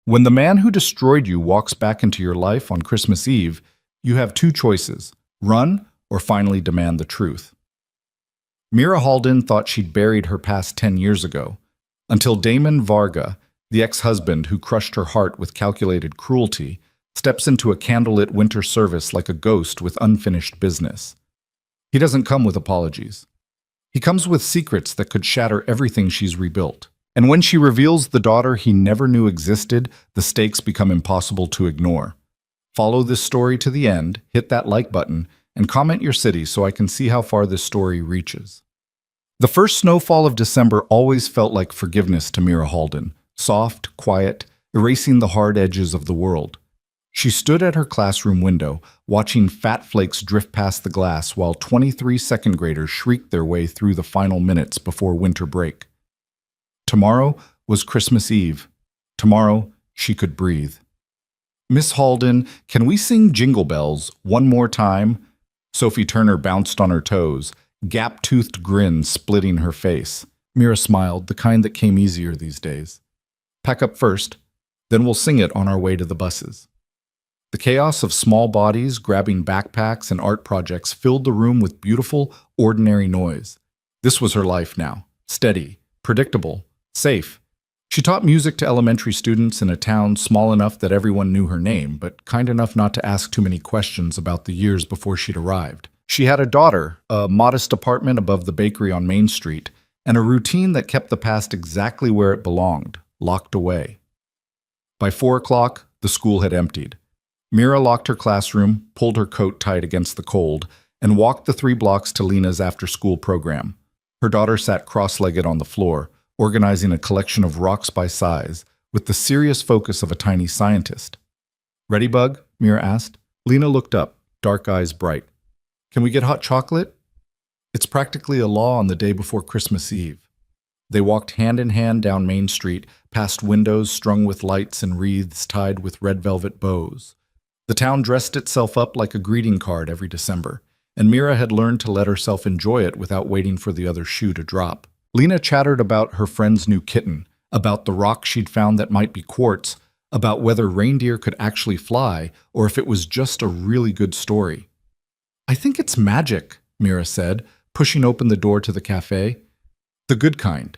When the man who destroyed you walks back into your life on Christmas Eve, you have two choices: run or finally demand the truth. Mira Halden thought she'd buried her past 10 years ago, until Damon Varga, the ex-husband who crushed her heart with calculated cruelty, steps into a candlelit winter service like a ghost with unfinished business. He doesn't come with apologies. He comes with secrets that could shatter everything she's rebuilt. And when she reveals the daughter he never knew existed, the stakes become impossible to ignore. Follow this story to the end, hit that like button, and comment your city so I can see how far this story reaches. The first snowfall of December always felt like forgiveness to Mira Halden, soft, quiet, erasing the hard edges of the world. She stood at her classroom window, watching fat flakes drift past the glass while 23 second graders shrieked their way through the final minutes before winter break. Tomorrow was Christmas Eve. Tomorrow she could breathe. "Miss Halden, can we sing Jingle Bells one more time?" Sophie Turner bounced on her toes, gap-toothed grin splitting her face. Mira smiled, the kind that came easier these days. "Pack up first, then we'll sing it on our way to the buses." The chaos of small bodies grabbing backpacks and art projects filled the room with beautiful, ordinary noise. This was her life now, steady, predictable, safe. She taught music to elementary students in a town small enough that everyone knew her name, but kind enough not to ask too many questions about the years before she'd arrived. She had a daughter, a modest apartment above the bakery on Main Street, and a routine that kept the past exactly where it belonged, locked away. By 4 o'clock, the school had emptied. Mira locked her classroom, pulled her coat tight against the cold, and walked the 3 blocks to Lena's after-school program. Her daughter sat cross-legged on the floor, organizing a collection of rocks by size, with the serious focus of a tiny scientist. "Ready, Bug?" Mira asked. Lena looked up, dark eyes bright. "Can we get hot chocolate?" It's practically a law on the day before Christmas Eve. They walked hand in hand down Main Street, past windows strung with lights and wreaths tied with red velvet bows. The town dressed itself up like a greeting card every December, and Mira had learned to let herself enjoy it without waiting for the other shoe to drop. Lena chattered about her friend's new kitten, about the rock she'd found that might be quartz, about whether reindeer could actually fly, or if it was just a really good story. "I think it's magic," Mira said, pushing open the door to the cafe. The good kind.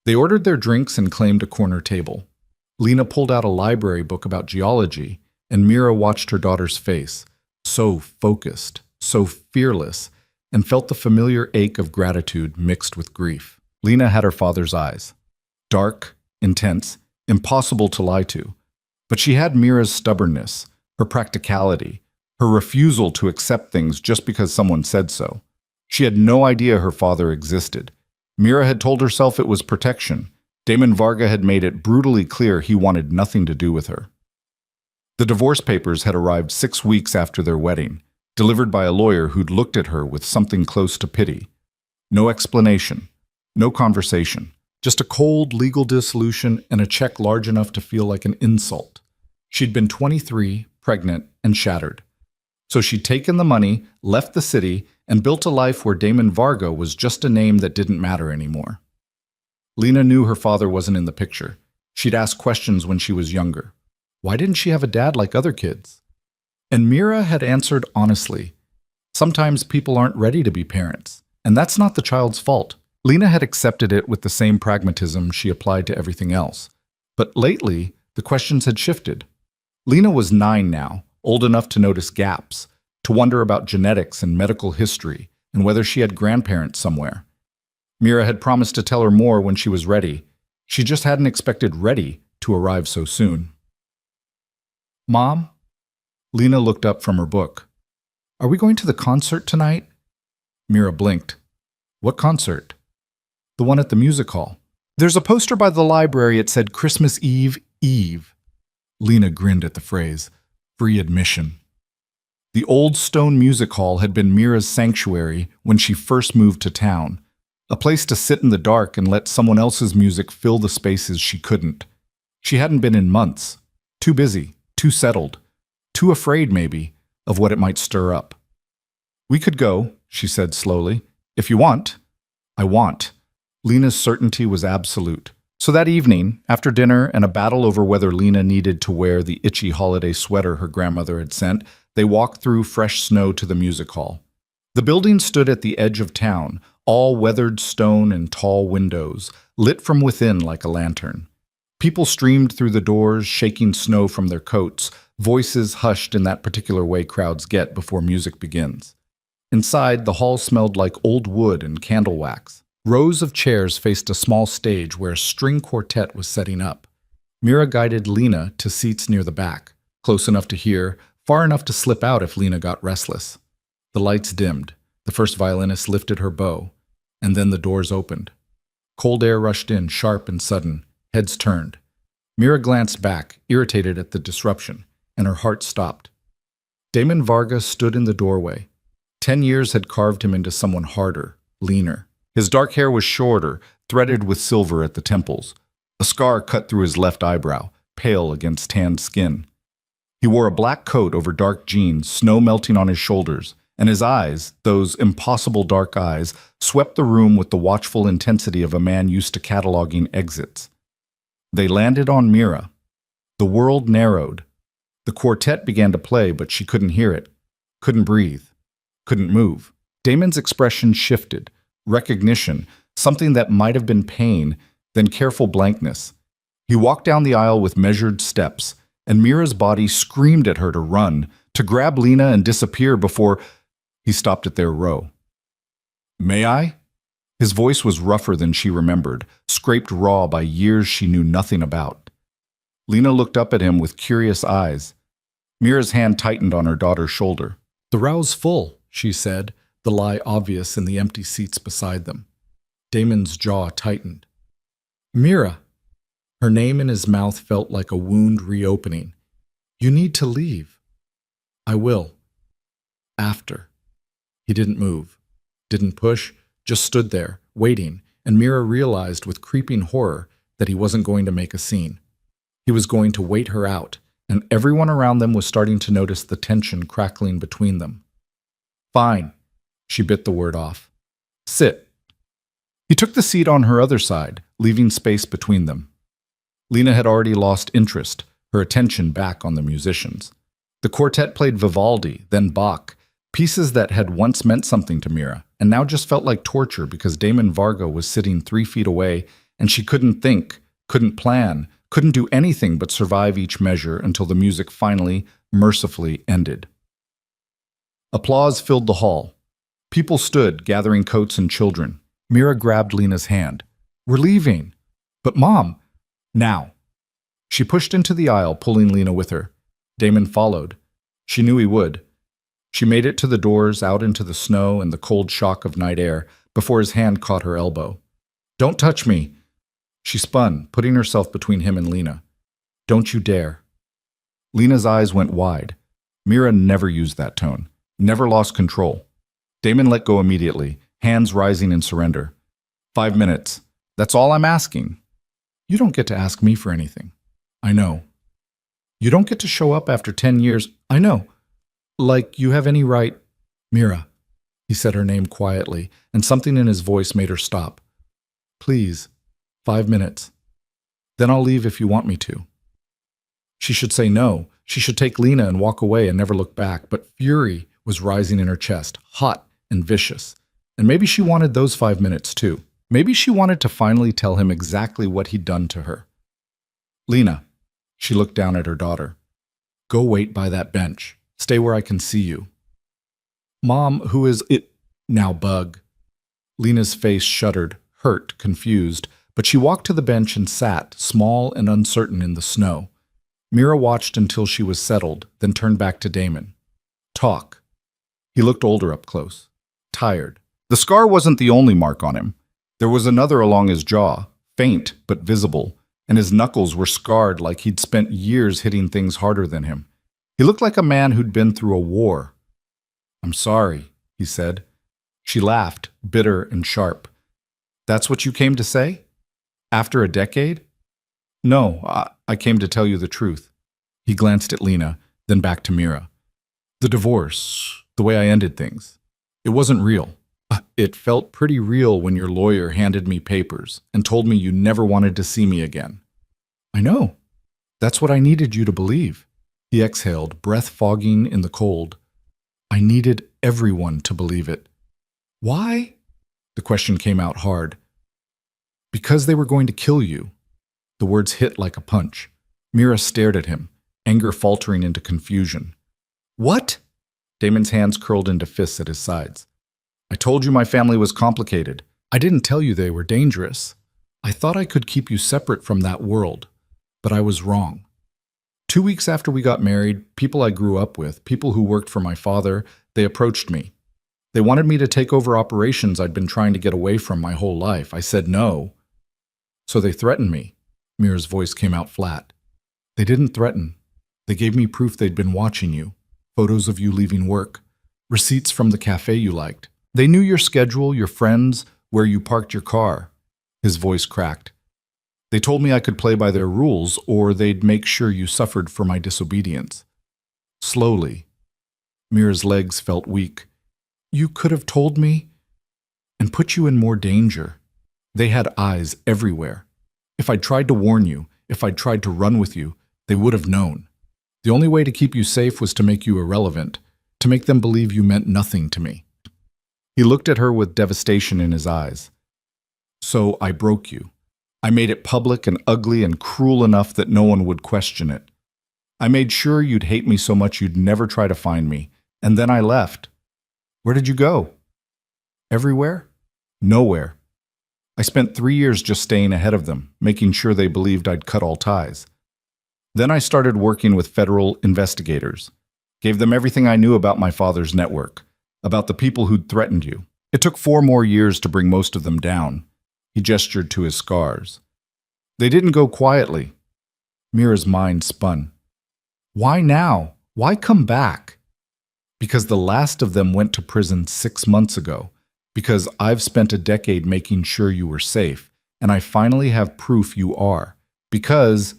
They ordered their drinks and claimed a corner table. Lena pulled out a library book about geology, and Mira watched her daughter's face, so focused, so fearless, and felt the familiar ache of gratitude mixed with grief. Lena had her father's eyes. Dark, intense, impossible to lie to. But she had Mira's stubbornness, her practicality, her refusal to accept things just because someone said so. She had no idea her father existed. Mira had told herself it was protection. Damon Varga had made it brutally clear he wanted nothing to do with her. The divorce papers had arrived 6 weeks after their wedding, delivered by a lawyer who'd looked at her with something close to pity. No explanation. No conversation, just a cold legal dissolution and a check large enough to feel like an insult. She'd been 23, pregnant, and shattered. So she'd taken the money, left the city, and built a life where Damon Varga was just a name that didn't matter anymore. Lena knew her father wasn't in the picture. She'd asked questions when she was younger. Why didn't she have a dad like other kids? And Mira had answered honestly. Sometimes people aren't ready to be parents, and that's not the child's fault. Lena had accepted it with the same pragmatism she applied to everything else. But lately, the questions had shifted. Lena was 9 now, old enough to notice gaps, to wonder about genetics and medical history, and whether she had grandparents somewhere. Mira had promised to tell her more when she was ready. She just hadn't expected ready to arrive so soon. "Mom?" Lena looked up from her book. "Are we going to the concert tonight?" Mira blinked. "What concert?" "The one at the music hall. There's a poster by the library. It said Christmas Eve, Eve." Lena grinned at the phrase. Free admission. The old stone music hall had been Mira's sanctuary when she first moved to town, a place to sit in the dark and let someone else's music fill the spaces she couldn't. She hadn't been in months. Too busy, too settled, too afraid, maybe, of what it might stir up. "We could go," she said slowly. "If you want." "I want." Lena's certainty was absolute. So that evening, after dinner and a battle over whether Lena needed to wear the itchy holiday sweater her grandmother had sent, they walked through fresh snow to the music hall. The building stood at the edge of town, all weathered stone and tall windows, lit from within like a lantern. People streamed through the doors, shaking snow from their coats, voices hushed in that particular way crowds get before music begins. Inside, the hall smelled like old wood and candle wax. Rows of chairs faced a small stage where a string quartet was setting up. Mira guided Lena to seats near the back, close enough to hear, far enough to slip out if Lena got restless. The lights dimmed. The first violinist lifted her bow, and then the doors opened. Cold air rushed in, sharp and sudden. Heads turned. Mira glanced back, irritated at the disruption, and her heart stopped. Damon Varga stood in the doorway. 10 years had carved him into someone harder, leaner. His dark hair was shorter, threaded with silver at the temples. A scar cut through his left eyebrow, pale against tanned skin. He wore a black coat over dark jeans, snow melting on his shoulders, and his eyes, those impossible dark eyes, swept the room with the watchful intensity of a man used to cataloging exits. They landed on Mira. The world narrowed. The quartet began to play, but she couldn't hear it, couldn't breathe, couldn't move. Damon's expression shifted. Recognition, something that might have been pain, then careful blankness. He walked down the aisle with measured steps, and Mira's body screamed at her to run, to grab Lena and disappear before he stopped at their row. "May I?" His voice was rougher than she remembered, scraped raw by years she knew nothing about. Lena looked up at him with curious eyes. Mira's hand tightened on her daughter's shoulder. "The row's full," she said, the lie obvious in the empty seats beside them. Damon's jaw tightened. "Mira." Her name in his mouth felt like a wound reopening. "You need to leave." "I will. After." He didn't move, didn't push, just stood there, waiting, and Mira realized with creeping horror that he wasn't going to make a scene. He was going to wait her out, and everyone around them was starting to notice the tension crackling between them. "Fine." She bit the word off. "Sit." He took the seat on her other side, leaving space between them. Lena had already lost interest, her attention back on the musicians. The quartet played Vivaldi, then Bach, pieces that had once meant something to Mira, and now just felt like torture because Damon Varga was sitting 3 feet away, and she couldn't think, couldn't plan, couldn't do anything but survive each measure until the music finally, mercifully ended. Applause filled the hall. People stood, gathering coats and children. Mira grabbed Lena's hand. "We're leaving." "But Mom." "Now." She pushed into the aisle, pulling Lena with her. Damon followed. She knew he would. She made it to the doors, out into the snow and the cold shock of night air, before his hand caught her elbow. "Don't touch me." She spun, putting herself between him and Lena. "Don't you dare." Lena's eyes went wide. Mira never used that tone, never lost control. Damon let go immediately, hands rising in surrender. 5 minutes. That's all I'm asking. You don't get to ask me for anything. I know. You don't get to show up after 10 years. I know. Like you have any right. Mira. He said her name quietly, and something in his voice made her stop. Please. 5 minutes. Then I'll leave if you want me to. She should say no. She should take Lena and walk away and never look back, but fury was rising in her chest, hot and vicious. And maybe she wanted those 5 minutes too. Maybe she wanted to finally tell him exactly what he'd done to her. Lena, she looked down at her daughter. Go wait by that bench. Stay where I can see you. Mom, who is it now, Bug? Lena's face shuddered, hurt, confused, but she walked to the bench and sat, small and uncertain in the snow. Mira watched until she was settled, then turned back to Damon. Talk. He looked older up close. Tired. The scar wasn't the only mark on him. There was another along his jaw, faint but visible, and his knuckles were scarred like he'd spent years hitting things harder than him. He looked like a man who'd been through a war. I'm sorry, he said. She laughed, bitter and sharp. That's what you came to say? After a decade? No, I came to tell you the truth. He glanced at Lena, then back to Mira. The divorce, the way I ended things, it wasn't real. It felt pretty real when your lawyer handed me papers and told me you never wanted to see me again. I know. That's what I needed you to believe. He exhaled, breath fogging in the cold. I needed everyone to believe it. Why? The question came out hard. Because they were going to kill you. The words hit like a punch. Mira stared at him, anger faltering into confusion. What? Damon's hands curled into fists at his sides. I told you my family was complicated. I didn't tell you they were dangerous. I thought I could keep you separate from that world, but I was wrong. 2 weeks after we got married, people I grew up with, people who worked for my father, they approached me. They wanted me to take over operations I'd been trying to get away from my whole life. I said no. So they threatened me. Mira's voice came out flat. They didn't threaten. They gave me proof they'd been watching you, photos of you leaving work, receipts from the cafe you liked. They knew your schedule, your friends, where you parked your car. His voice cracked. They told me I could play by their rules, or they'd make sure you suffered for my disobedience. Slowly, Mira's legs felt weak. You could have told me and put you in more danger. They had eyes everywhere. If I'd tried to warn you, if I'd tried to run with you, they would have known. The only way to keep you safe was to make you irrelevant, to make them believe you meant nothing to me. He looked at her with devastation in his eyes. So I broke you. I made it public and ugly and cruel enough that no one would question it. I made sure you'd hate me so much you'd never try to find me. And then I left. Where did you go? Everywhere? Nowhere. I spent 3 years just staying ahead of them, making sure they believed I'd cut all ties. Then I started working with federal investigators. Gave them everything I knew about my father's network, about the people who'd threatened you. It took 4 more years to bring most of them down. He gestured to his scars. They didn't go quietly. Mira's mind spun. Why now? Why come back? Because the last of them went to prison 6 months ago. Because I've spent a decade making sure you were safe, and I finally have proof you are. Because...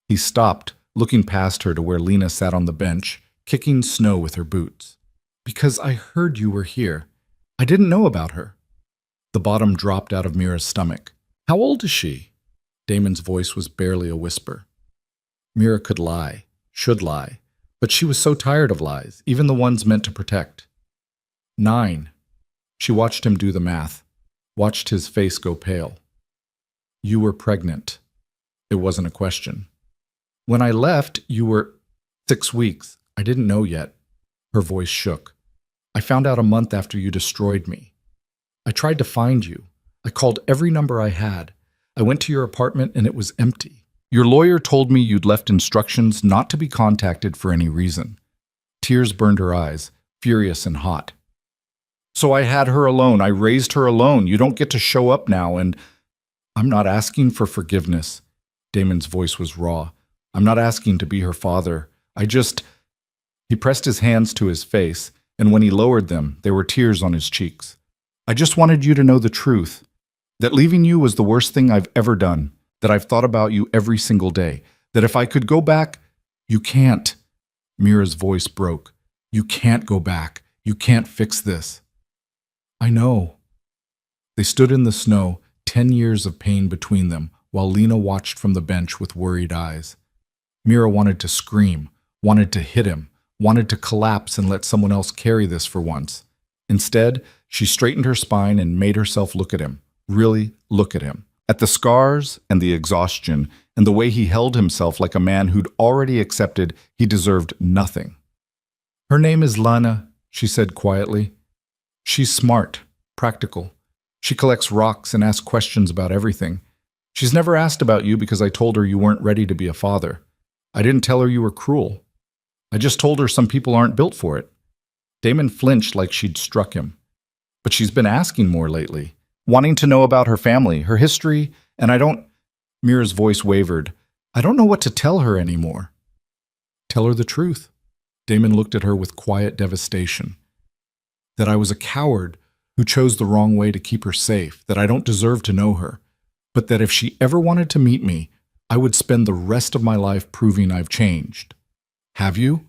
He stopped, looking past her to where Lena sat on the bench, kicking snow with her boots. Because I heard you were here. I didn't know about her. The bottom dropped out of Mira's stomach. How old is she? Damon's voice was barely a whisper. Mira could lie, should lie, but she was so tired of lies, even the ones meant to protect. 9. She watched him do the math, watched his face go pale. You were pregnant. It wasn't a question. When I left, you were 6 weeks. I didn't know yet. Her voice shook. I found out a month after you destroyed me. I tried to find you. I called every number I had. I went to your apartment and it was empty. Your lawyer told me you'd left instructions not to be contacted for any reason. Tears burned her eyes, furious and hot. So I had her alone. I raised her alone. You don't get to show up now, and I'm not asking for forgiveness. Damon's voice was raw. I'm not asking to be her father. He pressed his hands to his face, and when he lowered them, there were tears on his cheeks. I just wanted you to know the truth, that leaving you was the worst thing I've ever done, that I've thought about you every single day, that if I could go back, you can't. Mira's voice broke. You can't go back. You can't fix this. I know. They stood in the snow, 10 years of pain between them, while Lena watched from the bench with worried eyes. Mira wanted to scream, wanted to hit him, wanted to collapse and let someone else carry this for once. Instead, she straightened her spine and made herself look at him, really look at him, at the scars and the exhaustion and the way he held himself like a man who'd already accepted he deserved nothing. Her name is Lana, she said quietly. She's smart, practical. She collects rocks and asks questions about everything. She's never asked about you because I told her you weren't ready to be a father. I didn't tell her you were cruel. I just told her some people aren't built for it. Damon flinched like she'd struck him. But she's been asking more lately, wanting to know about her family, her history, and Mira's voice wavered. I don't know what to tell her anymore. Tell her the truth. Damon looked at her with quiet devastation. That I was a coward who chose the wrong way to keep her safe, that I don't deserve to know her, but that if she ever wanted to meet me, I would spend the rest of my life proving I've changed. Have you?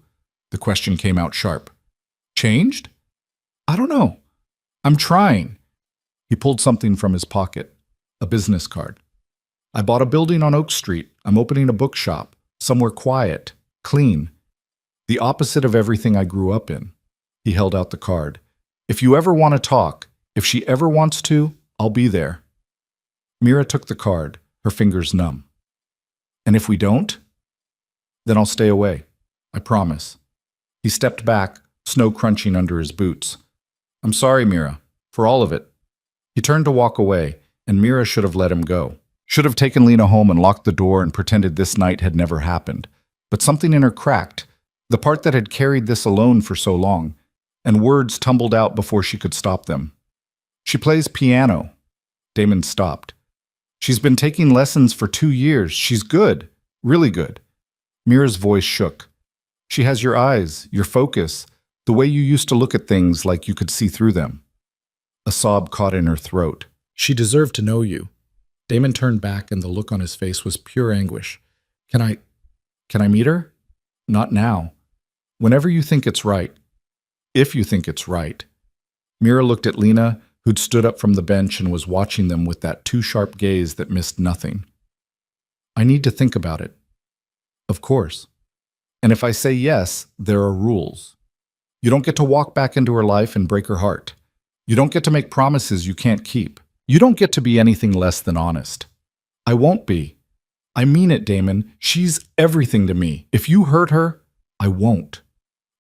The question came out sharp. Changed? I don't know. I'm trying. He pulled something from his pocket, a business card. I bought a building on Oak Street. I'm opening a bookshop, somewhere quiet, clean. The opposite of everything I grew up in. He held out the card. If you ever want to talk, if she ever wants to, I'll be there. Mira took the card, her fingers numb. And if we don't? Then I'll stay away. I promise. He stepped back, snow crunching under his boots. I'm sorry, Mira, for all of it. He turned to walk away, and Mira should have let him go. Should have taken Lena home and locked the door and pretended this night had never happened. But something in her cracked, the part that had carried this alone for so long, and words tumbled out before she could stop them. She plays piano. Damon stopped. She's been taking lessons for 2 years. She's good, really good. Mira's voice shook. She has your eyes, your focus, the way you used to look at things like you could see through them. A sob caught in her throat. She deserved to know you. Damon turned back and the look on his face was pure anguish. Can I meet her? Not now. Whenever you think it's right. If you think it's right. Mira looked at Lena, who'd stood up from the bench and was watching them with that too sharp gaze that missed nothing. I need to think about it. Of course. And if I say yes, there are rules. You don't get to walk back into her life and break her heart. You don't get to make promises you can't keep. You don't get to be anything less than honest. I won't be. I mean it, Damon. She's everything to me. If you hurt her, I won't.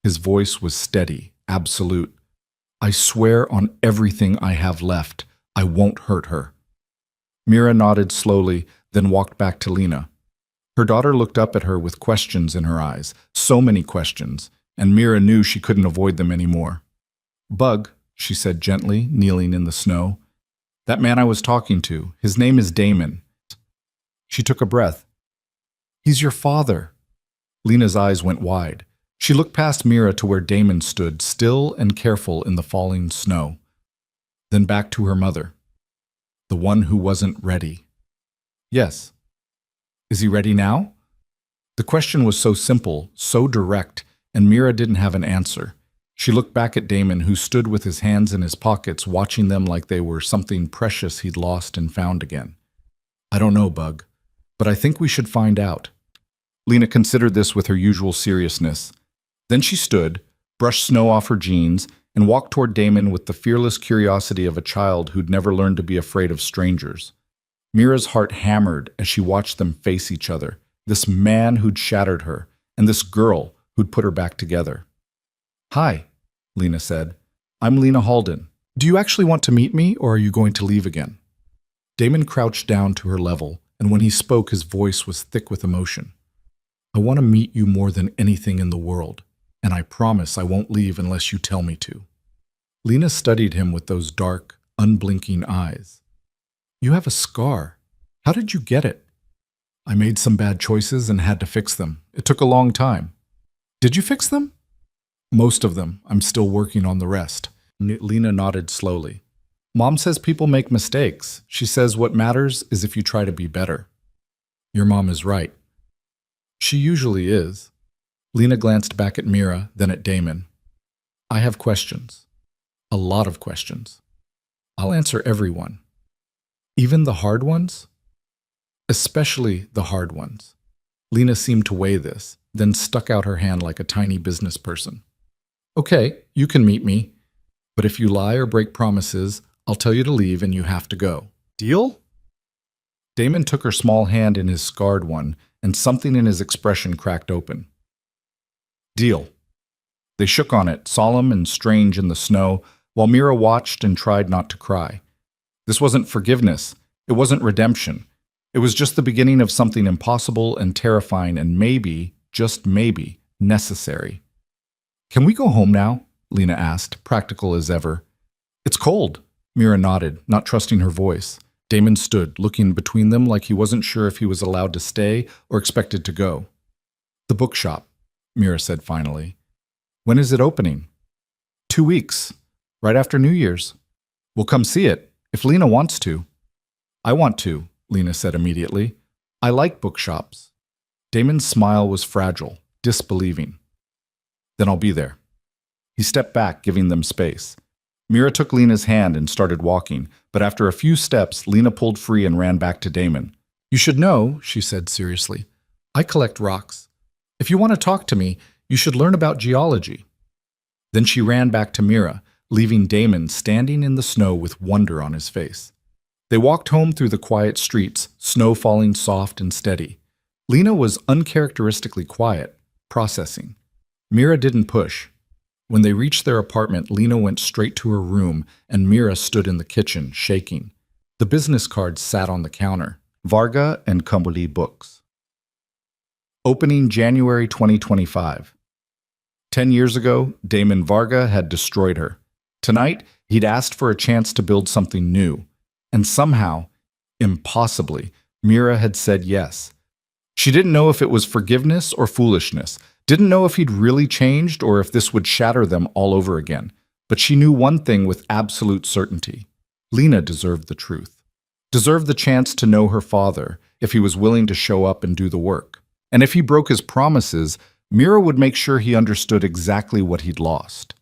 His voice was steady, absolute. I swear on everything I have left, I won't hurt her. Mira nodded slowly, then walked back to Lena. Her daughter looked up at her with questions in her eyes, so many questions, and Mira knew she couldn't avoid them anymore. Bug, she said gently, kneeling in the snow. That man I was talking to, his name is Damon. She took a breath. He's your father. Lena's eyes went wide. She looked past Mira to where Damon stood, still and careful in the falling snow. Then back to her mother. The one who wasn't ready. Yes. Is he ready now? The question was so simple, so direct, and Mira didn't have an answer. She looked back at Damon, who stood with his hands in his pockets, watching them like they were something precious he'd lost and found again. I don't know, Bug, but I think we should find out. Lena considered this with her usual seriousness. Then she stood, brushed snow off her jeans, and walked toward Damon with the fearless curiosity of a child who'd never learned to be afraid of strangers. Mira's heart hammered as she watched them face each other, this man who'd shattered her, and this girl who'd put her back together. Hi, Lena said. I'm Lena Halden. Do you actually want to meet me, or are you going to leave again? Damon crouched down to her level, and when he spoke, his voice was thick with emotion. I want to meet you more than anything in the world, and I promise I won't leave unless you tell me to. Lena studied him with those dark, unblinking eyes. You have a scar. How did you get it? I made some bad choices and had to fix them. It took a long time. Did you fix them? Most of them. I'm still working on the rest. Lena nodded slowly. Mom says people make mistakes. She says what matters is if you try to be better. Your mom is right. She usually is. Lena glanced back at Mira, then at Damon. I have questions. A lot of questions. I'll answer every one. Even the hard ones? Especially the hard ones. Lena seemed to weigh this, then stuck out her hand like a tiny business person. Okay, you can meet me, but if you lie or break promises, I'll tell you to leave and you have to go. Deal? Damon took her small hand in his scarred one, and something in his expression cracked open. Deal. They shook on it, solemn and strange in the snow, while Mira watched and tried not to cry. This wasn't forgiveness. It wasn't redemption. It was just the beginning of something impossible and terrifying and maybe, just maybe, necessary. Can we go home now? Lena asked, practical as ever. It's cold. Mira nodded, not trusting her voice. Damon stood, looking between them like he wasn't sure if he was allowed to stay or expected to go. The bookshop, Mira said finally. When is it opening? 2 weeks. Right after New Year's. We'll come see it, if Lena wants to. I want to, Lena said immediately. I like bookshops. Damon's smile was fragile, disbelieving. Then I'll be there. He stepped back, giving them space. Mira took Lena's hand and started walking, but after a few steps, Lena pulled free and ran back to Damon. "You should know," she said seriously, "I collect rocks. If you want to talk to me, you should learn about geology." Then she ran back to Mira, leaving Damon standing in the snow with wonder on his face. They walked home through the quiet streets, snow falling soft and steady. Lena was uncharacteristically quiet, processing. Mira didn't push. When they reached their apartment, Lena went straight to her room, and Mira stood in the kitchen, shaking. The business cards sat on the counter. Varga and Company Books. Opening January 2025. 10 years ago, Damon Varga had destroyed her. Tonight, he'd asked for a chance to build something new. And somehow, impossibly, Mira had said yes. She didn't know if it was forgiveness or foolishness, didn't know if he'd really changed or if this would shatter them all over again. But she knew one thing with absolute certainty. Lena deserved the truth. Deserved the chance to know her father if he was willing to show up and do the work. And if he broke his promises, Mira would make sure he understood exactly what he'd lost.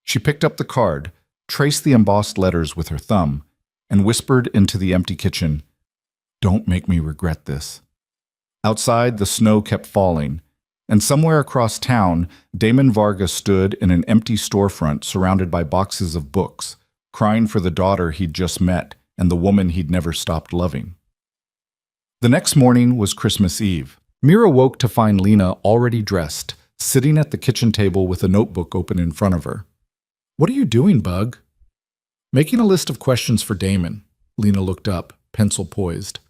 She picked up the card, traced the embossed letters with her thumb, and whispered into the empty kitchen, "Don't make me regret this." Outside, the snow kept falling, and somewhere across town, Damon Varga stood in an empty storefront surrounded by boxes of books, crying for the daughter he'd just met and the woman he'd never stopped loving. The next morning was Christmas Eve. Mira woke to find Lena already dressed, sitting at the kitchen table with a notebook open in front of her. "What are you doing, Bug?" "Making a list of questions for Damon." Lena looked up, pencil poised.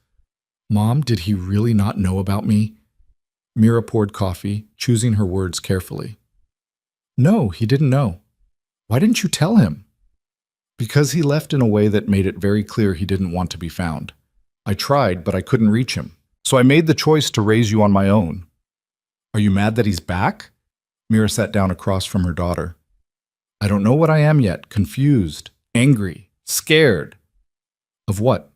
"Mom, did he really not know about me?" Mira poured coffee, choosing her words carefully. "No, he didn't know." "Why didn't you tell him?" "Because he left in a way that made it very clear he didn't want to be found. I tried, but I couldn't reach him. So I made the choice to raise you on my own." "Are you mad that he's back?" Mira sat down across from her daughter. "I don't know what I am yet. Confused, angry, scared." "Of what?"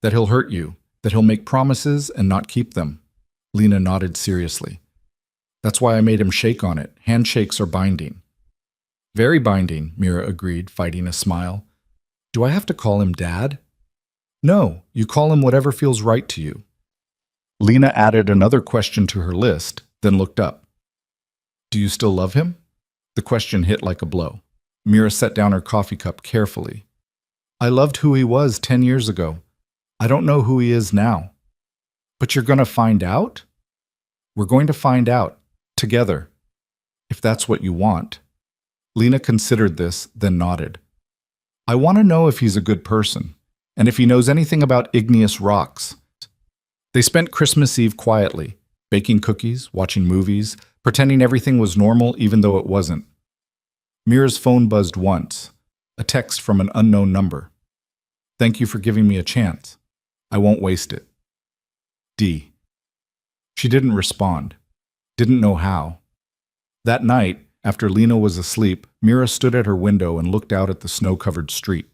"That he'll hurt you, that he'll make promises and not keep them." Lena nodded seriously. "That's why I made him shake on it. Handshakes are binding." "Very binding," Mira agreed, fighting a smile. "Do I have to call him Dad?" "No, you call him whatever feels right to you." Lena added another question to her list, then looked up. "Do you still love him?" The question hit like a blow. Mira set down her coffee cup carefully. "I loved who he was 10 years ago. I don't know who he is now." "But you're going to find out?" "We're going to find out, together, if that's what you want." Lena considered this, then nodded. "I want to know if he's a good person, and if he knows anything about igneous rocks." They spent Christmas Eve quietly, baking cookies, watching movies, pretending everything was normal even though it wasn't. Mira's phone buzzed once, a text from an unknown number. "Thank you for giving me a chance. I won't waste it. D." She didn't respond, didn't know how. That night, after Lena was asleep, Mira stood at her window and looked out at the snow-covered street.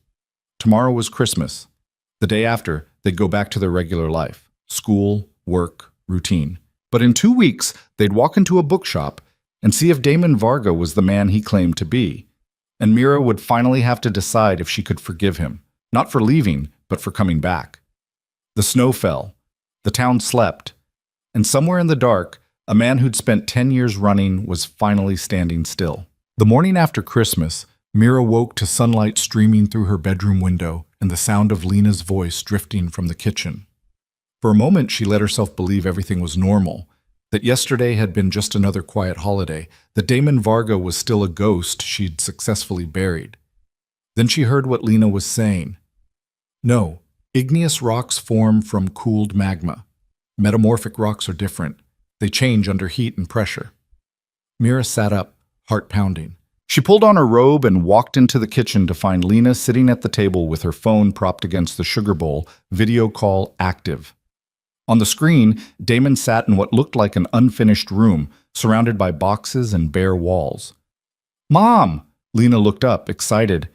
Tomorrow was Christmas. The day after, they'd go back to their regular life. School, work, routine. But in 2 weeks, they'd walk into a bookshop and see if Damon Varga was the man he claimed to be. And Mira would finally have to decide if she could forgive him, not for leaving, but for coming back. The snow fell, the town slept, and somewhere in the dark, a man who'd spent 10 years running was finally standing still. The morning after Christmas, Mira woke to sunlight streaming through her bedroom window and the sound of Lena's voice drifting from the kitchen. For a moment, she let herself believe everything was normal, that yesterday had been just another quiet holiday, that Damon Varga was still a ghost she'd successfully buried. Then she heard what Lena was saying. "No, igneous rocks form from cooled magma. Metamorphic rocks are different. They change under heat and pressure." Mira sat up, heart pounding. She pulled on her robe and walked into the kitchen to find Lena sitting at the table with her phone propped against the sugar bowl, video call active. On the screen, Damon sat in what looked like an unfinished room, surrounded by boxes and bare walls. "Mom!" Lena looked up, excited.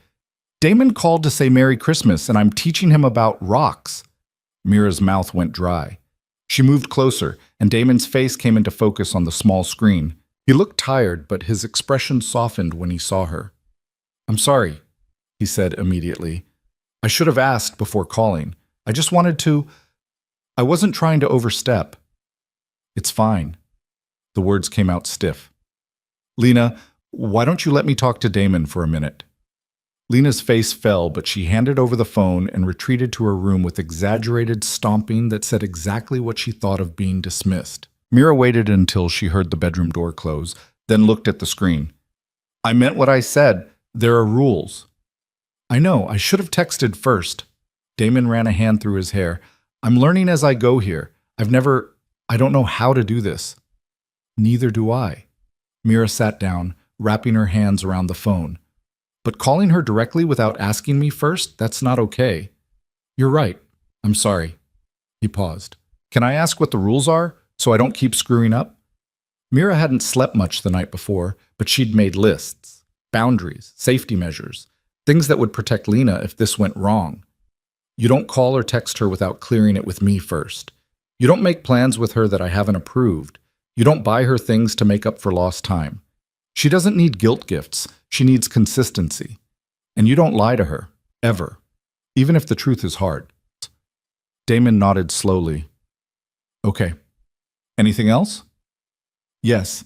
"Damon called to say Merry Christmas, and I'm teaching him about rocks." Mira's mouth went dry. She moved closer, and Damon's face came into focus on the small screen. He looked tired, but his expression softened when he saw her. "I'm sorry. he said immediately. I should have asked before calling. I just wanted to. I wasn't trying to overstep. It's fine. The words came out stiff. Lena, why don't you let me talk to Damon for a minute? Lena's face fell, but she handed over the phone and retreated to her room with exaggerated stomping that said exactly what she thought of being dismissed. Mira waited until she heard the bedroom door close, then looked at the screen. I meant what I said. There are rules. I know, I should have texted first. Damon ran a hand through his hair. I'm learning as I go here. I don't know how to do this. Neither do I. Mira sat down, wrapping her hands around the phone. But calling her directly without asking me first, that's not okay. You're right. I'm sorry. He paused. Can I ask what the rules are, so I don't keep screwing up? Mira hadn't slept much the night before, but she'd made lists, boundaries, safety measures, things that would protect Lena if this went wrong. You don't call or text her without clearing it with me first. You don't make plans with her that I haven't approved. You don't buy her things to make up for lost time. She doesn't need guilt gifts. She needs consistency. And you don't lie to her, ever, even if the truth is hard. Damon nodded slowly. Okay. Anything else? Yes.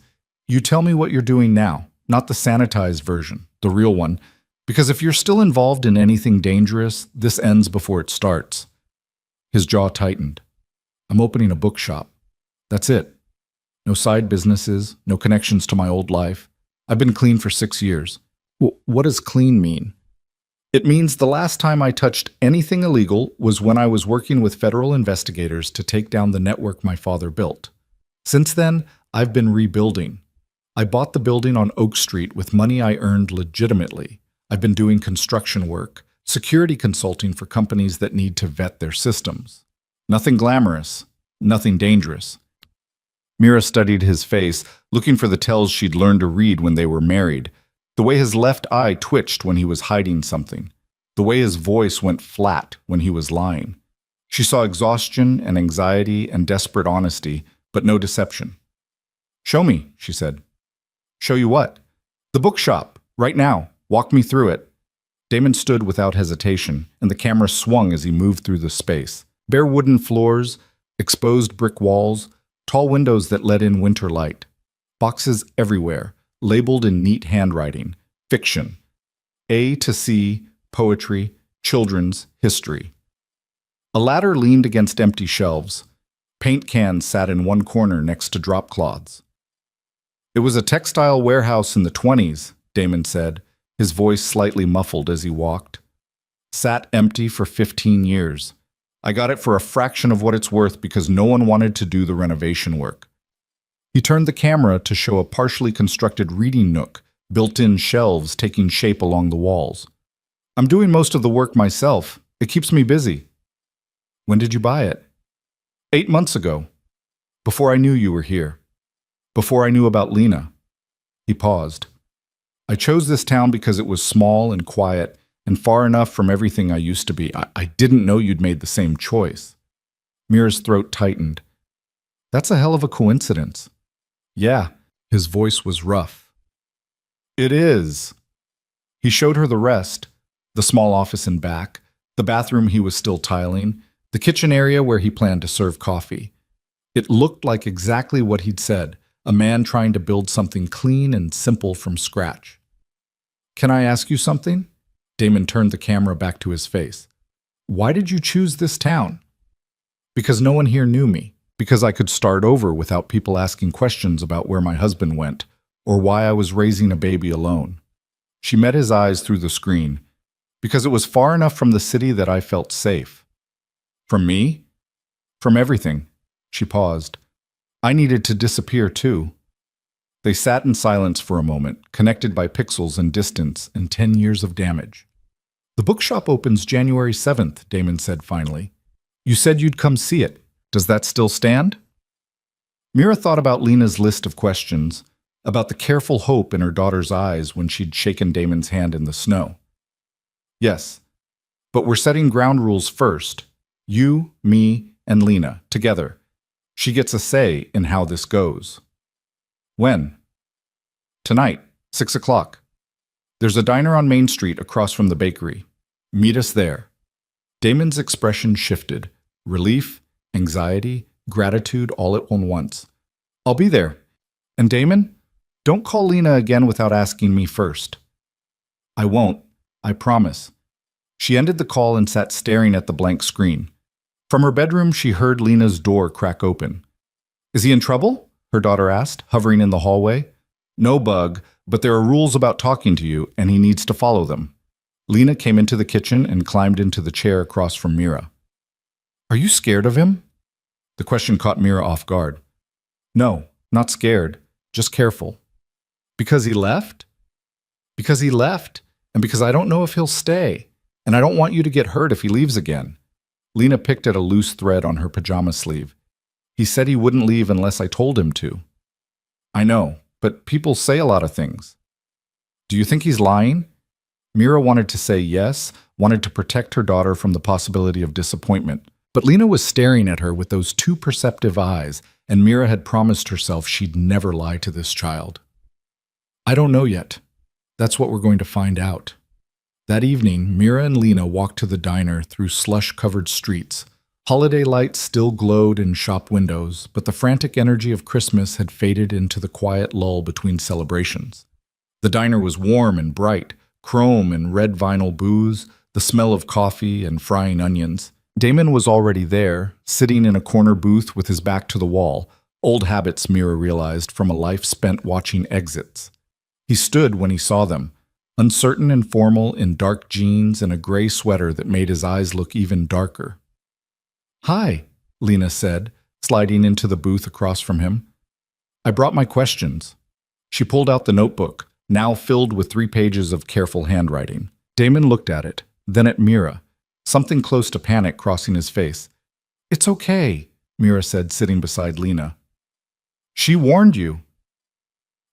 You tell me what you're doing now, not the sanitized version, the real one, because if you're still involved in anything dangerous, this ends before it starts. His jaw tightened. I'm opening a bookshop. That's it. No side businesses, no connections to my old life. I've been clean for 6 years. What does clean mean? It means the last time I touched anything illegal was when I was working with federal investigators to take down the network my father built. Since then, I've been rebuilding. I bought the building on Oak Street with money I earned legitimately. I've been doing construction work, security consulting for companies that need to vet their systems. Nothing glamorous, nothing dangerous. Mira studied his face, looking for the tells she'd learned to read when they were married. The way his left eye twitched when he was hiding something. The way his voice went flat when he was lying. She saw exhaustion and anxiety and desperate honesty, but no deception. Show me, she said. Show you what? The bookshop, right now. Walk me through it. Damon stood without hesitation, and the camera swung as he moved through the space. Bare wooden floors, exposed brick walls, tall windows that let in winter light. Boxes everywhere, labeled in neat handwriting. Fiction. A to C, poetry, children's, history. A ladder leaned against empty shelves. Paint cans sat in one corner next to drop cloths. It was a textile warehouse in the 20s, Damon said, his voice slightly muffled as he walked. Sat empty for 15 years. I got it for a fraction of what it's worth because no one wanted to do the renovation work. He turned the camera to show a partially constructed reading nook, built-in shelves taking shape along the walls. I'm doing most of the work myself. It keeps me busy. When did you buy it? 8 months ago. Before I knew you were here. Before I knew about Lena. He paused. I chose this town because it was small and quiet and far enough from everything I used to be. I didn't know you'd made the same choice. Mira's throat tightened. That's a hell of a coincidence. Yeah, his voice was rough. It is. He showed her the rest, the small office in back, the bathroom he was still tiling, the kitchen area where he planned to serve coffee. It looked like exactly what he'd said, a man trying to build something clean and simple from scratch. Can I ask you something? Damon turned the camera back to his face. Why did you choose this town? Because no one here knew me. Because I could start over without people asking questions about where my husband went or why I was raising a baby alone. She met his eyes through the screen. Because it was far enough from the city that I felt safe. From me? From everything. She paused. I needed to disappear too. They sat in silence for a moment, connected by pixels and distance and 10 years of damage. The bookshop opens January 7th, Damon said finally. You said you'd come see it. Does that still stand? Mira thought about Lena's list of questions, about the careful hope in her daughter's eyes when she'd shaken Damon's hand in the snow. Yes, but we're setting ground rules first. You, me, and Lena, together. She gets a say in how this goes. When? Tonight, 6 o'clock. There's a diner on Main Street across from the bakery. Meet us there. Damon's expression shifted. Relief, anxiety, gratitude all at once. I'll be there. And Damon, don't call Lena again without asking me first. I won't. I promise. She ended the call and sat staring at the blank screen. From her bedroom, she heard Lena's door crack open. Is he in trouble? Her daughter asked, hovering in the hallway. No, Bug, but there are rules about talking to you, and he needs to follow them. Lena came into the kitchen and climbed into the chair across from Mira. Are you scared of him? The question caught Mira off guard. No, not scared, just careful. Because he left? Because he left, and because I don't know if he'll stay, and I don't want you to get hurt if he leaves again. Lena picked at a loose thread on her pajama sleeve. He said he wouldn't leave unless I told him to. I know, but people say a lot of things. Do you think he's lying? Mira wanted to say yes, wanted to protect her daughter from the possibility of disappointment. But Lena was staring at her with those two perceptive eyes, and Mira had promised herself she'd never lie to this child. I don't know yet. That's what we're going to find out. That evening, Mira and Lena walked to the diner through slush-covered streets. Holiday lights still glowed in shop windows, but the frantic energy of Christmas had faded into the quiet lull between celebrations. The diner was warm and bright, chrome and red vinyl booze, the smell of coffee and frying onions. Damon was already there, sitting in a corner booth with his back to the wall, old habits Mira realized from a life spent watching exits. He stood when he saw them, uncertain and formal in dark jeans and a gray sweater that made his eyes look even darker. Hi, Lena said, sliding into the booth across from him. I brought my questions. She pulled out the notebook, now filled with 3 pages of careful handwriting. Damon looked at it, then at Mira, something close to panic crossing his face. It's okay, Mira said, sitting beside Lena. She warned you.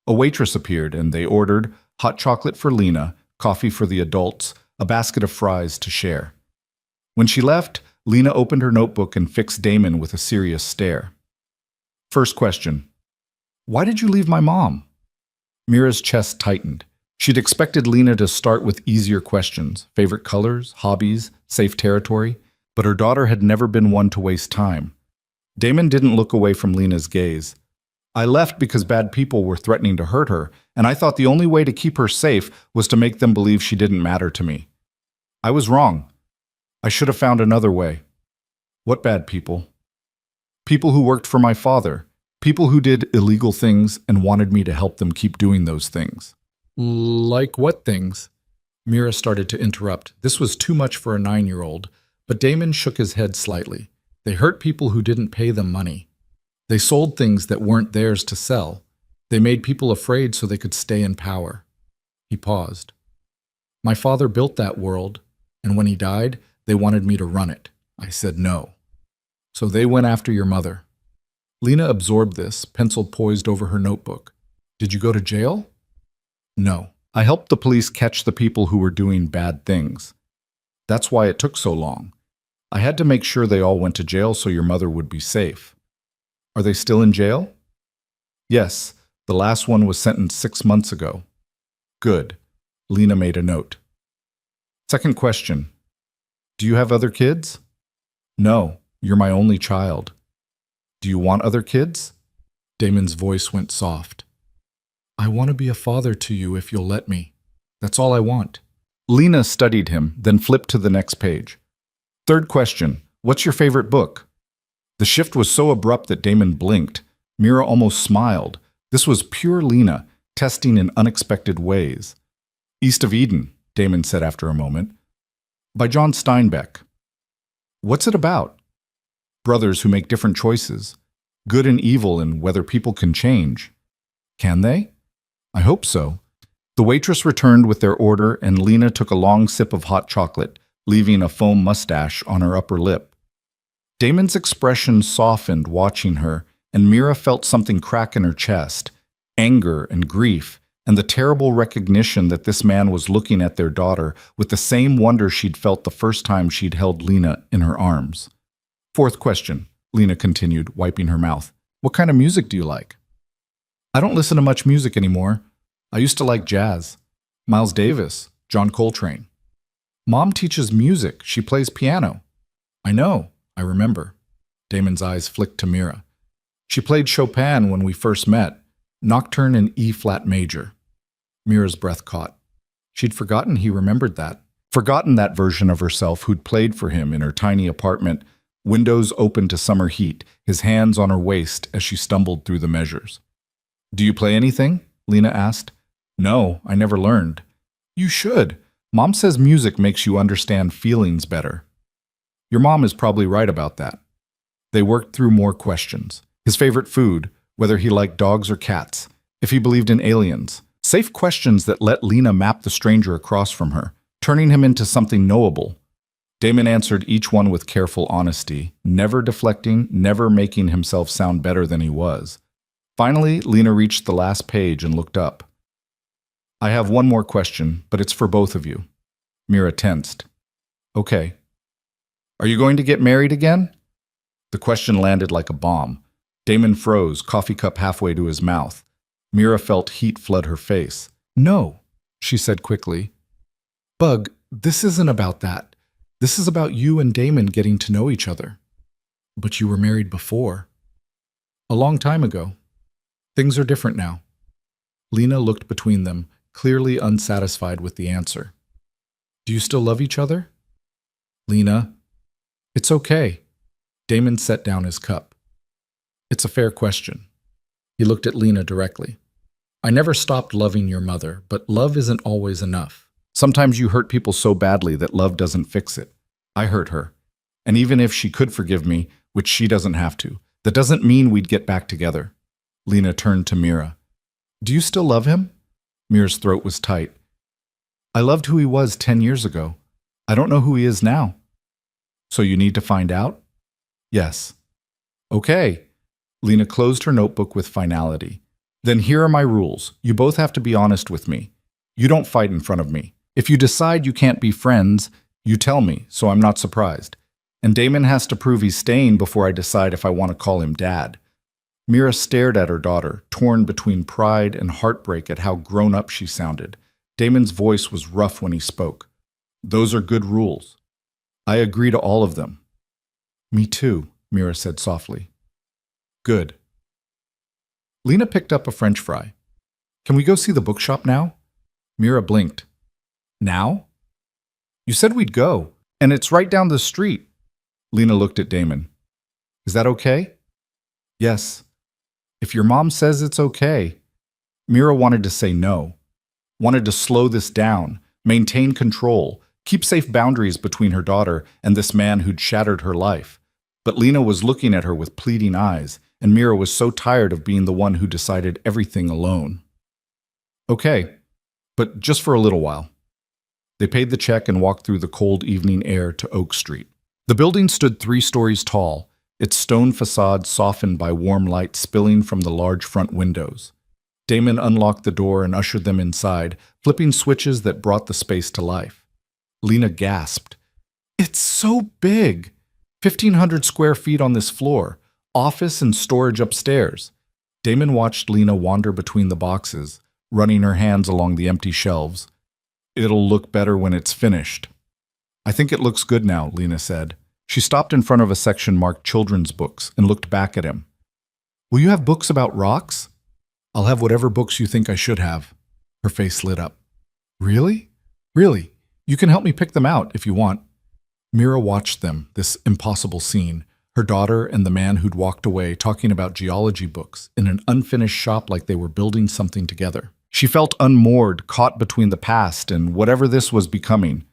A waitress appeared, and they ordered hot chocolate for Lena, coffee for the adults, a basket of fries to share. When she left, Lena opened her notebook and fixed Damon with a serious stare. First question. Why did you leave my mom? Mira's chest tightened. She'd expected Lena to start with easier questions, favorite colors, hobbies, safe territory, but her daughter had never been one to waste time. Damon didn't look away from Lena's gaze. I left because bad people were threatening to hurt her, and I thought the only way to keep her safe was to make them believe she didn't matter to me. I was wrong. I should have found another way. What bad people? People who worked for my father. People who did illegal things and wanted me to help them keep doing those things. Like what things? Mira started to interrupt. This was too much for a 9-year-old, but Damon shook his head slightly. They hurt people who didn't pay them money. They sold things that weren't theirs to sell. They made people afraid so they could stay in power. He paused. My father built that world, and when he died, they wanted me to run it. I said no. So they went after your mother. Lena absorbed this, pencil poised over her notebook. Did you go to jail? No. I helped the police catch the people who were doing bad things. That's why it took so long. I had to make sure they all went to jail so your mother would be safe. Are they still in jail? Yes, the last one was sentenced 6 months ago. Good. Lena made a note. Second question. Do you have other kids? No, you're my only child. Do you want other kids? Damon's voice went soft. I want to be a father to you if you'll let me. That's all I want. Lena studied him, then flipped to the next page. Third question. What's your favorite book? The shift was so abrupt that Damon blinked. Mira almost smiled. This was pure Lena, testing in unexpected ways. East of Eden, Damon said after a moment. By John Steinbeck. What's it about? Brothers who make different choices. Good and evil and whether people can change. Can they? I hope so. The waitress returned with their order and Lena took a long sip of hot chocolate, leaving a foam mustache on her upper lip. Damon's expression softened watching her, and Mira felt something crack in her chest, anger and grief, and the terrible recognition that this man was looking at their daughter with the same wonder she'd felt the first time she'd held Lena in her arms. Fourth question, Lena continued, wiping her mouth. What kind of music do you like? I don't listen to much music anymore. I used to like jazz. Miles Davis, John Coltrane. Mom teaches music. She plays piano. I know, I remember. Damon's eyes flicked to Mira. She played Chopin when we first met, Nocturne in E-flat major. Mira's breath caught. She'd forgotten he remembered that. Forgotten that version of herself who'd played for him in her tiny apartment, windows open to summer heat, his hands on her waist as she stumbled through the measures. Do you play anything? Lena asked. No, I never learned. You should. Mom says music makes you understand feelings better. Your mom is probably right about that. They worked through more questions. His favorite food, whether he liked dogs or cats, if he believed in aliens. Safe questions that let Lena map the stranger across from her, turning him into something knowable. Damon answered each one with careful honesty, never deflecting, never making himself sound better than he was. Finally, Lena reached the last page and looked up. I have one more question, but it's for both of you. Mira tensed. Okay. Are you going to get married again? The question landed like a bomb. Damon froze, coffee cup halfway to his mouth. Mira felt heat flood her face. No, she said quickly. Bug, this isn't about that. This is about you and Damon getting to know each other. But you were married before. A long time ago. Things are different now. Lena looked between them, clearly unsatisfied with the answer. Do you still love each other? Lena, it's okay. Damon set down his cup. It's a fair question. He looked at Lena directly. I never stopped loving your mother, but love isn't always enough. Sometimes you hurt people so badly that love doesn't fix it. I hurt her. And even if she could forgive me, which she doesn't have to, that doesn't mean we'd get back together. Lena turned to Mira. Do you still love him? Mira's throat was tight. I loved who he was 10 years ago. I don't know who he is now. So you need to find out? Yes. Okay. Lena closed her notebook with finality. Then here are my rules. You both have to be honest with me. You don't fight in front of me. If you decide you can't be friends, you tell me, so I'm not surprised. And Damon has to prove he's staying before I decide if I want to call him Dad. Mira stared at her daughter, torn between pride and heartbreak at how grown up she sounded. Damon's voice was rough when he spoke. Those are good rules. I agree to all of them. Me too, Mira said softly. Good. Lena picked up a French fry. Can we go see the bookshop now? Mira blinked. Now? You said we'd go, and it's right down the street. Lena looked at Damon. Is that okay? Yes. If your mom says it's okay. Mira wanted to say no. Wanted to slow this down, maintain control, keep safe boundaries between her daughter and this man who'd shattered her life. But Lena was looking at her with pleading eyes, and Mira was so tired of being the one who decided everything alone. Okay, but just for a little while. They paid the check and walked through the cold evening air to Oak Street. The building stood 3 stories tall, its stone facade softened by warm light spilling from the large front windows. Damon unlocked the door and ushered them inside, flipping switches that brought the space to life. Lena gasped. It's so big! 1,500 square feet on this floor, office and storage upstairs. Damon watched Lena wander between the boxes, running her hands along the empty shelves. It'll look better when it's finished. I think it looks good now, Lena said. She stopped in front of a section marked children's books and looked back at him. Will you have books about rocks? I'll have whatever books you think I should have. Her face lit up. Really? Really? You can help me pick them out if you want. Mira watched them, this impossible scene, her daughter and the man who'd walked away talking about geology books in an unfinished shop like they were building something together. She felt unmoored, caught between the past and whatever this was becoming.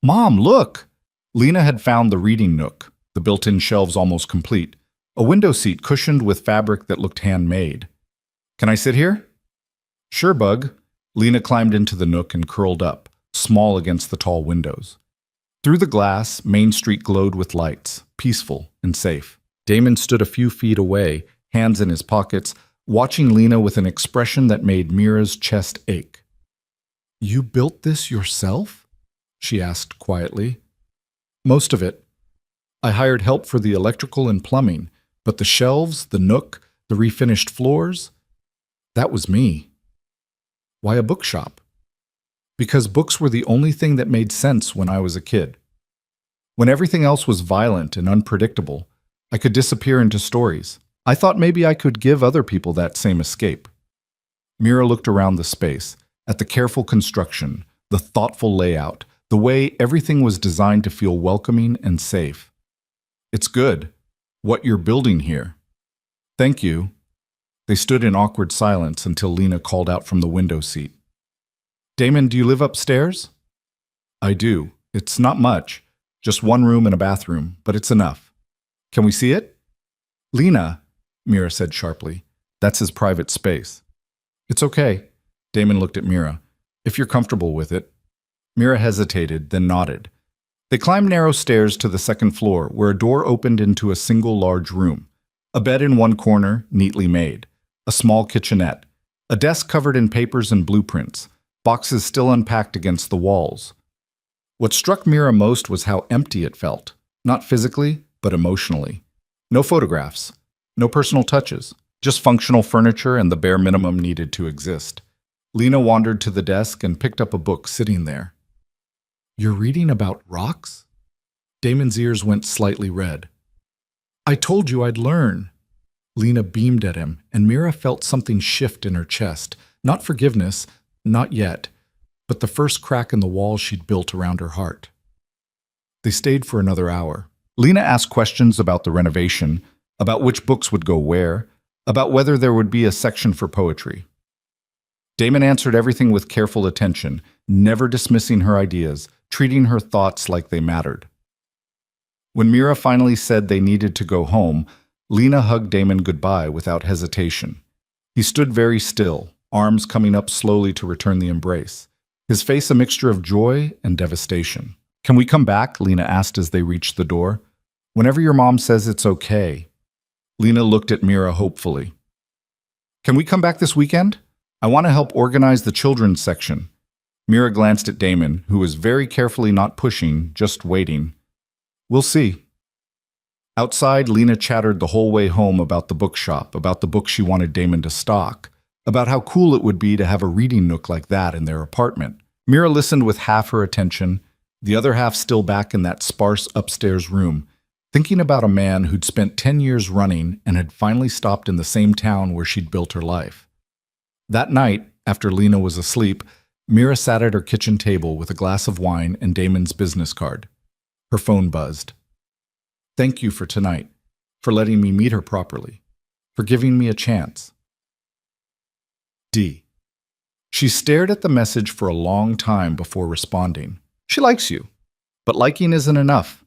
Mom, look! Lena had found the reading nook, the built-in shelves almost complete, a window seat cushioned with fabric that looked handmade. Can I sit here? Sure, Bug. Lena climbed into the nook and curled up, small against the tall windows. Through the glass, Main Street glowed with lights, peaceful and safe. Damon stood a few feet away, hands in his pockets, watching Lena with an expression that made Mira's chest ache. You built this yourself? She asked quietly. Most of it. I hired help for the electrical and plumbing, but the shelves, the nook, the refinished floors, that was me. Why a bookshop? Because books were the only thing that made sense when I was a kid. When everything else was violent and unpredictable, I could disappear into stories. I thought maybe I could give other people that same escape. Mira looked around the space, at the careful construction, the thoughtful layout, the way everything was designed to feel welcoming and safe. It's good. What you're building here. Thank you. They stood in awkward silence until Lena called out from the window seat. Damon, do you live upstairs? I do. It's not much. Just one room and a bathroom, but it's enough. Can we see it? Lena, Mira said sharply. That's his private space. It's okay. Damon looked at Mira. If you're comfortable with it. Mira hesitated, then nodded. They climbed narrow stairs to the second floor, where a door opened into a single large room. A bed in one corner, neatly made. A small kitchenette. A desk covered in papers and blueprints. Boxes still unpacked against the walls. What struck Mira most was how empty it felt. Not physically, but emotionally. No photographs. No personal touches. Just functional furniture and the bare minimum needed to exist. Lena wandered to the desk and picked up a book sitting there. You're reading about rocks? Damon's ears went slightly red. I told you I'd learn. Lena beamed at him, and Mira felt something shift in her chest. Not forgiveness, not yet, but the first crack in the wall she'd built around her heart. They stayed for another hour. Lena asked questions about the renovation, about which books would go where, about whether there would be a section for poetry. Damon answered everything with careful attention, never dismissing her ideas, treating her thoughts like they mattered. When Mira finally said they needed to go home, Lena hugged Damon goodbye without hesitation. He stood very still, arms coming up slowly to return the embrace, his face a mixture of joy and devastation. Can we come back? Lena asked as they reached the door. Whenever your mom says it's okay. Lena looked at Mira hopefully. Can we come back this weekend? I want to help organize the children's section. Mira glanced at Damon, who was very carefully not pushing, just waiting. We'll see. Outside, Lena chattered the whole way home about the bookshop, about the books she wanted Damon to stock, about how cool it would be to have a reading nook like that in their apartment. Mira listened with half her attention, the other half still back in that sparse upstairs room, thinking about a man who'd spent 10 years running and had finally stopped in the same town where she'd built her life. That night, after Lena was asleep, Mira sat at her kitchen table with a glass of wine and Damon's business card. Her phone buzzed. Thank you for tonight, for letting me meet her properly, for giving me a chance. D. She stared at the message for a long time before responding. She likes you, but liking isn't enough.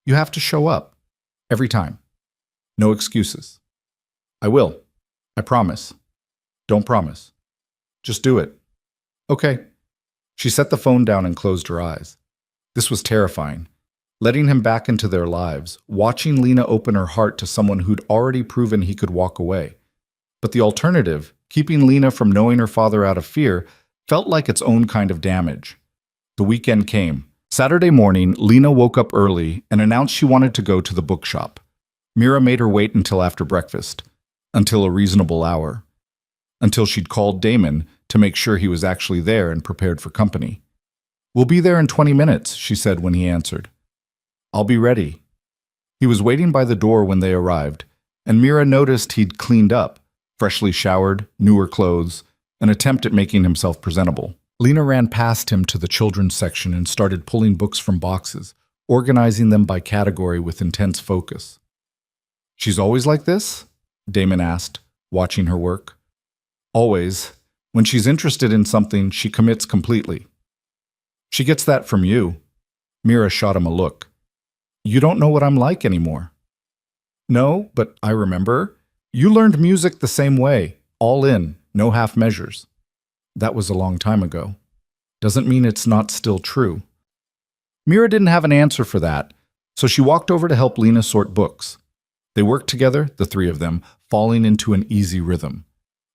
You have to show up. Every time. No excuses. I will. I promise. Don't promise. Just do it. Okay. She set the phone down and closed her eyes. This was terrifying. Letting him back into their lives, watching Lena open her heart to someone who'd already proven he could walk away. But the alternative, keeping Lena from knowing her father out of fear, felt like its own kind of damage. The weekend came. Saturday morning, Lena woke up early and announced she wanted to go to the bookshop. Mira made her wait until after breakfast, until a reasonable hour, until she'd called Damon to make sure he was actually there and prepared for company. We'll be there in 20 minutes, she said when he answered. I'll be ready. He was waiting by the door when they arrived, and Mira noticed he'd cleaned up, freshly showered, newer clothes, an attempt at making himself presentable. Lena ran past him to the children's section and started pulling books from boxes, organizing them by category with intense focus. She's always like this? Damon asked, watching her work. Always. When she's interested in something, she commits completely. She gets that from you. Mira shot him a look. You don't know what I'm like anymore. No, but I remember. You learned music the same way, all in, no half measures. That was a long time ago. Doesn't mean it's not still true. Mira didn't have an answer for that, so she walked over to help Lena sort books. They worked together, the three of them, falling into an easy rhythm.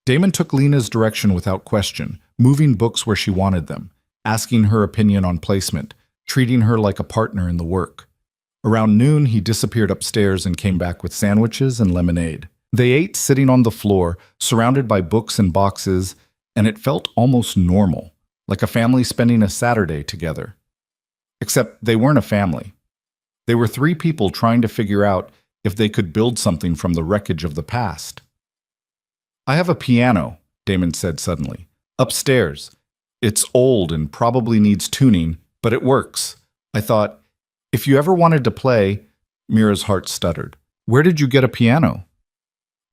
Damon took Lena's direction without question, moving books where she wanted them, asking her opinion on placement, treating her like a partner in the work. Around noon, he disappeared upstairs and came back with sandwiches and lemonade. They ate sitting on the floor, surrounded by books and boxes, and it felt almost normal, like a family spending a Saturday together. Except they weren't a family. They were three people trying to figure out if they could build something from the wreckage of the past. "I have a piano," Damon said suddenly. "Upstairs. It's old and probably needs tuning, but it works." I thought, if you ever wanted to play, Mira's heart stuttered. "Where did you get a piano?"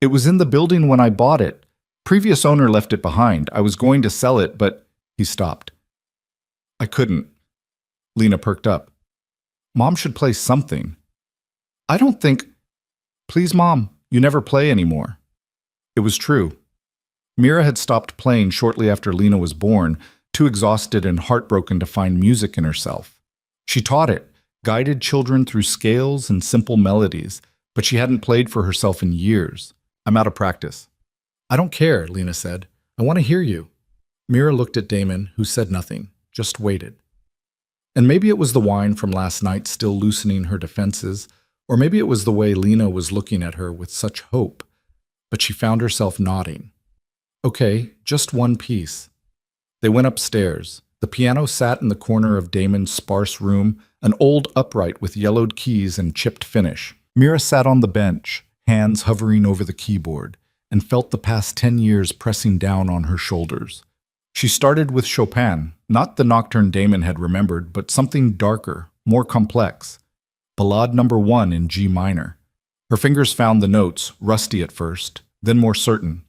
"It was in the building when I bought it. Previous owner left it behind. I was going to sell it, but..." He stopped. "I couldn't." Lena perked up. "Mom should play something." "I don't think..." "Please, Mom, you never play anymore." It was true. Mira had stopped playing shortly after Lena was born, too exhausted and heartbroken to find music in herself. She taught it, guided children through scales and simple melodies, but she hadn't played for herself in years. "I'm out of practice." "I don't care," Lena said. "I want to hear you." Mira looked at Damon, who said nothing, just waited. And maybe it was the wine from last night still loosening her defenses, or maybe it was the way Lena was looking at her with such hope, but she found herself nodding. "Okay, just one piece." They went upstairs. The piano sat in the corner of Damon's sparse room, an old upright with yellowed keys and chipped finish. Mira sat on the bench, hands hovering over the keyboard, and felt the past 10 years pressing down on her shoulders. She started with Chopin, not the nocturne Damon had remembered, but something darker, more complex. Ballade No. 1 in G minor. Her fingers found the notes, rusty at first, then more certain.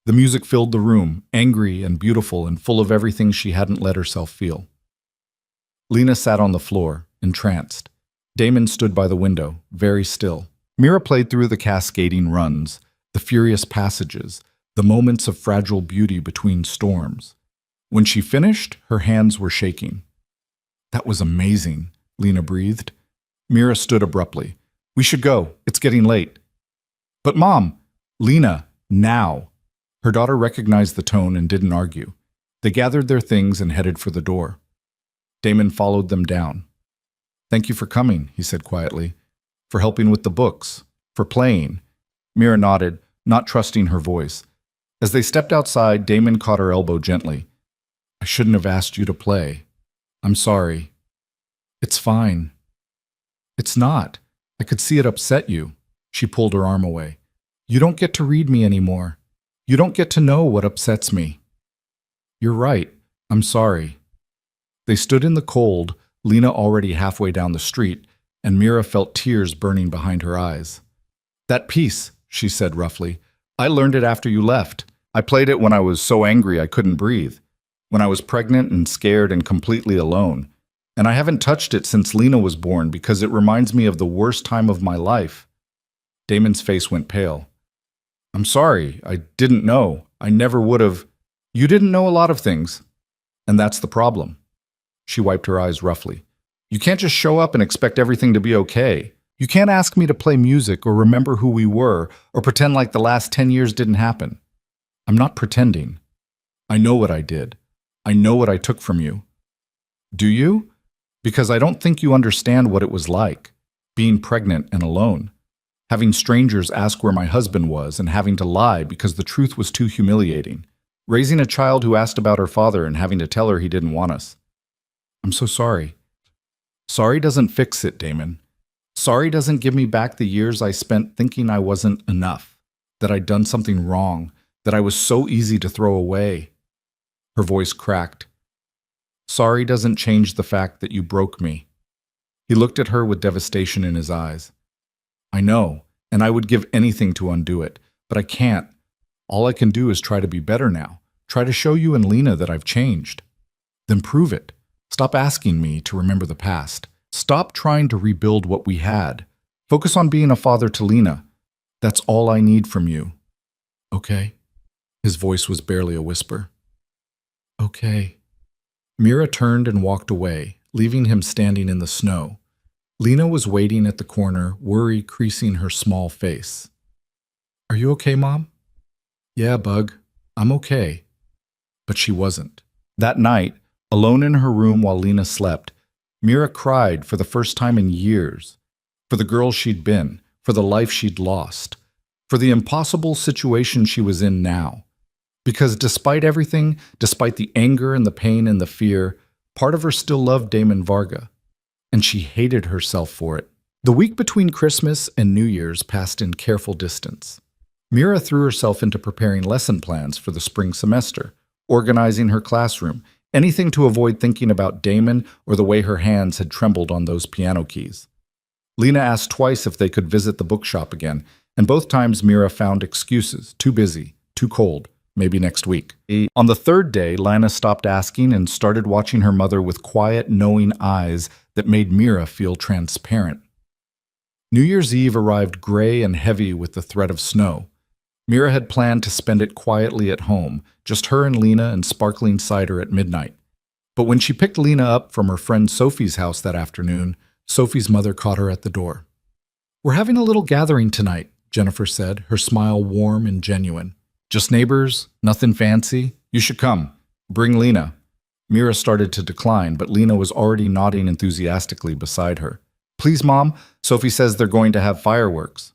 The music filled the room, angry and beautiful and full of everything she hadn't let herself feel. Lena sat on the floor, entranced. Damon stood by the window, very still. Mira played through the cascading runs, the furious passages, the moments of fragile beauty between storms. When she finished, her hands were shaking. "That was amazing," Lena breathed. Mira stood abruptly. "We should go. It's getting late." "But Mom..." "Lena, now." Her daughter recognized the tone and didn't argue. They gathered their things and headed for the door. Damon followed them down. "Thank you for coming," he said quietly. "For helping with the books. For playing." Mira nodded, not trusting her voice. As they stepped outside, Damon caught her elbow gently. "I shouldn't have asked you to play. I'm sorry." "It's fine." "It's not. I could see it upset you." She pulled her arm away. "You don't get to read me anymore. You don't get to know what upsets me." "You're right. I'm sorry." They stood in the cold, Lena already halfway down the street, and Mira felt tears burning behind her eyes. "That piece," she said roughly, "I learned it after you left. I played it when I was so angry I couldn't breathe. When I was pregnant and scared and completely alone. And I haven't touched it since Lena was born because it reminds me of the worst time of my life." Damon's face went pale. "I'm sorry. I didn't know. I never would have." "You didn't know a lot of things. And that's the problem." She wiped her eyes roughly. "You can't just show up and expect everything to be okay. You can't ask me to play music or remember who we were or pretend like the last 10 years didn't happen. I'm not pretending. I know what I did. I know what I took from you." "Do you?" "Because I don't think you understand what it was like, being pregnant and alone. Having strangers ask where my husband was and having to lie because the truth was too humiliating. Raising a child who asked about her father and having to tell her he didn't want us." "I'm so sorry." "Sorry doesn't fix it, Damon. Sorry doesn't give me back the years I spent thinking I wasn't enough, that I'd done something wrong, that I was so easy to throw away." Her voice cracked. "Sorry doesn't change the fact that you broke me." He looked at her with devastation in his eyes. "I know, and I would give anything to undo it, but I can't. All I can do is try to be better now, try to show you and Lena that I've changed." "Then prove it. Stop asking me to remember the past. Stop trying to rebuild what we had. Focus on being a father to Lena. That's all I need from you." "Okay." His voice was barely a whisper. "Okay." Mira turned and walked away, leaving him standing in the snow. Lena was waiting at the corner, worry creasing her small face. "Are you okay, Mom?" "Yeah, Bug. I'm okay." But she wasn't. That night, alone in her room while Lena slept, Mira cried for the first time in years. For the girl she'd been, for the life she'd lost, for the impossible situation she was in now. Because despite everything, despite the anger and the pain and the fear, part of her still loved Damon Varga, and she hated herself for it. The week between Christmas and New Year's passed in careful distance. Mira threw herself into preparing lesson plans for the spring semester, organizing her classroom, anything to avoid thinking about Damon or the way her hands had trembled on those piano keys. Lena asked twice if they could visit the bookshop again, and both times Mira found excuses: too busy, too cold, maybe next week. On the third day, Lena stopped asking and started watching her mother with quiet, knowing eyes that made Mira feel transparent. New Year's Eve arrived gray and heavy with the threat of snow. Mira had planned to spend it quietly at home, just her and Lena and sparkling cider at midnight. But when she picked Lena up from her friend Sophie's house that afternoon, Sophie's mother caught her at the door. "We're having a little gathering tonight," Jennifer said, her smile warm and genuine. "Just neighbors, nothing fancy. You should come. Bring Lena." Mira started to decline, but Lena was already nodding enthusiastically beside her. "Please, Mom, Sophie says they're going to have fireworks."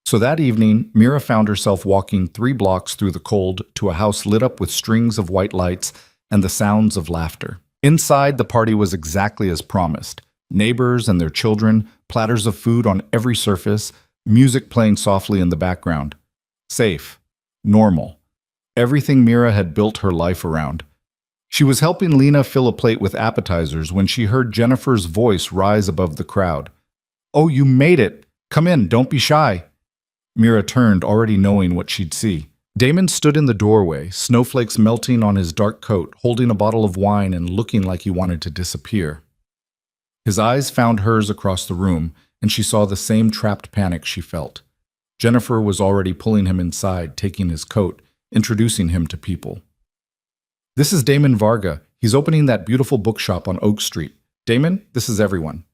So that evening, Mira found herself walking 3 blocks through the cold to a house lit up with strings of white lights and the sounds of laughter. Inside, the party was exactly as promised. Neighbors and their children, platters of food on every surface, music playing softly in the background. Safe. Normal. Everything Mira had built her life around. She was helping Lena fill a plate with appetizers when she heard Jennifer's voice rise above the crowd. "Oh, you made it! Come in, don't be shy." Mira turned, already knowing what she'd see. Damon stood in the doorway, snowflakes melting on his dark coat, holding a bottle of wine and looking like he wanted to disappear. His eyes found hers across the room, and she saw the same trapped panic she felt. Jennifer was already pulling him inside, taking his coat, introducing him to people. "This is Damon Varga. He's opening that beautiful bookshop on Oak Street. Damon, this is everyone."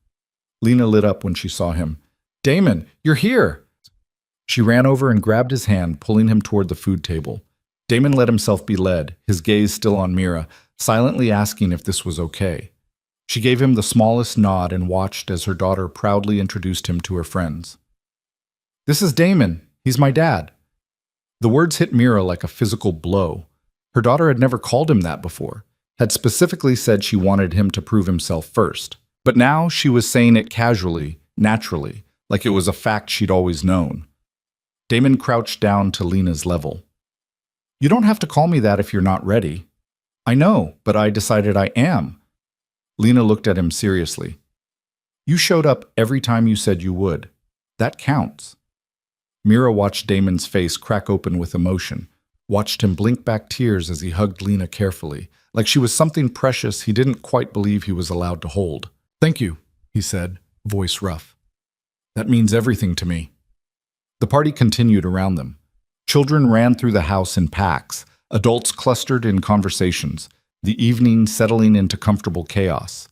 Lena lit up when she saw him. "Damon, you're here!" She ran over and grabbed his hand, pulling him toward the food table. Damon let himself be led, his gaze still on Mira, silently asking if this was okay. She gave him the smallest nod and watched as her daughter proudly introduced him to her friends. "This is Damon. He's my dad." The words hit Mira like a physical blow. Her daughter had never called him that before, had specifically said she wanted him to prove himself first. But now she was saying it casually, naturally, like it was a fact she'd always known. Damon crouched down to Lena's level. "You don't have to call me that if you're not ready." "I know, but I decided I am." Lena looked at him seriously. "You showed up every time you said you would. That counts." Mira watched Damon's face crack open with emotion, watched him blink back tears as he hugged Lena carefully, like she was something precious he didn't quite believe he was allowed to hold. "Thank you," he said, voice rough. "That means everything to me." The party continued around them. Children ran through the house in packs, adults clustered in conversations, the evening settling into comfortable chaos.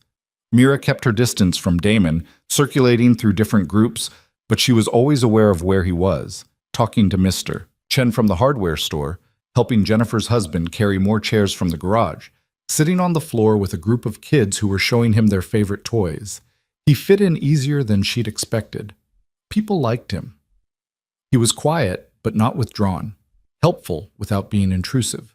Mira kept her distance from Damon, circulating through different groups, but she was always aware of where he was, talking to Mr. Chen from the hardware store, helping Jennifer's husband carry more chairs from the garage, sitting on the floor with a group of kids who were showing him their favorite toys. He fit in easier than she'd expected. People liked him. He was quiet, but not withdrawn, helpful without being intrusive.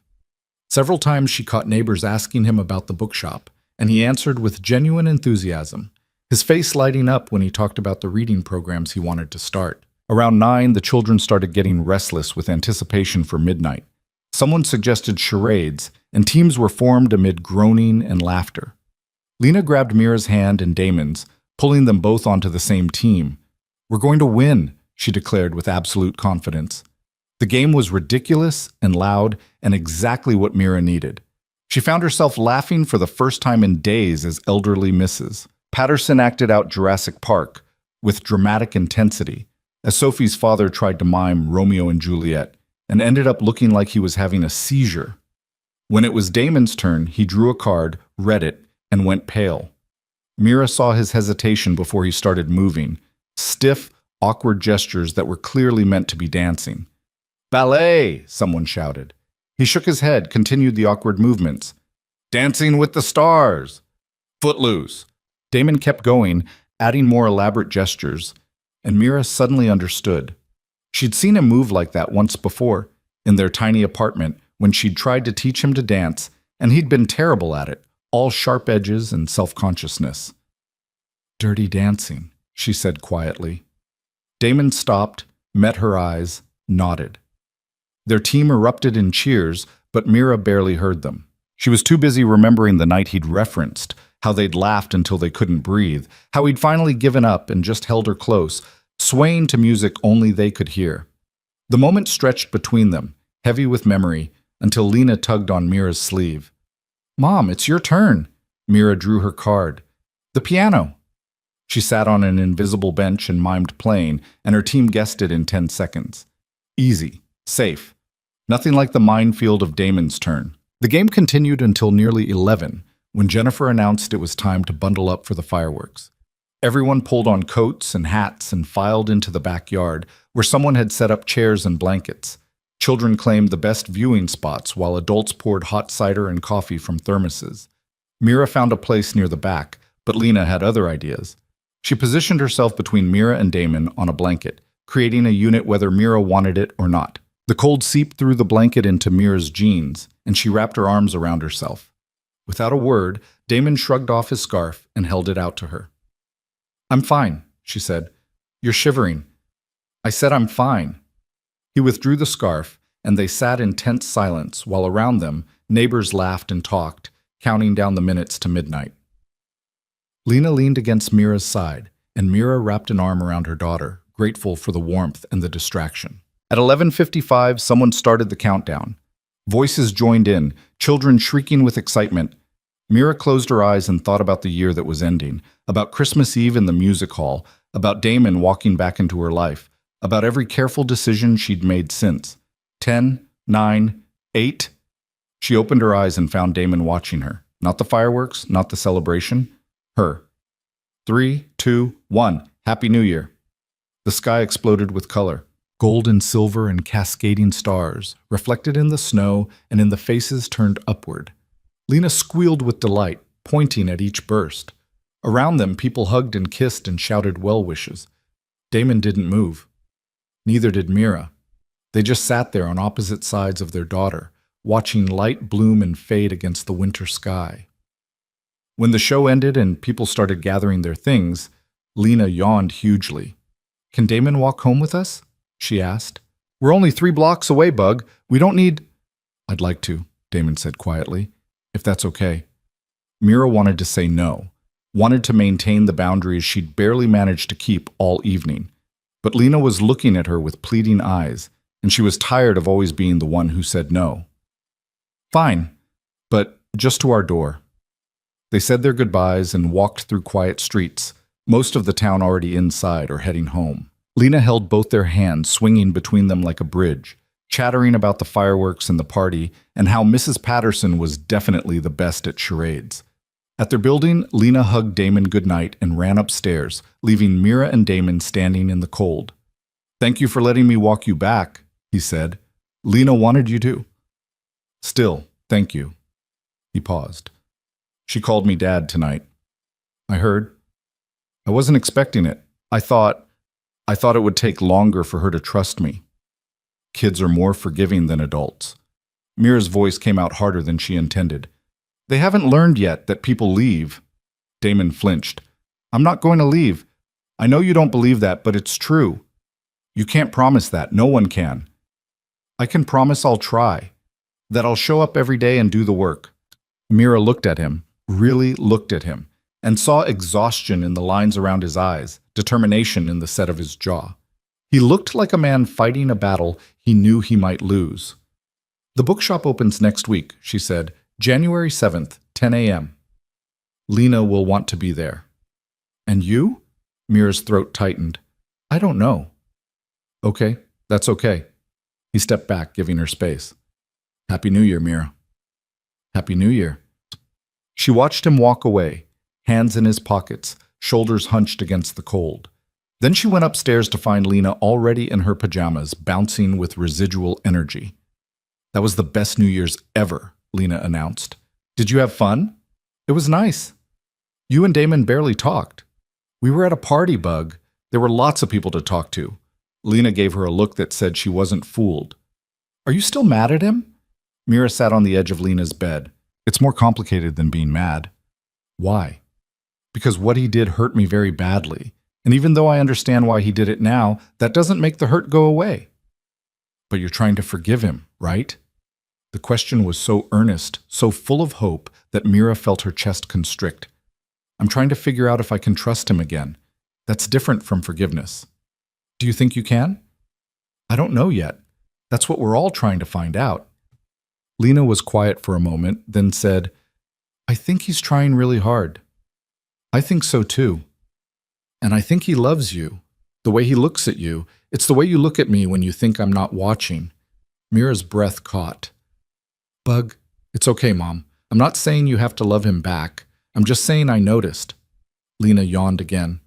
Several times she caught neighbors asking him about the bookshop, and he answered with genuine enthusiasm, his face lighting up when he talked about the reading programs he wanted to start. Around 9, the children started getting restless with anticipation for midnight. Someone suggested charades, and teams were formed amid groaning and laughter. Lena grabbed Mira's hand and Damon's, pulling them both onto the same team. "We're going to win," she declared with absolute confidence. The game was ridiculous and loud and exactly what Mira needed. She found herself laughing for the first time in days as elderly Mrs. Patterson acted out Jurassic Park with dramatic intensity, as Sophie's father tried to mime Romeo and Juliet and ended up looking like he was having a seizure. When it was Damon's turn, he drew a card, read it, and went pale. Mira saw his hesitation before he started moving, stiff, awkward gestures that were clearly meant to be dancing. "Ballet!" someone shouted. He shook his head, continued the awkward movements. "Dancing with the Stars!" "Footloose!" Damon kept going, adding more elaborate gestures, and Mira suddenly understood. She'd seen him move like that once before, in their tiny apartment, when she'd tried to teach him to dance, and he'd been terrible at it, all sharp edges and self-consciousness. "Dirty dancing," she said quietly. Damon stopped, met her eyes, nodded. Their team erupted in cheers, but Mira barely heard them. She was too busy remembering the night he'd referenced, how they'd laughed until they couldn't breathe, how he'd finally given up and just held her close, swaying to music only they could hear. The moment stretched between them, heavy with memory, until Lena tugged on Mira's sleeve. "Mom, it's your turn." Mira drew her card. "The piano." She sat on an invisible bench and mimed playing, and her team guessed it in 10 seconds. Easy, safe. Nothing like the minefield of Damon's turn. The game continued until nearly 11, when Jennifer announced it was time to bundle up for the fireworks. Everyone pulled on coats and hats and filed into the backyard, where someone had set up chairs and blankets. Children claimed the best viewing spots, while adults poured hot cider and coffee from thermoses. Mira found a place near the back, but Lena had other ideas. She positioned herself between Mira and Damon on a blanket, creating a unit whether Mira wanted it or not. The cold seeped through the blanket into Mira's jeans, and she wrapped her arms around herself. Without a word, Damon shrugged off his scarf and held it out to her. "I'm fine," she said. "You're shivering." "I said I'm fine." He withdrew the scarf, and they sat in tense silence while around them, neighbors laughed and talked, counting down the minutes to midnight. Lena leaned against Mira's side, and Mira wrapped an arm around her daughter, grateful for the warmth and the distraction. At 11:55, someone started the countdown. Voices joined in, children shrieking with excitement. Mira closed her eyes and thought about the year that was ending, about Christmas Eve in the music hall, about Damon walking back into her life, about every careful decision she'd made since. 10, 9, 8. She opened her eyes and found Damon watching her. Not the fireworks, not the celebration. Her. 3, 2, 1. Happy New Year. The sky exploded with color. Gold and silver and cascading stars, reflected in the snow and in the faces turned upward. Lena squealed with delight, pointing at each burst. Around them, people hugged and kissed and shouted well wishes. Damon didn't move. Neither did Mira. They just sat there on opposite sides of their daughter, watching light bloom and fade against the winter sky. When the show ended and people started gathering their things, Lena yawned hugely. "Can Damon walk home with us?" she asked. "We're only 3 blocks away, Bug. We don't need—" "I'd like to," Damon said quietly, "if that's okay." Mira wanted to say no, wanted to maintain the boundaries she'd barely managed to keep all evening. But Lena was looking at her with pleading eyes, and she was tired of always being the one who said no. "Fine, but just to our door." They said their goodbyes and walked through quiet streets, most of the town already inside or heading home. Lena held both their hands, swinging between them like a bridge, chattering about the fireworks and the party and how Mrs. Patterson was definitely the best at charades. At their building, Lena hugged Damon goodnight and ran upstairs, leaving Mira and Damon standing in the cold. "Thank you for letting me walk you back," he said. "Lena wanted you to." "Still, thank you." He paused. "She called me Dad tonight." "I heard. I wasn't expecting it. I thought it would take longer for her to trust me. Kids are more forgiving than adults." Mira's voice came out harder than she intended. "They haven't learned yet that people leave." Damon flinched. "I'm not going to leave. I know you don't believe that, but it's true. You can't promise that. No one can. I can promise I'll try. That I'll show up every day and do the work." Mira looked at him, really looked at him, and saw exhaustion in the lines around his eyes, determination in the set of his jaw. He looked like a man fighting a battle he knew he might lose. "The bookshop opens next week," she said, "January 7th, 10 a.m. Lena will want to be there." "And you?" Mira's throat tightened. "I don't know." "Okay, that's okay." He stepped back, giving her space. "Happy New Year, Mira." "Happy New Year." She watched him walk away, hands in his pockets, shoulders hunched against the cold. Then she went upstairs to find Lena already in her pajamas, bouncing with residual energy. "That was the best New Year's ever," Lena announced. "Did you have fun?" "It was nice. You and Damon barely talked." "We were at a party, Bug. There were lots of people to talk to." Lena gave her a look that said she wasn't fooled. "Are you still mad at him?" Mira sat on the edge of Lena's bed. It's more complicated than being mad. Why? Because what he did hurt me very badly. And even though I understand why he did it now, that doesn't make the hurt go away. But you're trying to forgive him, right? The question was so earnest, so full of hope, that Mira felt her chest constrict. I'm trying to figure out if I can trust him again. That's different from forgiveness. Do you think you can? I don't know yet. That's what we're all trying to find out. Lena was quiet for a moment, then said, I think he's trying really hard. I think so too. And I think he loves you. The way he looks at you. It's the way you look at me when you think I'm not watching. Mira's breath caught. Bug, it's okay, Mom. I'm not saying you have to love him back. I'm just saying I noticed. Lena yawned again.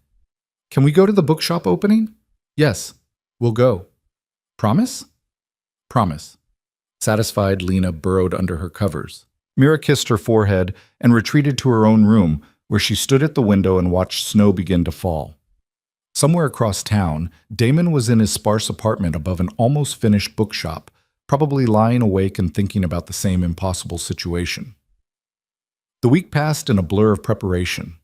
Can we go to the bookshop opening? Yes, we'll go. Promise? Promise. Satisfied, Lena burrowed under her covers. Mira kissed her forehead and retreated to her own room, where she stood at the window and watched snow begin to fall. Somewhere across town, Damon was in his sparse apartment above an almost finished bookshop, probably lying awake and thinking about the same impossible situation. The week passed in a blur of preparation.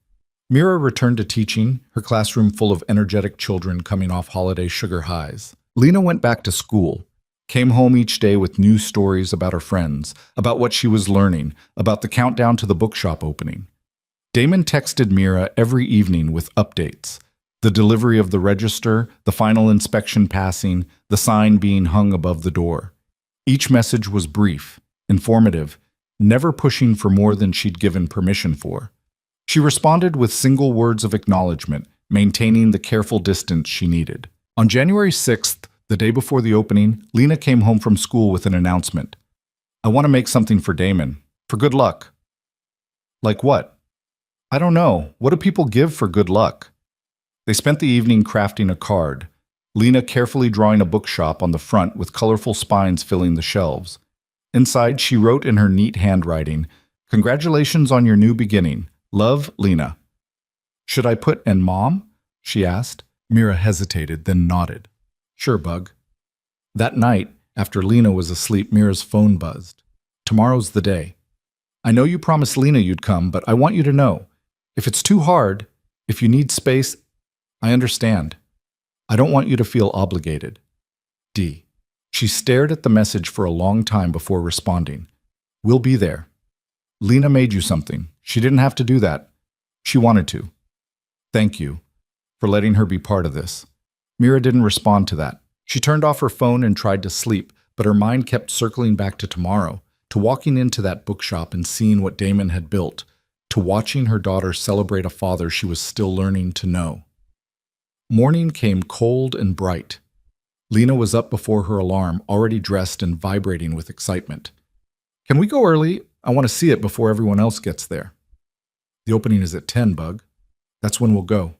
Mira returned to teaching, her classroom full of energetic children coming off holiday sugar highs. Lena went back to school, came home each day with new stories about her friends, about what she was learning, about the countdown to the bookshop opening. Damon texted Mira every evening with updates. The delivery of the register, the final inspection passing, the sign being hung above the door. Each message was brief, informative, never pushing for more than she'd given permission for. She responded with single words of acknowledgement, maintaining the careful distance she needed. On January 6th, the day before the opening, Lena came home from school with an announcement. I want to make something for Damon, for good luck. Like what? I don't know. What do people give for good luck? They spent the evening crafting a card, Lena carefully drawing a bookshop on the front with colorful spines filling the shelves. Inside, she wrote in her neat handwriting, Congratulations on your new beginning. Love, Lena. Should I put "and Mom?" she asked. Mira hesitated, then nodded. Sure, Bug. That night, after Lena was asleep, Mira's phone buzzed. Tomorrow's the day. I know you promised Lena you'd come, but I want you to know. If it's too hard, if you need space, I understand. I don't want you to feel obligated. D. She stared at the message for a long time before responding. We'll be there. Lena made you something. She didn't have to do that. She wanted to. Thank you for letting her be part of this. Mira didn't respond to that. She turned off her phone and tried to sleep, but her mind kept circling back to tomorrow, to walking into that bookshop and seeing what Damon had built, to watching her daughter celebrate a father she was still learning to know. Morning came cold and bright. Lena was up before her alarm, already dressed and vibrating with excitement. Can we go early? I want to see it before everyone else gets there. The opening is at 10, Bug. That's when we'll go.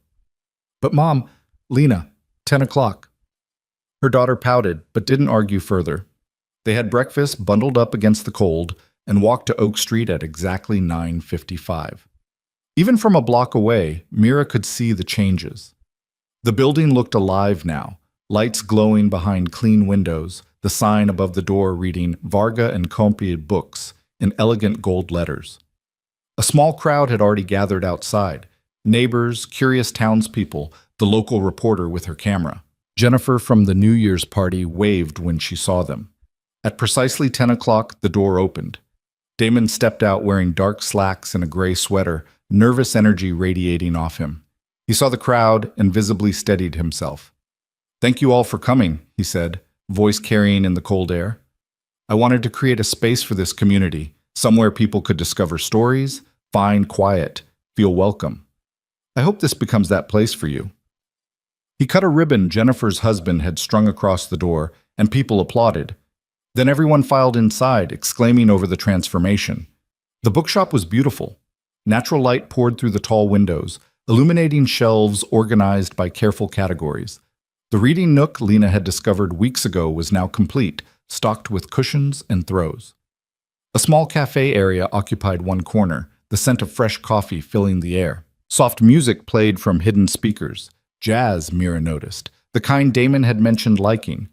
But Mom, Lena, 10 o'clock. Her daughter pouted, but didn't argue further. They had breakfast bundled up against the cold and walked to Oak Street at exactly 9:55. Even from a block away, Mira could see the changes. The building looked alive now, lights glowing behind clean windows, the sign above the door reading Varga and Company Books in elegant gold letters. A small crowd had already gathered outside, neighbors, curious townspeople, the local reporter with her camera. Jennifer from the New Year's party waved when she saw them. At precisely 10 o'clock, the door opened. Damon stepped out wearing dark slacks and a gray sweater, nervous energy radiating off him. He saw the crowd and visibly steadied himself. Thank you all for coming, he said, voice carrying in the cold air. I wanted to create a space for this community, somewhere people could discover stories, find quiet, feel welcome. I hope this becomes that place for you. He cut a ribbon Jennifer's husband had strung across the door, and people applauded. Then everyone filed inside, exclaiming over the transformation. The bookshop was beautiful. Natural light poured through the tall windows, illuminating shelves organized by careful categories. The reading nook Lena had discovered weeks ago was now complete, stocked with cushions and throws. A small cafe area occupied one corner, the scent of fresh coffee filling the air. Soft music played from hidden speakers. Jazz, Mira noticed, the kind Damon had mentioned liking.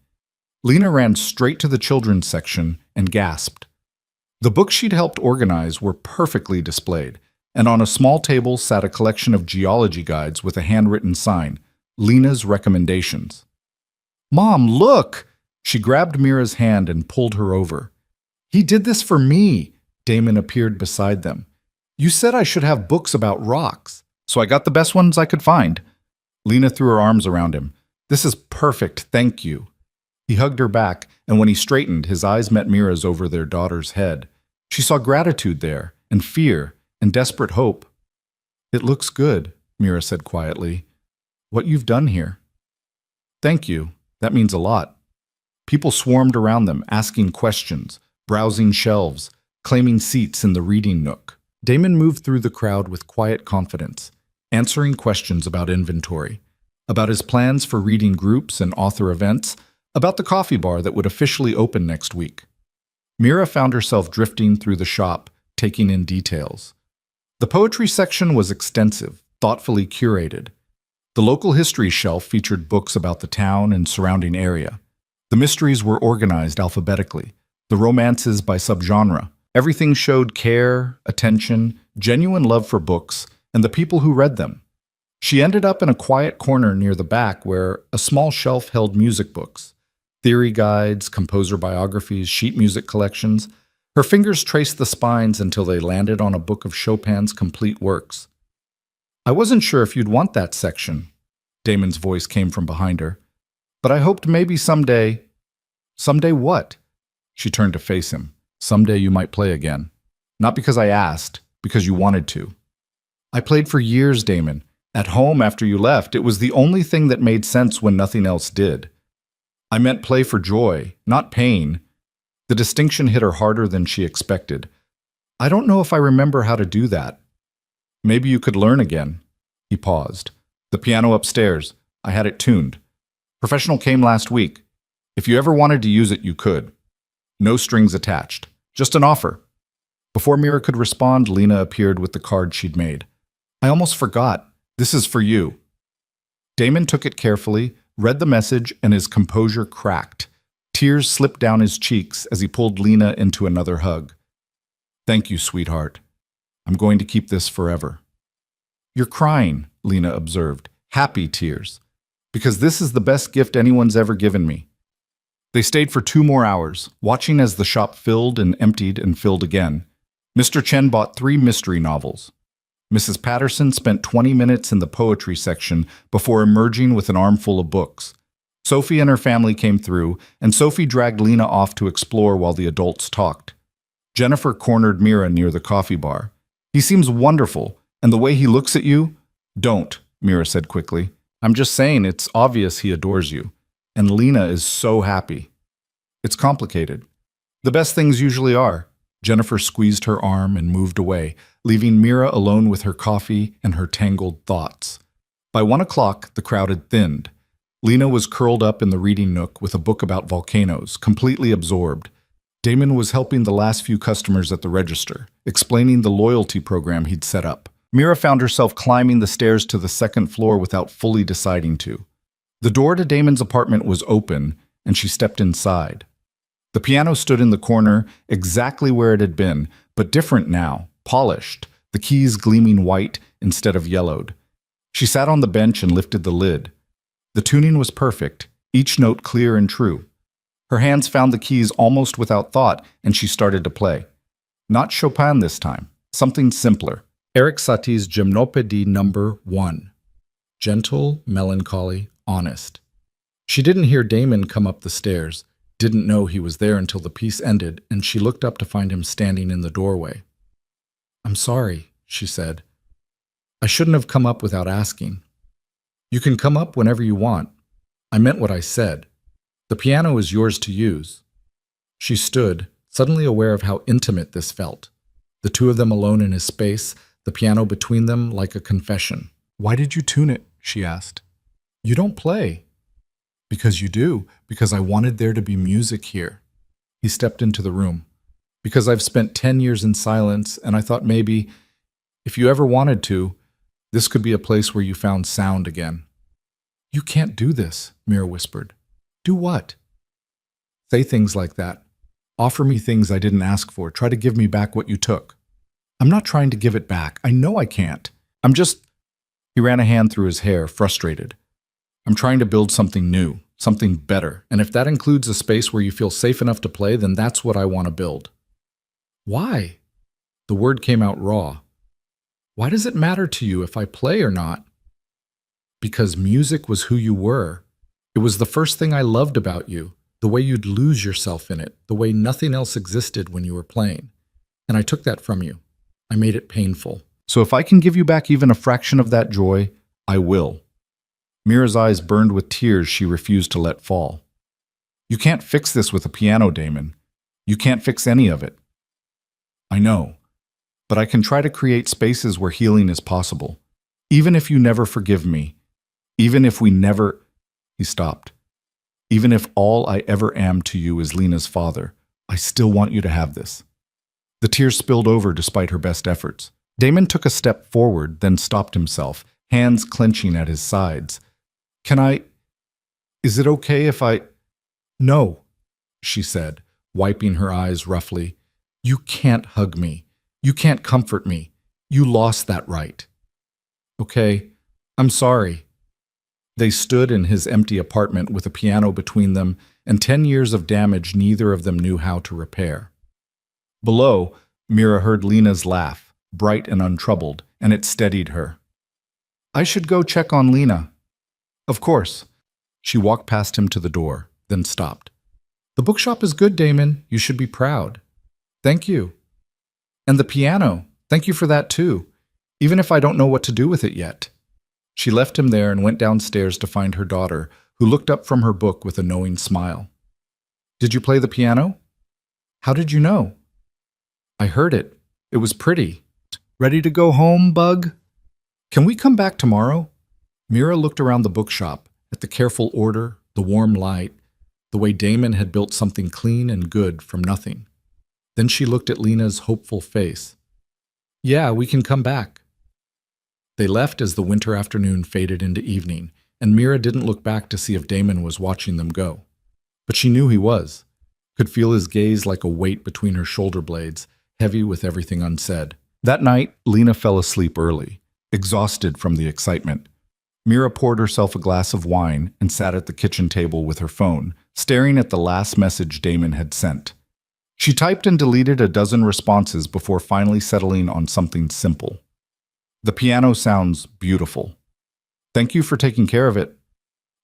Lena ran straight to the children's section and gasped. The books she'd helped organize were perfectly displayed, and on a small table sat a collection of geology guides with a handwritten sign, Lena's Recommendations. "Mom, look!" She grabbed Mira's hand and pulled her over. "He did this for me." Damon appeared beside them. "You said I should have books about rocks, so I got the best ones I could find." Lena threw her arms around him. "This is perfect, thank you." He hugged her back, and when he straightened, his eyes met Mira's over their daughter's head. She saw gratitude there, and fear, and desperate hope. "It looks good," Mira said quietly. "What you've done here." "Thank you. That means a lot." People swarmed around them, asking questions, browsing shelves, claiming seats in the reading nook. Damon moved through the crowd with quiet confidence, answering questions about inventory, about his plans for reading groups and author events, about the coffee bar that would officially open next week. Mira found herself drifting through the shop, taking in details. The poetry section was extensive, thoughtfully curated. The local history shelf featured books about the town and surrounding area. The mysteries were organized alphabetically, the romances by subgenre. Everything showed care, attention, genuine love for books, and the people who read them. She ended up in a quiet corner near the back where a small shelf held music books, theory guides, composer biographies, sheet music collections. Her fingers traced the spines until they landed on a book of Chopin's complete works. "I wasn't sure if you'd want that section," Damon's voice came from behind her. "But I hoped maybe someday—" "Someday what?" She turned to face him. "Someday you might play again. Not because I asked, because you wanted to." "I played for years, Damon. At home after you left, it was the only thing that made sense when nothing else did. I meant play for joy, not pain." The distinction hit her harder than she expected. "I don't know if I remember how to do that." "Maybe you could learn again." He paused. "The piano upstairs. I had it tuned. Professional came last week. If you ever wanted to use it, you could. No strings attached. Just an offer." Before Mira could respond, Lena appeared with the card she'd made. "I almost forgot. This is for you." Damon took it carefully, read the message, and his composure cracked. Tears slipped down his cheeks as he pulled Lena into another hug. "Thank you, sweetheart. I'm going to keep this forever." "You're crying," Lena observed. "Happy tears. Because this is the best gift anyone's ever given me." They stayed for 2 more hours, watching as the shop filled and emptied and filled again. Mr. Chen bought 3 mystery novels. Mrs. Patterson spent 20 minutes in the poetry section before emerging with an armful of books. Sophie and her family came through, and Sophie dragged Lena off to explore while the adults talked. Jennifer cornered Mira near the coffee bar. "He seems wonderful, and the way he looks at you—" "Don't," Mira said quickly. "I'm just saying it's obvious he adores you. And Lena is so happy." "It's complicated." "The best things usually are." Jennifer squeezed her arm and moved away, leaving Mira alone with her coffee and her tangled thoughts. By 1 o'clock, the crowd had thinned. Lena was curled up in the reading nook with a book about volcanoes, completely absorbed. Damon was helping the last few customers at the register, explaining the loyalty program he'd set up. Mira found herself climbing the stairs to the 2nd floor without fully deciding to. The door to Damon's apartment was open, and she stepped inside. The piano stood in the corner, exactly where it had been, but different now, polished, the keys gleaming white instead of yellowed. She sat on the bench and lifted the lid. The tuning was perfect, each note clear and true. Her hands found the keys almost without thought, and she started to play. Not Chopin this time, something simpler. Eric Satie's Gymnopédie No. 1. Gentle, melancholy, honest. She didn't hear Damon come up the stairs, didn't know he was there until the piece ended, and she looked up to find him standing in the doorway. "I'm sorry," she said. "I shouldn't have come up without asking." "You can come up whenever you want. I meant what I said. The piano is yours to use." She stood, suddenly aware of how intimate this felt. The 2 of them alone in his space, the piano between them like a confession. "Why did you tune it?" she asked. "You don't play." "Because you do. Because I wanted there to be music here." He stepped into the room. "Because I've spent 10 years in silence, and I thought maybe, if you ever wanted to, this could be a place where you found sound again." "You can't do this," Mira whispered. "Do what?" "Say things like that." Offer me things I didn't ask for. Try to give me back what you took. I'm not trying to give it back. I know I can't. I'm just... He ran a hand through his hair, frustrated. I'm trying to build something new, something better. And if that includes a space where you feel safe enough to play, then that's what I want to build. Why? The word came out raw. Why does it matter to you if I play or not? Because music was who you were. It was the first thing I loved about you, the way you'd lose yourself in it, the way nothing else existed when you were playing. And I took that from you. I made it painful. So if I can give you back even a fraction of that joy, I will. Mira's eyes burned with tears she refused to let fall. You can't fix this with a piano, Damon. You can't fix any of it. I know, but I can try to create spaces where healing is possible. Even if you never forgive me, even if we never... He stopped. Even if all I ever am to you is Lena's father, I still want you to have this. The tears spilled over despite her best efforts. Damon took a step forward, then stopped himself, hands clenching at his sides. Is it okay if I... No, she said, wiping her eyes roughly. You can't hug me. You can't comfort me. You lost that right. Okay, I'm sorry. They stood in his empty apartment with a piano between them and 10 years of damage neither of them knew how to repair. Below, Mira heard Lena's laugh, bright and untroubled, and it steadied her. I should go check on Lena. Of course. She walked past him to the door, then stopped. The bookshop is good, Damon. You should be proud. Thank you. And the piano. Thank you for that too, even if I don't know what to do with it yet. She left him there and went downstairs to find her daughter, who looked up from her book with a knowing smile. Did you play the piano? How did you know? I heard it. It was pretty. Ready to go home, Bug? Can we come back tomorrow? Mira looked around the bookshop, at the careful order, the warm light, the way Damon had built something clean and good from nothing. Then she looked at Lena's hopeful face. Yeah, we can come back. They left as the winter afternoon faded into evening, and Mira didn't look back to see if Damon was watching them go. But she knew he was, could feel his gaze like a weight between her shoulder blades, heavy with everything unsaid. That night, Lena fell asleep early, exhausted from the excitement. Mira poured herself a glass of wine and sat at the kitchen table with her phone, staring at the last message Damon had sent. She typed and deleted a dozen responses before finally settling on something simple. The piano sounds beautiful. Thank you for taking care of it.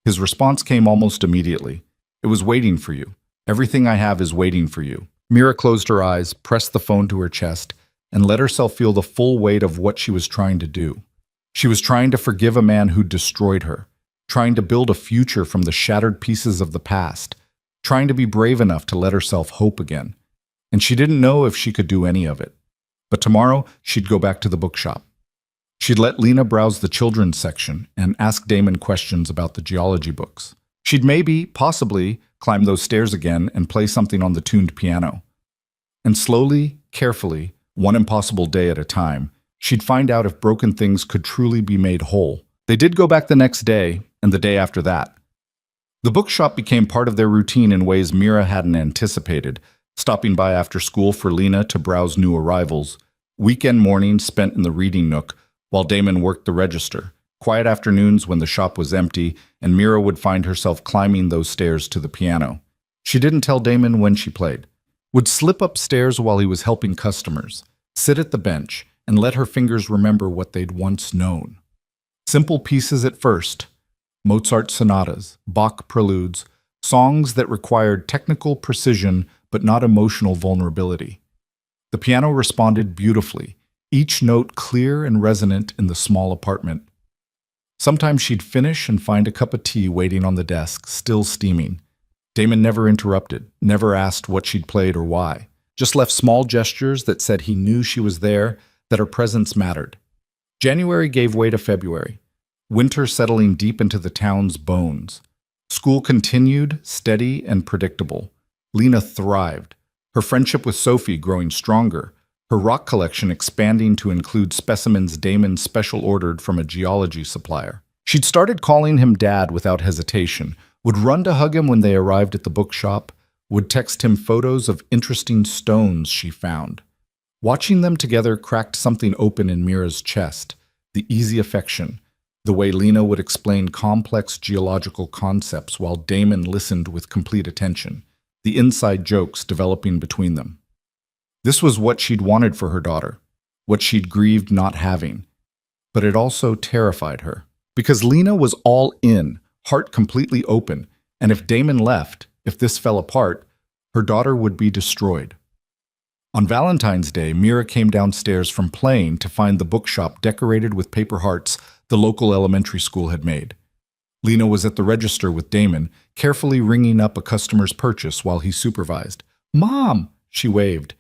His response came almost immediately. It was waiting for you. Everything I have is waiting for you. Mira closed her eyes, pressed the phone to her chest, and let herself feel the full weight of what she was trying to do. She was trying to forgive a man who destroyed her, trying to build a future from the shattered pieces of the past, trying to be brave enough to let herself hope again. And she didn't know if she could do any of it. But tomorrow, she'd go back to the bookshop. She'd let Lena browse the children's section and ask Damon questions about the geology books. She'd maybe, possibly, climb those stairs again and play something on the tuned piano. And slowly, carefully, one impossible day at a time, she'd find out if broken things could truly be made whole. They did go back the next day, and the day after that. The bookshop became part of their routine in ways Mira hadn't anticipated, stopping by after school for Lena to browse new arrivals, weekend mornings spent in the reading nook while Damon worked the register, quiet afternoons when the shop was empty and Mira would find herself climbing those stairs to the piano. She didn't tell Damon when she played, would slip upstairs while he was helping customers, sit at the bench, and let her fingers remember what they'd once known. Simple pieces at first, Mozart sonatas, Bach preludes, songs that required technical precision but not emotional vulnerability. The piano responded beautifully, each note clear and resonant in the small apartment. Sometimes she'd finish and find a cup of tea waiting on the desk, still steaming. Damon never interrupted, never asked what she'd played or why, just left small gestures that said he knew she was there, that her presence mattered. January gave way to February, winter settling deep into the town's bones. School continued, steady and predictable. Lena thrived, her friendship with Sophie growing stronger, her rock collection expanding to include specimens Damon special ordered from a geology supplier. She'd started calling him Dad without hesitation, would run to hug him when they arrived at the bookshop, would text him photos of interesting stones she found. Watching them together cracked something open in Mira's chest, the easy affection, the way Lena would explain complex geological concepts while Damon listened with complete attention, the inside jokes developing between them. This was what she'd wanted for her daughter, what she'd grieved not having. But it also terrified her, because Lena was all in, heart completely open, and if Damon left, if this fell apart, her daughter would be destroyed. On Valentine's Day, Mira came downstairs from playing to find the bookshop decorated with paper hearts the local elementary school had made. Lena was at the register with Damon, carefully ringing up a customer's purchase while he supervised. "Mom," she waved,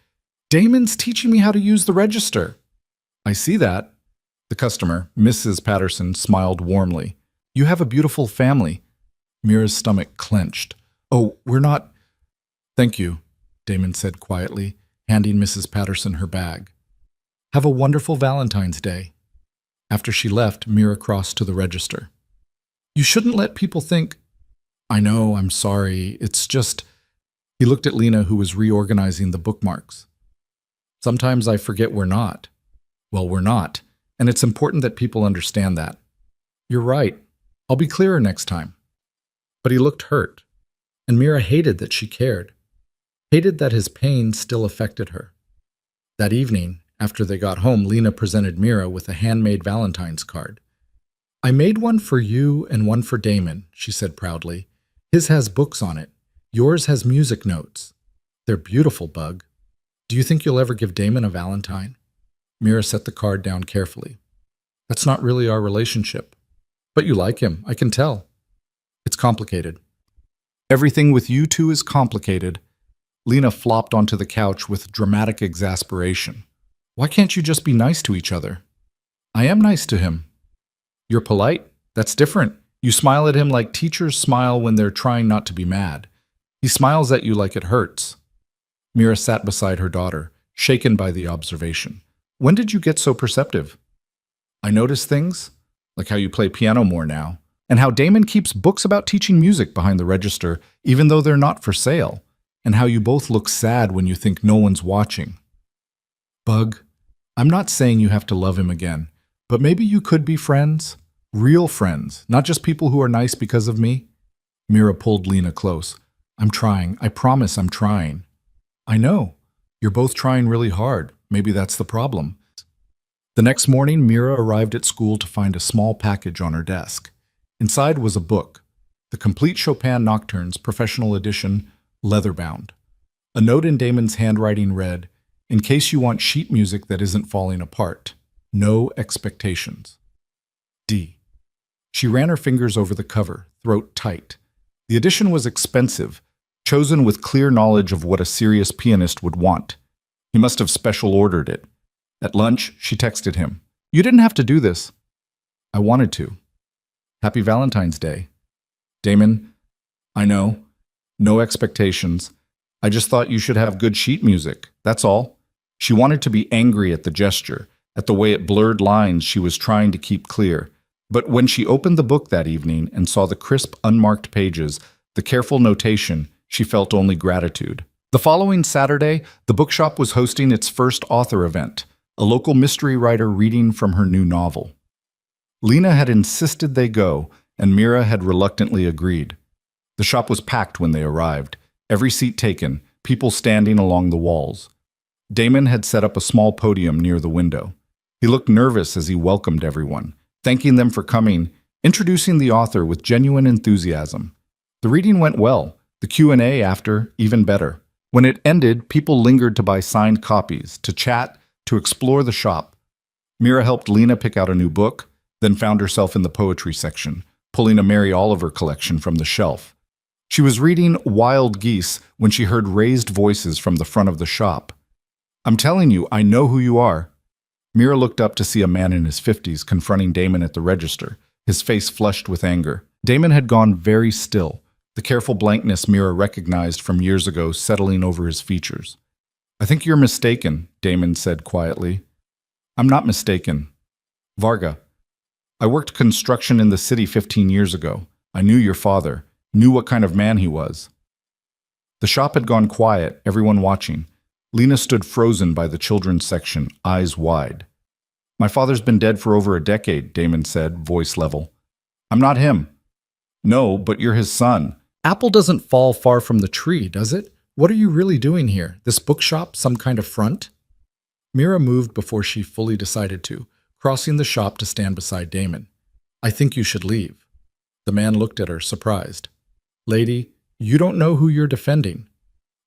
"Damon's teaching me how to use the register." "I see that." The customer, Mrs. Patterson, smiled warmly. "You have a beautiful family." Mira's stomach clenched. "Oh, we're not—" "Thank you," Damon said quietly, handing Mrs. Patterson her bag. "Have a wonderful Valentine's Day." After she left, Mira crossed to the register. "You shouldn't let people think—" "I know, I'm sorry, it's just—" He looked at Lena, who was reorganizing the bookmarks. "Sometimes I forget we're not. Well, we're not, and it's important that people understand that." "You're right. I'll be clearer next time." But he looked hurt, and Mira hated that she cared, hated that his pain still affected her. That evening, after they got home, Lena presented Mira with a handmade Valentine's card. "I made one for you and one for Damon," she said proudly. "His has books on it. Yours has music notes. They're beautiful, Bug. Do you think you'll ever give Damon a Valentine?" Mira set the card down carefully. "That's not really our relationship. But you like him, I can tell." "It's complicated." "Everything with you two is complicated." Lena flopped onto the couch with dramatic exasperation. "Why can't you just be nice to each other?" "I am nice to him." "You're polite? That's different. You smile at him like teachers smile when they're trying not to be mad. He smiles at you like it hurts." Mira sat beside her daughter, shaken by the observation. "When did you get so perceptive?" "I notice things, like how you play piano more now, and how Damon keeps books about teaching music behind the register, even though they're not for sale, and how you both look sad when you think no one's watching." "Bug, I'm not saying you have to love him again, but maybe you could be friends. Real friends, not just people who are nice because of me." Mira pulled Lena close. "I'm trying. I promise I'm trying." "I know. You're both trying really hard. Maybe that's the problem." The next morning, Mira arrived at school to find a small package on her desk. Inside was a book, The Complete Chopin Nocturnes, Professional Edition, leather-bound. A note in Damon's handwriting read, "In case you want sheet music that isn't falling apart, no expectations." D. She ran her fingers over the cover, throat tight. The edition was expensive, chosen with clear knowledge of what a serious pianist would want. He must have special ordered it. At lunch, she texted him, "You didn't have to do this." "I wanted to." "Happy Valentine's Day." "Damon, I know. No expectations. I just thought you should have good sheet music, that's all." She wanted to be angry at the gesture, at the way it blurred lines she was trying to keep clear. But when she opened the book that evening and saw the crisp, unmarked pages, the careful notation, she felt only gratitude. The following Saturday, the bookshop was hosting its first author event, a local mystery writer reading from her new novel. Lena had insisted they go, and Mira had reluctantly agreed. The shop was packed when they arrived, every seat taken, people standing along the walls. Damon had set up a small podium near the window. He looked nervous as he welcomed everyone, thanking them for coming, introducing the author with genuine enthusiasm. The reading went well, the Q&A after even better. When it ended, people lingered to buy signed copies, to chat, to explore the shop. Mira helped Lena pick out a new book, then found herself in the poetry section, pulling a Mary Oliver collection from the shelf. She was reading Wild Geese when she heard raised voices from the front of the shop. "I'm telling you, I know who you are." Mira looked up to see a man in his 50s confronting Damon at the register, his face flushed with anger. Damon had gone very still, the careful blankness Mira recognized from years ago settling over his features. "I think you're mistaken," Damon said quietly. "I'm not mistaken. Varga. I worked construction in the city 15 years ago. I knew your father, knew what kind of man he was." The shop had gone quiet, everyone watching. Lena stood frozen by the children's section, eyes wide. "My father's been dead for over a decade," Damon said, voice level. "I'm not him." "No, but you're his son." Apple doesn't fall far from the tree, does it? What are you really doing here? This bookshop some kind of front? Mira moved before she fully decided to, crossing the shop to stand beside Damon. "I think you should leave." The man looked at her, surprised. "Lady, you don't know who you're defending."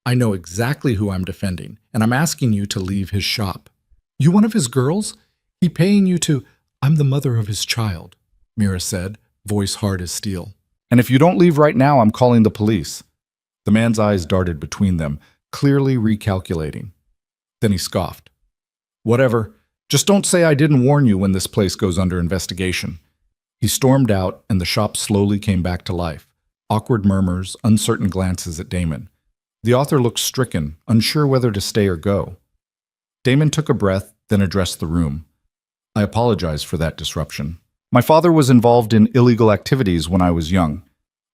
"I know exactly who I'm defending, and I'm asking you to leave his shop." "You one of his girls? He paying you to—" "I'm the mother of his child," Mira said, voice hard as steel. "And if you don't leave right now, I'm calling the police." The man's eyes darted between them, clearly recalculating. Then he scoffed. "Whatever. Just don't say I didn't warn you when this place goes under investigation." He stormed out, and the shop slowly came back to life. Awkward murmurs, uncertain glances at Damon. The author looked stricken, unsure whether to stay or go. Damon took a breath, then addressed the room. "I apologize for that disruption. My father was involved in illegal activities when I was young.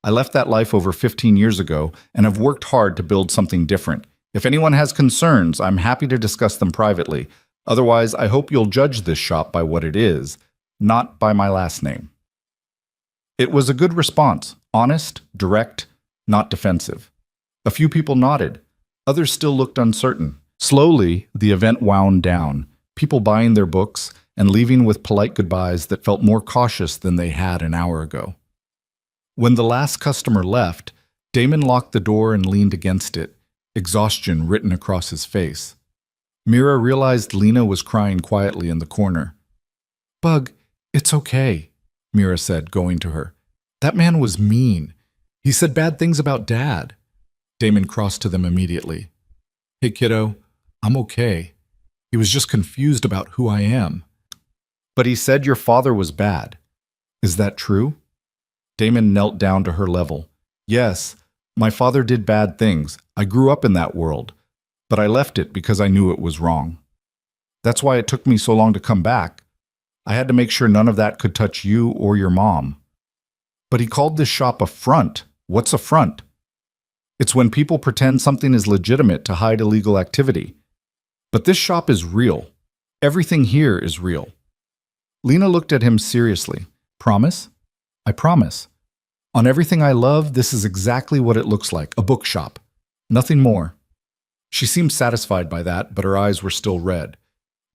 I left that life over 15 years ago and have worked hard to build something different. If anyone has concerns, I'm happy to discuss them privately. Otherwise, I hope you'll judge this shop by what it is, not by my last name." It was a good response, honest, direct, not defensive. A few people nodded. Others still looked uncertain. Slowly, the event wound down, people buying their books and leaving with polite goodbyes that felt more cautious than they had an hour ago. When the last customer left, Damon locked the door and leaned against it, exhaustion written across his face. Mira realized Lena was crying quietly in the corner. "Bug, it's okay," Mira said, going to her. "That man was mean. He said bad things about Dad." Damon crossed to them immediately. "Hey, kiddo, I'm okay. He was just confused about who I am." "But he said your father was bad. Is that true?" Damon knelt down to her level. "Yes, my father did bad things. I grew up in that world. But I left it because I knew it was wrong. That's why it took me so long to come back. I had to make sure none of that could touch you or your mom." "But he called this shop a front. What's a front?" "It's when people pretend something is legitimate to hide illegal activity. But this shop is real. Everything here is real." Lena looked at him seriously. "Promise?" "I promise. On everything I love, this is exactly what it looks like, a bookshop. Nothing more." She seemed satisfied by that, but her eyes were still red.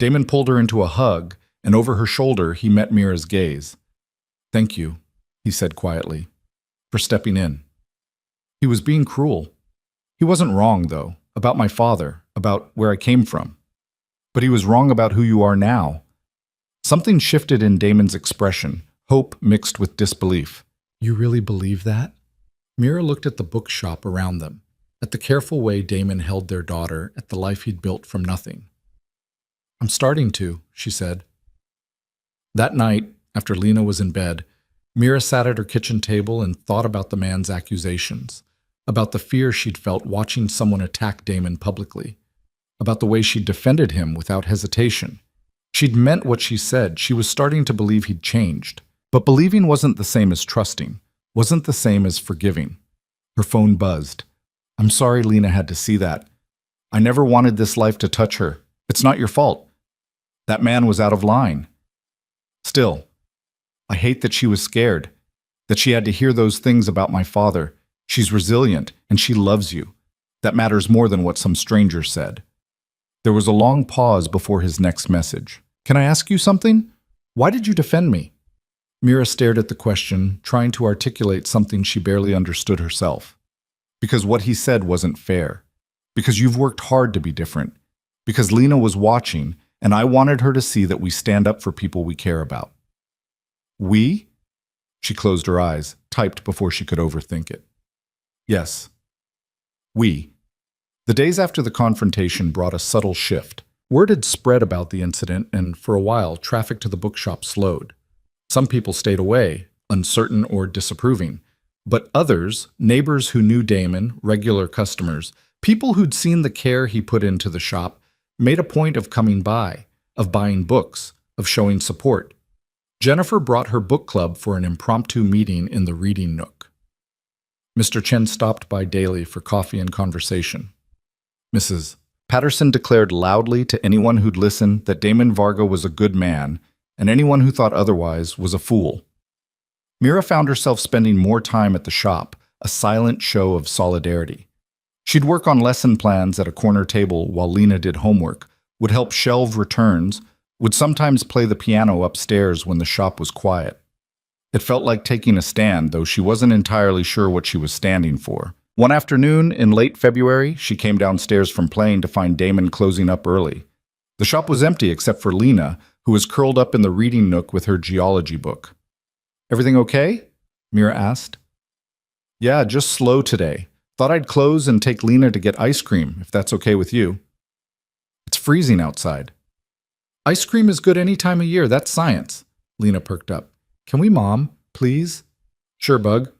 Damon pulled her into a hug, and over her shoulder he met Mira's gaze. "Thank you," he said quietly, "for stepping in." He was being cruel. He wasn't wrong, though, about my father, about where I came from. But he was wrong about who you are now. Something shifted in Damon's expression, hope mixed with disbelief. "You really believe that?" Mira looked at the bookshop around them, at the careful way Damon held their daughter, at the life he'd built from nothing. "I'm starting to," she said. That night, after Lena was in bed, Mira sat at her kitchen table and thought about the man's accusations, about the fear she'd felt watching someone attack Damon publicly, about the way she'd defended him without hesitation. She'd meant what she said. She was starting to believe he'd changed. But believing wasn't the same as trusting, wasn't the same as forgiving. Her phone buzzed. "I'm sorry Lena had to see that. I never wanted this life to touch her. It's not your fault. That man was out of line. Still, I hate that she was scared, that she had to hear those things about my father. She's resilient, and she loves you. That matters more than what some stranger said." There was a long pause before his next message. "Can I ask you something? Why did you defend me?" Mira stared at the question, trying to articulate something she barely understood herself. "Because what he said wasn't fair. Because you've worked hard to be different. Because Lena was watching, and I wanted her to see that we stand up for people we care about." "We?" She closed her eyes, typed before she could overthink it. "Yes. We." The days after the confrontation brought a subtle shift. Word had spread about the incident, and for a while, traffic to the bookshop slowed. Some people stayed away, uncertain or disapproving. But others, neighbors who knew Damon, regular customers, people who'd seen the care he put into the shop, made a point of coming by, of buying books, of showing support. Jennifer brought her book club for an impromptu meeting in the reading nook. Mr. Chen stopped by daily for coffee and conversation. Mrs. Patterson declared loudly to anyone who'd listen that Damon Varga was a good man, and anyone who thought otherwise was a fool. Mira found herself spending more time at the shop, a silent show of solidarity. She'd work on lesson plans at a corner table while Lena did homework, would help shelve returns, would sometimes play the piano upstairs when the shop was quiet. It felt like taking a stand, though she wasn't entirely sure what she was standing for. One afternoon in late February, she came downstairs from playing to find Damon closing up early. The shop was empty except for Lena, who was curled up in the reading nook with her geology book. "Everything okay?" Mira asked. "Yeah, just slow today. Thought I'd close and take Lena to get ice cream, if that's okay with you." "It's freezing outside." "Ice cream is good any time of year, that's science." Lena perked up. "Can we, Mom, please?" "Sure, Bug."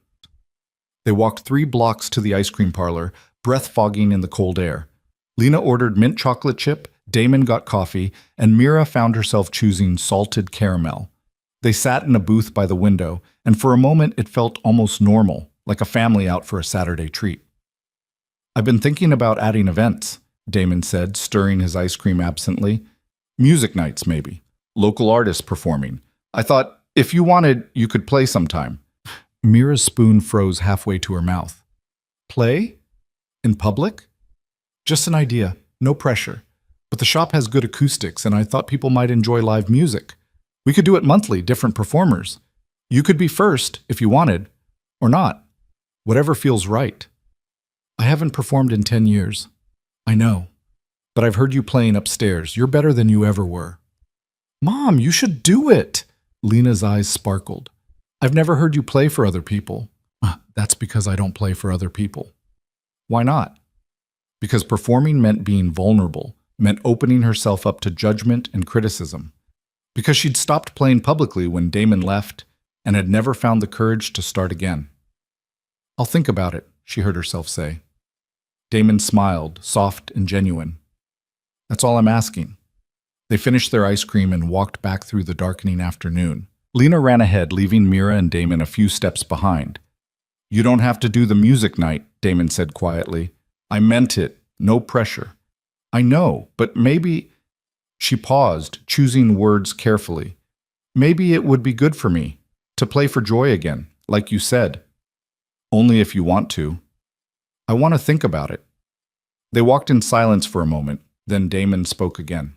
They walked 3 blocks to the ice cream parlor, breath fogging in the cold air. Lena ordered mint chocolate chip, Damon got coffee, and Mira found herself choosing salted caramel. They sat in a booth by the window, and for a moment it felt almost normal, like a family out for a Saturday treat. "I've been thinking about adding events," Damon said, stirring his ice cream absently. "Music nights, maybe. Local artists performing. I thought, if you wanted, you could play sometime." Mira's spoon froze halfway to her mouth. "Play? In public?" "Just an idea. No pressure. But the shop has good acoustics, and I thought people might enjoy live music. We could do it monthly, different performers. You could be first, if you wanted. Or not. Whatever feels right." "I haven't performed in 10 years. "I know. But I've heard you playing upstairs. You're better than you ever were." "Mom, you should do it!" Lena's eyes sparkled. "I've never heard you play for other people." "That's because I don't play for other people." "Why not?" "Because performing meant being vulnerable, meant opening herself up to judgment and criticism. Because she'd stopped playing publicly when Damon left and had never found the courage to start again." "I'll think about it," she heard herself say. Damon smiled, soft and genuine. "That's all I'm asking." They finished their ice cream and walked back through the darkening afternoon. Lena ran ahead, leaving Mira and Damon a few steps behind. "You don't have to do the music night," Damon said quietly. "I meant it. No pressure." "I know, but maybe—" She paused, choosing words carefully. "Maybe it would be good for me, to play for joy again, like you said." "Only if you want to." "I want to think about it." They walked in silence for a moment, then Damon spoke again.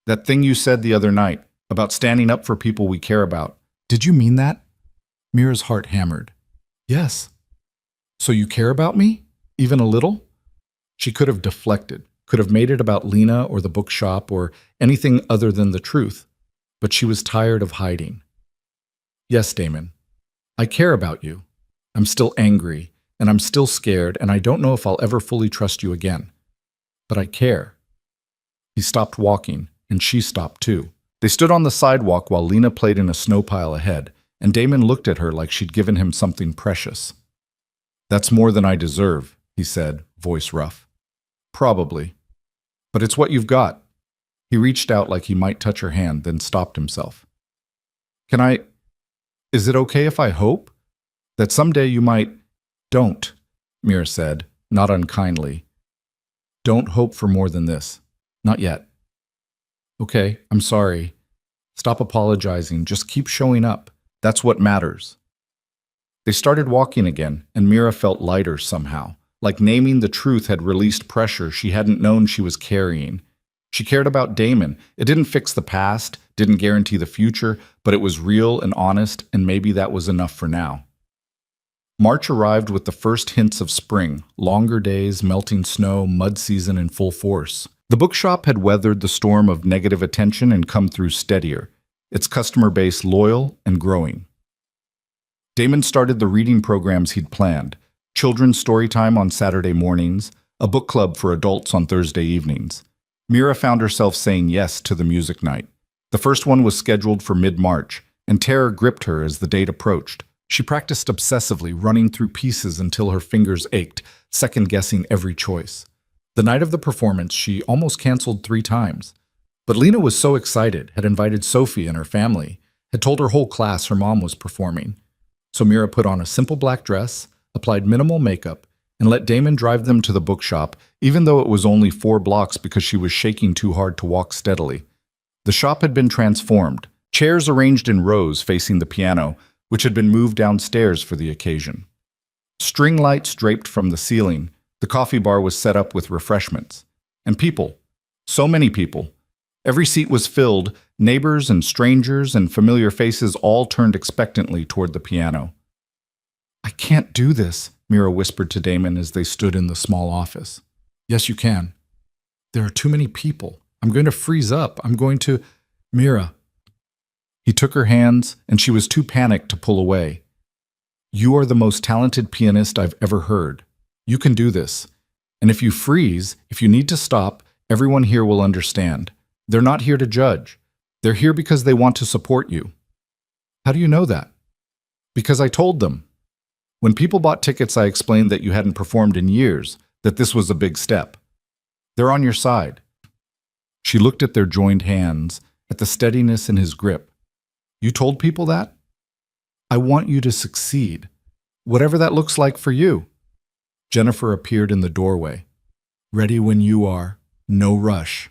"That thing you said the other night, about standing up for people we care about. Did you mean that?" Mira's heart hammered. "Yes." "So you care about me? Even a little?" She could have deflected, could have made it about Lena or the bookshop or anything other than the truth, but she was tired of hiding. "Yes, Damon. I care about you. I'm still angry, and I'm still scared, and I don't know if I'll ever fully trust you again. But I care." He stopped walking, and she stopped too. They stood on the sidewalk while Lena played in a snow pile ahead, and Damon looked at her like she'd given him something precious. "That's more than I deserve," he said, voice rough. "Probably. But it's what you've got." He reached out like he might touch her hand, then stopped himself. Is it okay if I hope? That someday you might—" "Don't," Mira said, not unkindly. "Don't hope for more than this. Not yet." "Okay, I'm sorry. Stop apologizing. Just keep showing up. That's what matters." They started walking again, and Mira felt lighter somehow, like naming the truth had released pressure she hadn't known she was carrying. She cared about Damon. It didn't fix the past, didn't guarantee the future, but it was real and honest, and maybe that was enough for now. March arrived with the first hints of spring, longer days, melting snow, mud season in full force. The bookshop had weathered the storm of negative attention and come through steadier, its customer base loyal and growing. Damon started the reading programs he'd planned: children's story time on Saturday mornings, a book club for adults on Thursday evenings. Mira found herself saying yes to the music night. The first one was scheduled for mid-March, and terror gripped her as the date approached. She practiced obsessively, running through pieces until her fingers ached, second-guessing every choice. The night of the performance, she almost canceled 3 times. But Lena was so excited, had invited Sophie and her family, had told her whole class her mom was performing. So Mira put on a simple black dress, applied minimal makeup, and let Damon drive them to the bookshop, even though it was only 4 blocks because she was shaking too hard to walk steadily. The shop had been transformed, chairs arranged in rows facing the piano, which had been moved downstairs for the occasion. String lights draped from the ceiling, the coffee bar was set up with refreshments. And people. So many people. Every seat was filled, neighbors and strangers and familiar faces all turned expectantly toward the piano. "I can't do this," Mira whispered to Damon as they stood in the small office. "Yes, you can. There are too many people. I'm going to freeze up. I'm going to—" "Mira." He took her hands, and she was too panicked to pull away. "You are the most talented pianist I've ever heard. You can do this. And if you freeze, if you need to stop, everyone here will understand. They're not here to judge. They're here because they want to support you." "How do you know that?" "Because I told them. When people bought tickets, I explained that you hadn't performed in years, that this was a big step. They're on your side." She looked at their joined hands, at the steadiness in his grip. "You told people that? I want you to succeed, whatever that looks like for you." Jennifer appeared in the doorway. "Ready when you are. No rush."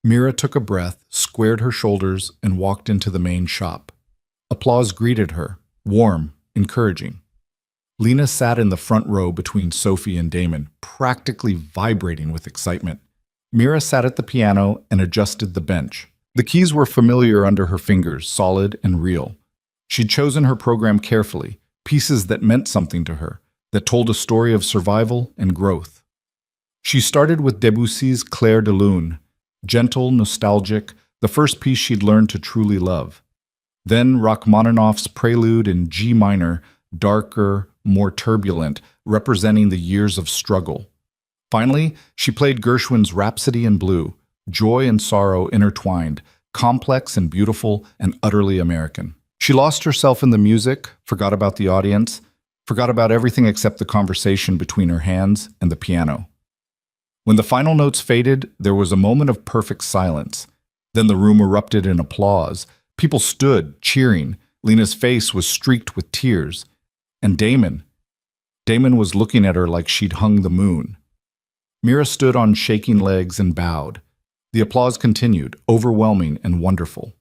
Mira took a breath, squared her shoulders, and walked into the main shop. Applause greeted her, warm, encouraging. Lena sat in the front row between Sophie and Damon, practically vibrating with excitement. Mira sat at the piano and adjusted the bench. The keys were familiar under her fingers, solid and real. She'd chosen her program carefully, pieces that meant something to her, that told a story of survival and growth. She started with Debussy's Clair de Lune, gentle, nostalgic, the first piece she'd learned to truly love. Then Rachmaninoff's Prelude in G minor, darker, more turbulent, representing the years of struggle. Finally, she played Gershwin's Rhapsody in Blue, joy and sorrow intertwined, complex and beautiful and utterly American. She lost herself in the music, forgot about the audience, forgot about everything except the conversation between her hands and the piano. When the final notes faded, there was a moment of perfect silence. Then the room erupted in applause. People stood, cheering. Lena's face was streaked with tears. And Damon was looking at her like she'd hung the moon. Mira stood on shaking legs and bowed. The applause continued, overwhelming and wonderful.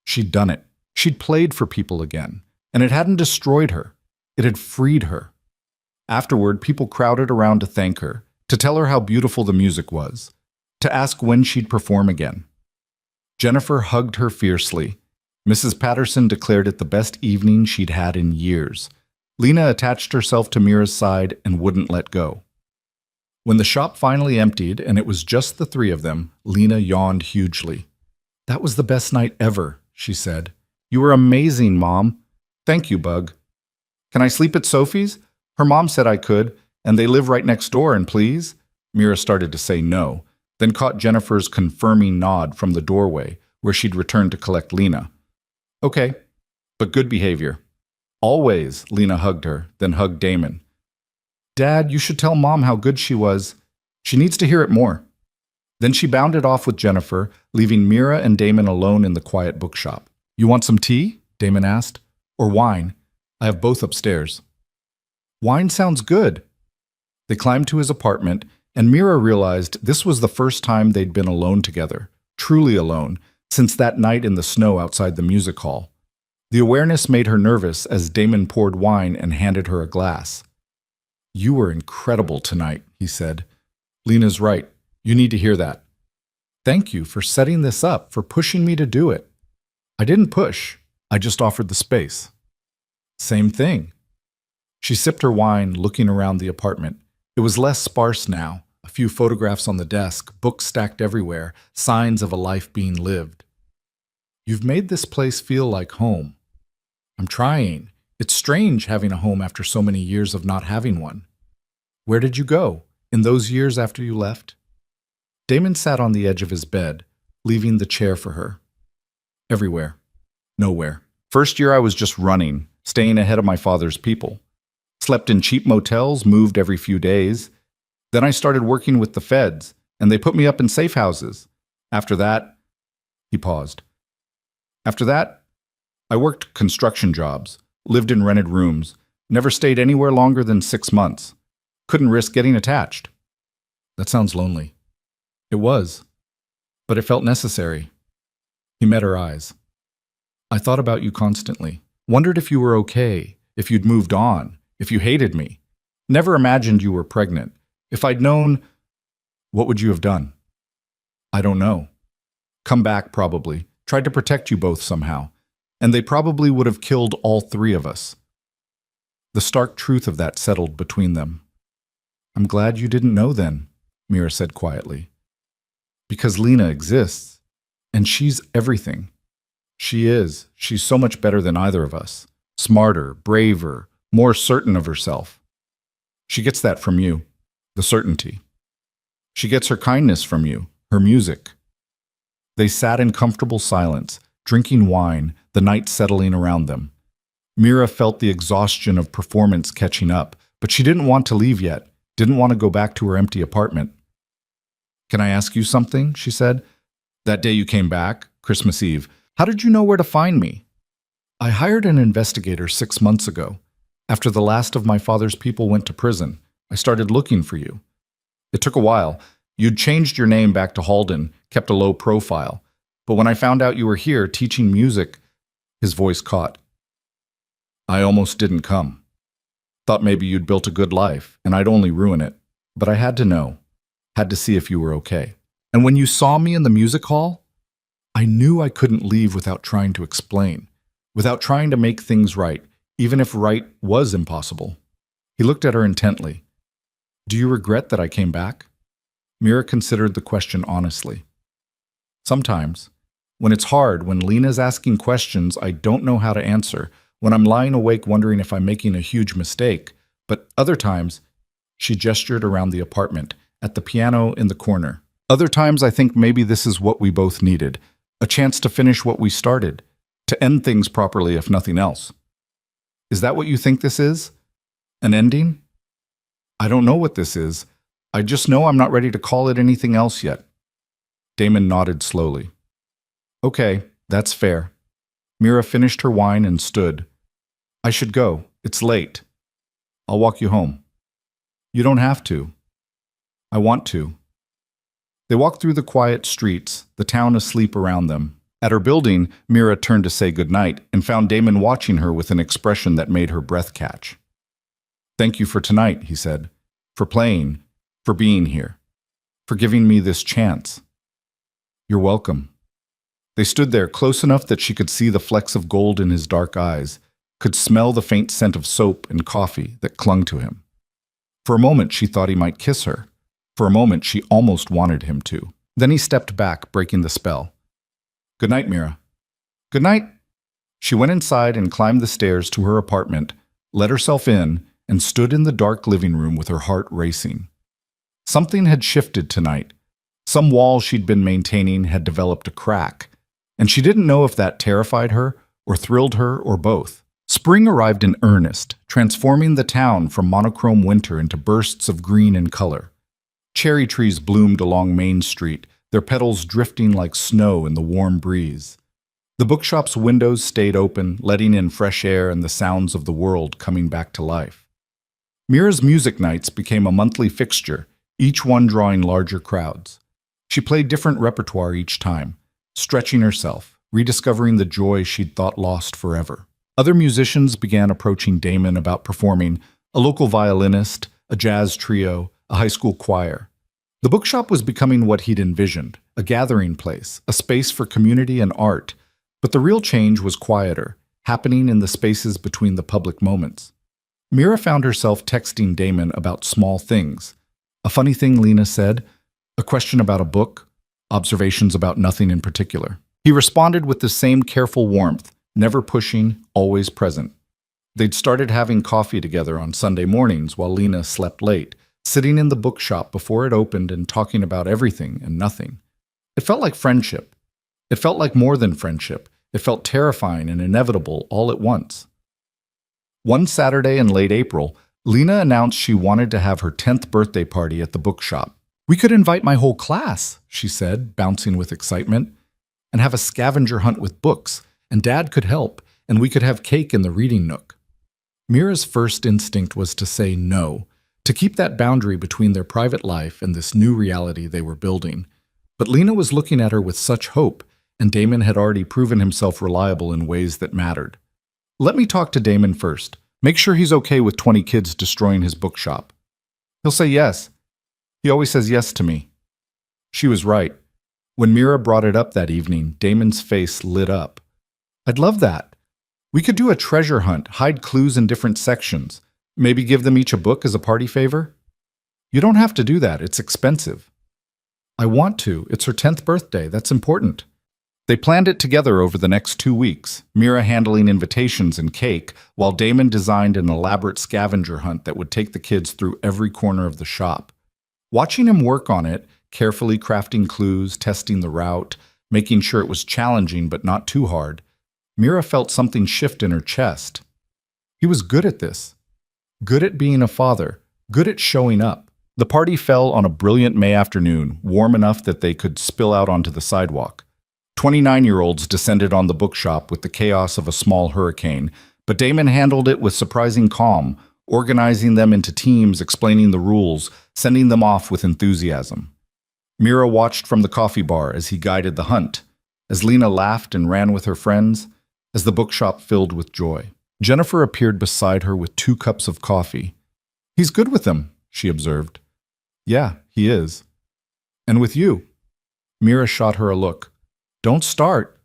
She'd done it. She'd played for people again. And it hadn't destroyed her. It had freed her. Afterward, people crowded around to thank her, to tell her how beautiful the music was, to ask when she'd perform again. Jennifer hugged her fiercely. Mrs. Patterson declared it the best evening she'd had in years. Lena attached herself to Mira's side and wouldn't let go. When the shop finally emptied and it was just the 3 of them, Lena yawned hugely. "That was the best night ever," she said. "You were amazing, Mom." "Thank you, Bug." "Can I sleep at Sophie's? Her mom said I could, and they live right next door, and please?" Mira started to say no, then caught Jennifer's confirming nod from the doorway, where she'd returned to collect Lena. "Okay, but good behavior." "Always," Lena hugged her, then hugged Damon. "Dad, you should tell Mom how good she was. She needs to hear it more." Then she bounded off with Jennifer, leaving Mira and Damon alone in the quiet bookshop. "You want some tea?" Damon asked. "Or wine? I have both upstairs." "Wine sounds good." They climbed to his apartment, and Mira realized this was the first time they'd been alone together, truly alone, since that night in the snow outside the music hall. The awareness made her nervous as Damon poured wine and handed her a glass. "You were incredible tonight," he said. "Lena's right. You need to hear that." "Thank you for setting this up, for pushing me to do it." "I didn't push. I just offered the space." "Same thing." She sipped her wine, looking around the apartment. It was less sparse now, a few photographs on the desk, books stacked everywhere, signs of a life being lived. "You've made this place feel like home." "I'm trying. It's strange having a home after so many years of not having one." "Where did you go, in those years after you left?" Damon sat on the edge of his bed, leaving the chair for her. "Everywhere. Nowhere. First year I was just running, staying ahead of my father's people. Slept in cheap motels, moved every few days. Then I started working with the feds, and they put me up in safe houses. After that," he paused. "After that, I worked construction jobs, lived in rented rooms, Never stayed anywhere longer than 6 months. Couldn't risk getting attached. That sounds lonely. It was, but it felt necessary. He met her eyes. I thought about you constantly. Wondered if you were okay, if you'd moved on, if you hated me. Never imagined you were pregnant. If I'd known, what would you have done? I don't know. Come back, probably. Tried to protect you both somehow. And they probably would have killed all 3 of us. The stark truth of that settled between them. I'm glad you didn't know then, Mira said quietly. Because Lena exists, and she's everything. She is. She's so much better than either of us. Smarter, braver, more certain of herself. She gets that from you, the certainty. She gets her kindness from you, her music. They sat in comfortable silence, drinking wine, the night settling around them. Mira felt the exhaustion of performance catching up, but she didn't want to leave yet, didn't want to go back to her empty apartment. Can I ask you something? She said. That day you came back, Christmas Eve, how did you know where to find me? I hired an investigator 6 months ago. After the last of my father's people went to prison, I started looking for you. It took a while. You'd changed your name back to Halden, kept a low profile. But when I found out you were here teaching music, his voice caught. I almost didn't come. Thought maybe you'd built a good life, and I'd only ruin it. But I had to know. Had to see if you were okay. And when you saw me in the music hall, I knew I couldn't leave without trying to explain, without trying to make things right, even if right was impossible. He looked at her intently. Do you regret that I came back? Mira considered the question honestly. Sometimes. When it's hard, when Lena's asking questions I don't know how to answer, when I'm lying awake wondering if I'm making a huge mistake, but other times, she gestured around the apartment, at the piano in the corner. Other times I think maybe this is what we both needed, a chance to finish what we started, to end things properly if nothing else. Is that what you think this is? An ending? I don't know what this is. I just know I'm not ready to call it anything else yet. Damon nodded slowly. Okay, that's fair. Mira finished her wine and stood. I should go. It's late. I'll walk you home. You don't have to. I want to. They walked through the quiet streets, the town asleep around them. At her building, Mira turned to say goodnight and found Damon watching her with an expression that made her breath catch. Thank you for tonight, he said. For playing, for being here, for giving me this chance. You're welcome. They stood there close enough that she could see the flecks of gold in his dark eyes, could smell the faint scent of soap and coffee that clung to him. For a moment she thought he might kiss her. For a moment she almost wanted him to. Then he stepped back, breaking the spell. Good night, Mira. Good night. She went inside and climbed the stairs to her apartment, let herself in, and stood in the dark living room with her heart racing. Something had shifted tonight. Some wall she'd been maintaining had developed a crack, and she didn't know if that terrified her or thrilled her or both. Spring arrived in earnest, transforming the town from monochrome winter into bursts of green and color. Cherry trees bloomed along Main Street, their petals drifting like snow in the warm breeze. The bookshop's windows stayed open, letting in fresh air and the sounds of the world coming back to life. Mira's music nights became a monthly fixture, each one drawing larger crowds. She played different repertoire each time, stretching herself, rediscovering the joy she'd thought lost forever. Other musicians began approaching Damon about performing, a local violinist, a jazz trio, a high school choir. The bookshop was becoming what he'd envisioned, a gathering place, a space for community and art. But the real change was quieter, happening in the spaces between the public moments. Mira found herself texting Damon about small things. A funny thing Lena said, a question about a book, observations about nothing in particular. He responded with the same careful warmth, never pushing, always present. They'd started having coffee together on Sunday mornings while Lena slept late, sitting in the bookshop before it opened and talking about everything and nothing. It felt like friendship. It felt like more than friendship. It felt terrifying and inevitable all at once. One Saturday in late April, Lena announced she wanted to have her 10th birthday party at the bookshop. We could invite my whole class, she said, bouncing with excitement, and have a scavenger hunt with books, and Dad could help, and we could have cake in the reading nook. Mira's first instinct was to say no, to keep that boundary between their private life and this new reality they were building. But Lena was looking at her with such hope, and Damon had already proven himself reliable in ways that mattered. Let me talk to Damon first. Make sure he's okay with 20 kids destroying his bookshop. He'll say yes. He always says yes to me. She was right. When Mira brought it up that evening, Damon's face lit up. I'd love that. We could do a treasure hunt, hide clues in different sections. Maybe give them each a book as a party favor? You don't have to do that. It's expensive. I want to. It's her 10th birthday. That's important. They planned it together over the next 2 weeks, Mira handling invitations and cake, while Damon designed an elaborate scavenger hunt that would take the kids through every corner of the shop. Watching him work on it, carefully crafting clues, testing the route, making sure it was challenging but not too hard, Mira felt something shift in her chest. He was good at this. Good at being a father. Good at showing up. The party fell on a brilliant May afternoon, warm enough that they could spill out onto the sidewalk. 29-year-olds descended on the bookshop with the chaos of a small hurricane, but Damon handled it with surprising calm, organizing them into teams, explaining the rules, sending them off with enthusiasm. Mira watched from the coffee bar as he guided the hunt, as Lena laughed and ran with her friends, as the bookshop filled with joy. Jennifer appeared beside her with 2 cups of coffee. He's good with them, she observed. Yeah, he is. And with you. Mira shot her a look. Don't start.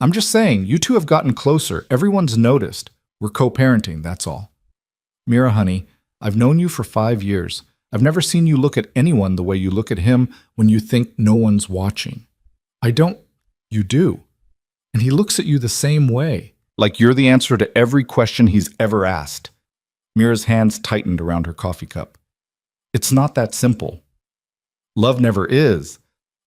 I'm just saying, you two have gotten closer. Everyone's noticed. We're co-parenting, that's all. Mira, honey, I've known you for 5 years. I've never seen you look at anyone the way you look at him when you think no one's watching. I don't. You do. And he looks at you the same way. Like you're the answer to every question he's ever asked. Mira's hands tightened around her coffee cup. It's not that simple. Love never is.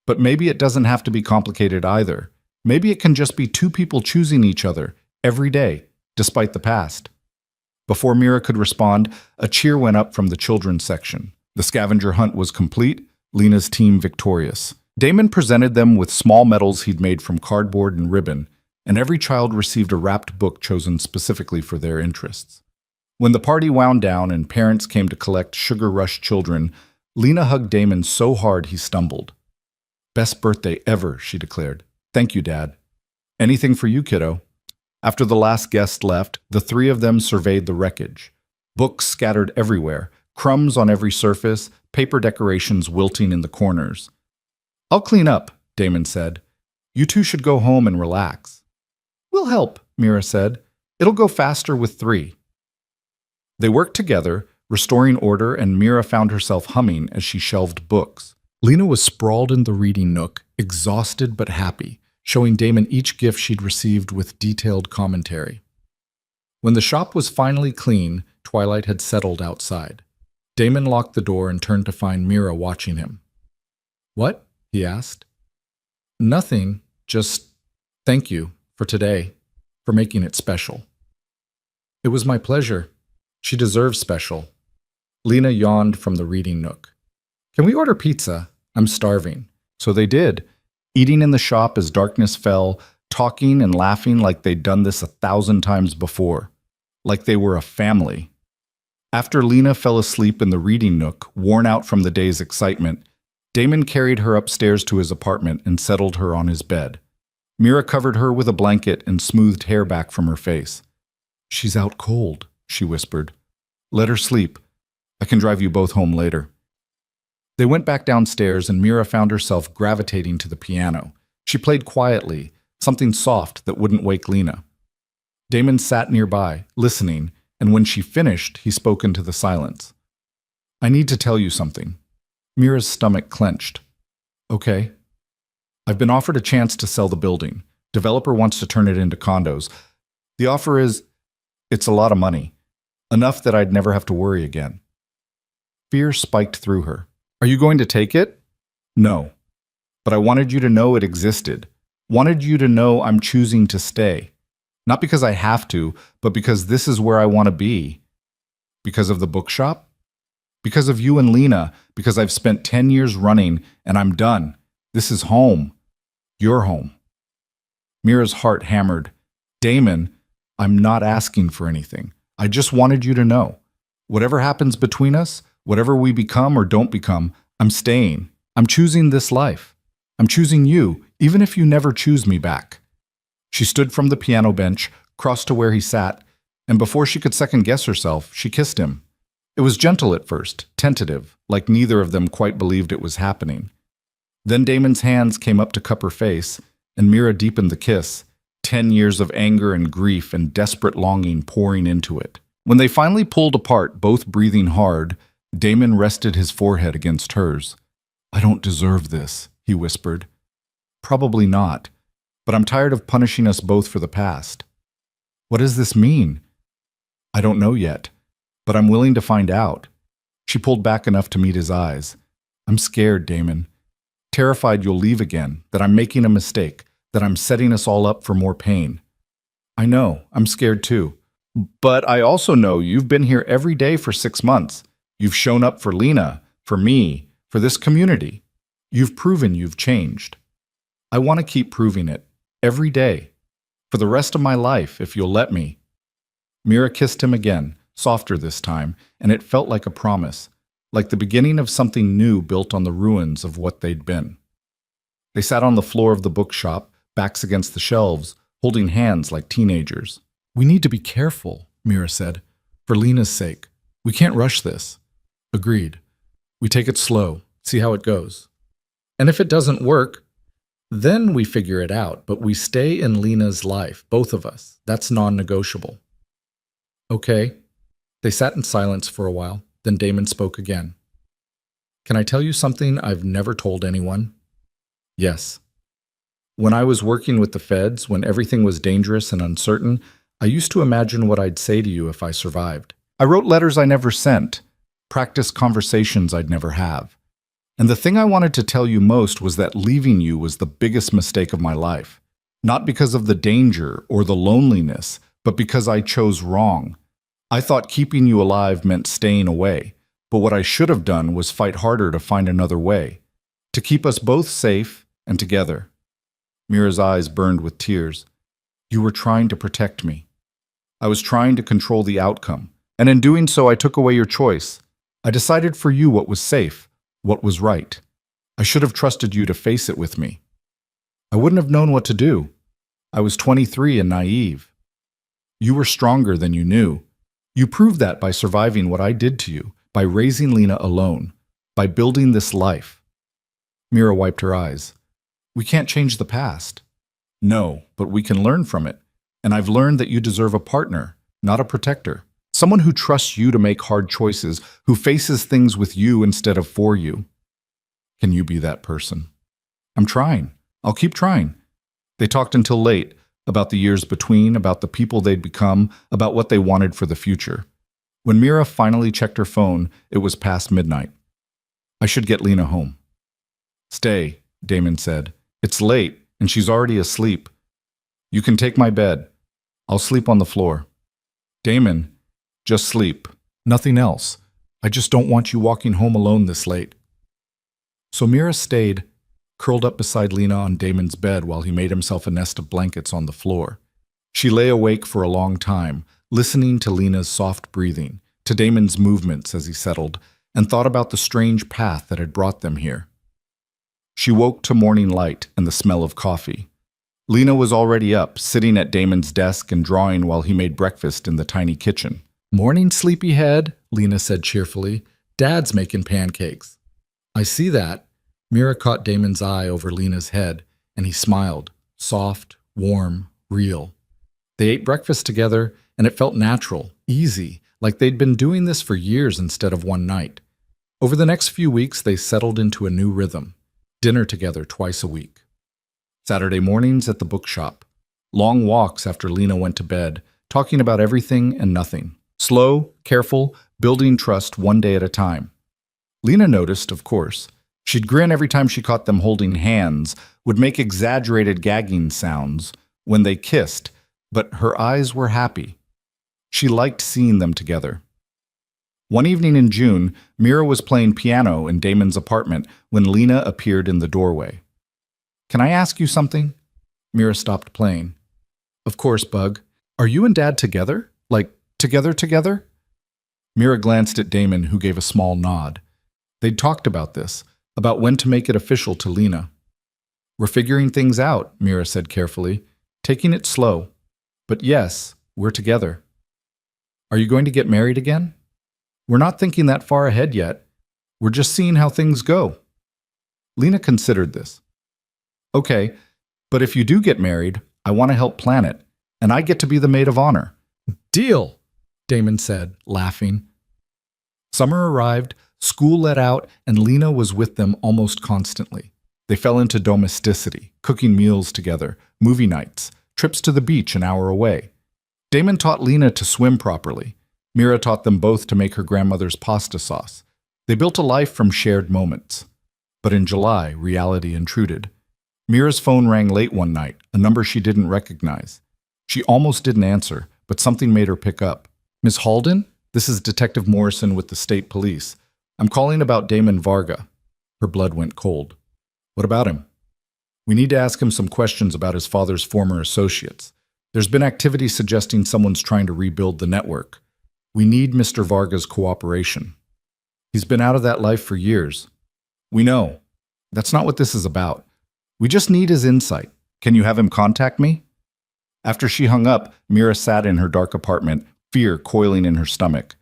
But maybe it doesn't have to be complicated either. Maybe it can just be 2 people choosing each other every day, despite the past. Before Mira could respond, a cheer went up from the children's section. The scavenger hunt was complete, Lena's team victorious. Damon presented them with small medals he'd made from cardboard and ribbon, and every child received a wrapped book chosen specifically for their interests. When the party wound down and parents came to collect Sugar Rush children, Lena hugged Damon so hard he stumbled. Best birthday ever, she declared. Thank you, Dad. Anything for you, kiddo. After the last guest left, the 3 of them surveyed the wreckage. Books scattered everywhere, crumbs on every surface, paper decorations wilting in the corners. I'll clean up, Damon said. You 2 should go home and relax. We'll help, Mira said. It'll go faster with 3. They worked together, restoring order, and Mira found herself humming as she shelved books. Lena was sprawled in the reading nook, exhausted but happy, showing Damon each gift she'd received with detailed commentary. When the shop was finally clean, twilight had settled outside. Damon locked the door and turned to find Mira watching him. What? He asked. Nothing, just thank you for today, for making it special. It was my pleasure. She deserves special. Lena yawned from the reading nook. Can we order pizza? I'm starving. So they did, eating in the shop as darkness fell, talking and laughing like they'd done this 1,000 times before, like they were a family. After Lena fell asleep in the reading nook, worn out from the day's excitement, Damon carried her upstairs to his apartment and settled her on his bed. Mira covered her with a blanket and smoothed hair back from her face. She's out cold, she whispered. Let her sleep. I can drive you both home later. They went back downstairs and Mira found herself gravitating to the piano. She played quietly, something soft that wouldn't wake Lena. Damon sat nearby, listening, and when she finished, he spoke into the silence. I need to tell you something. Mira's stomach clenched. Okay. I've been offered a chance to sell the building. Developer wants to turn it into condos. The offer is, it's a lot of money. Enough that I'd never have to worry again. Fear spiked through her. Are you going to take it? No. But I wanted you to know it existed. Wanted you to know I'm choosing to stay. Not because I have to, but because this is where I want to be. Because of the bookshop? Because of you and Lena, because I've spent 10 years running and I'm done. This is home. Your home. Mira's heart hammered. Damon, I'm not asking for anything. I just wanted you to know. Whatever happens between us, whatever we become or don't become, I'm staying. I'm choosing this life. I'm choosing you, even if you never choose me back." She stood from the piano bench, crossed to where he sat, and before she could second-guess herself, she kissed him. It was gentle at first, tentative, like neither of them quite believed it was happening. Then Damon's hands came up to cup her face, and Mira deepened the kiss, 10 years of anger and grief and desperate longing pouring into it. When they finally pulled apart, both breathing hard, Damon rested his forehead against hers. "I don't deserve this," he whispered. "Probably not, but I'm tired of punishing us both for the past." "What does this mean?" "I don't know yet, but I'm willing to find out." She pulled back enough to meet his eyes. "I'm scared, Damon. Terrified you'll leave again, that I'm making a mistake, that I'm setting us all up for more pain." "I know, I'm scared too. But I also know you've been here every day for 6 months. You've shown up for Lena, for me, for this community. You've proven you've changed. I want to keep proving it, every day, for the rest of my life, if you'll let me." Mira kissed him again, softer this time, and it felt like a promise, like the beginning of something new built on the ruins of what they'd been. They sat on the floor of the bookshop, backs against the shelves, holding hands like teenagers. "We need to be careful," Mira said, "for Lena's sake. We can't rush this." "Agreed. We take it slow, see how it goes. And if it doesn't work, then we figure it out, but we stay in Lena's life, both of us. That's non-negotiable." "Okay." They sat in silence for a while, then Damon spoke again. "Can I tell you something I've never told anyone?" "Yes." "When I was working with the feds, when everything was dangerous and uncertain, I used to imagine what I'd say to you if I survived. I wrote letters I never sent, practiced conversations I'd never have. And the thing I wanted to tell you most was that leaving you was the biggest mistake of my life. Not because of the danger or the loneliness, but because I chose wrong. I thought keeping you alive meant staying away, but what I should have done was fight harder to find another way, to keep us both safe and together." Mira's eyes burned with tears. "You were trying to protect me. I was trying to control the outcome, and in doing so I took away your choice. I decided for you what was safe, what was right. I should have trusted you to face it with me. I wouldn't have known what to do. I was 23 and naive. You were stronger than you knew. You proved that by surviving what I did to you, by raising Lena alone, by building this life." Mira wiped her eyes. "We can't change the past." "No, but we can learn from it. And I've learned that you deserve a partner, not a protector. Someone who trusts you to make hard choices, who faces things with you instead of for you. Can you be that person?" "I'm trying. I'll keep trying." They talked until late, about the years between, about the people they'd become, about what they wanted for the future. When Mira finally checked her phone, it was past midnight. "I should get Lena home." "Stay," Damon said. "It's late, and she's already asleep. You can take my bed. I'll sleep on the floor." "Damon, just sleep. Nothing else. I just don't want you walking home alone this late." So Mira stayed, curled up beside Lena on Damon's bed while he made himself a nest of blankets on the floor. She lay awake for a long time, listening to Lena's soft breathing, to Damon's movements as he settled, and thought about the strange path that had brought them here. She woke to morning light and the smell of coffee. Lena was already up, sitting at Damon's desk and drawing while he made breakfast in the tiny kitchen. "Morning, sleepyhead," Lena said cheerfully. "Dad's making pancakes." "I see that." Mira caught Damon's eye over Lena's head, and he smiled, soft, warm, real. They ate breakfast together, and it felt natural, easy, like they'd been doing this for years instead of one night. Over the next few weeks, they settled into a new rhythm. Dinner together twice a week. Saturday mornings at the bookshop. Long walks after Lena went to bed, talking about everything and nothing. Slow, careful, building trust one day at a time. Lena noticed, of course. She'd grin every time she caught them holding hands, would make exaggerated gagging sounds when they kissed, but her eyes were happy. She liked seeing them together. One evening in June, Mira was playing piano in Damon's apartment when Lena appeared in the doorway. "Can I ask you something?" Mira stopped playing. "Of course, Bug. Are you and Dad together? Like, Together? Mira glanced at Damon, who gave a small nod. They'd talked about this, about when to make it official to Lena. We're figuring things out, Mira said carefully, taking it slow. But yes, we're together. Are you going to get married again? We're not thinking that far ahead yet. We're just seeing how things go. Lena considered this. Okay, but if you do get married, I want to help plan it, and I get to be the maid of honor. Deal, Damon said, laughing. Summer arrived, school let out, and Lena was with them almost constantly. They fell into domesticity, cooking meals together, movie nights, trips to the beach an hour away. Damon taught Lena to swim properly. Mira taught them both to make her grandmother's pasta sauce. They built a life from shared moments. But in July, reality intruded. Mira's phone rang late one night, a number she didn't recognize. She almost didn't answer, but something made her pick up. Miss Halden? This is Detective Morrison with the state police. I'm calling about Damon Varga. Her blood went cold. What about him? We need to ask him some questions about his father's former associates. There's been activity suggesting someone's trying to rebuild the network. We need Mr. Varga's cooperation. He's been out of that life for years. We know. That's not what this is about. We just need his insight. Can you have him contact me? After she hung up, Mira sat in her dark apartment, fear coiling in her stomach.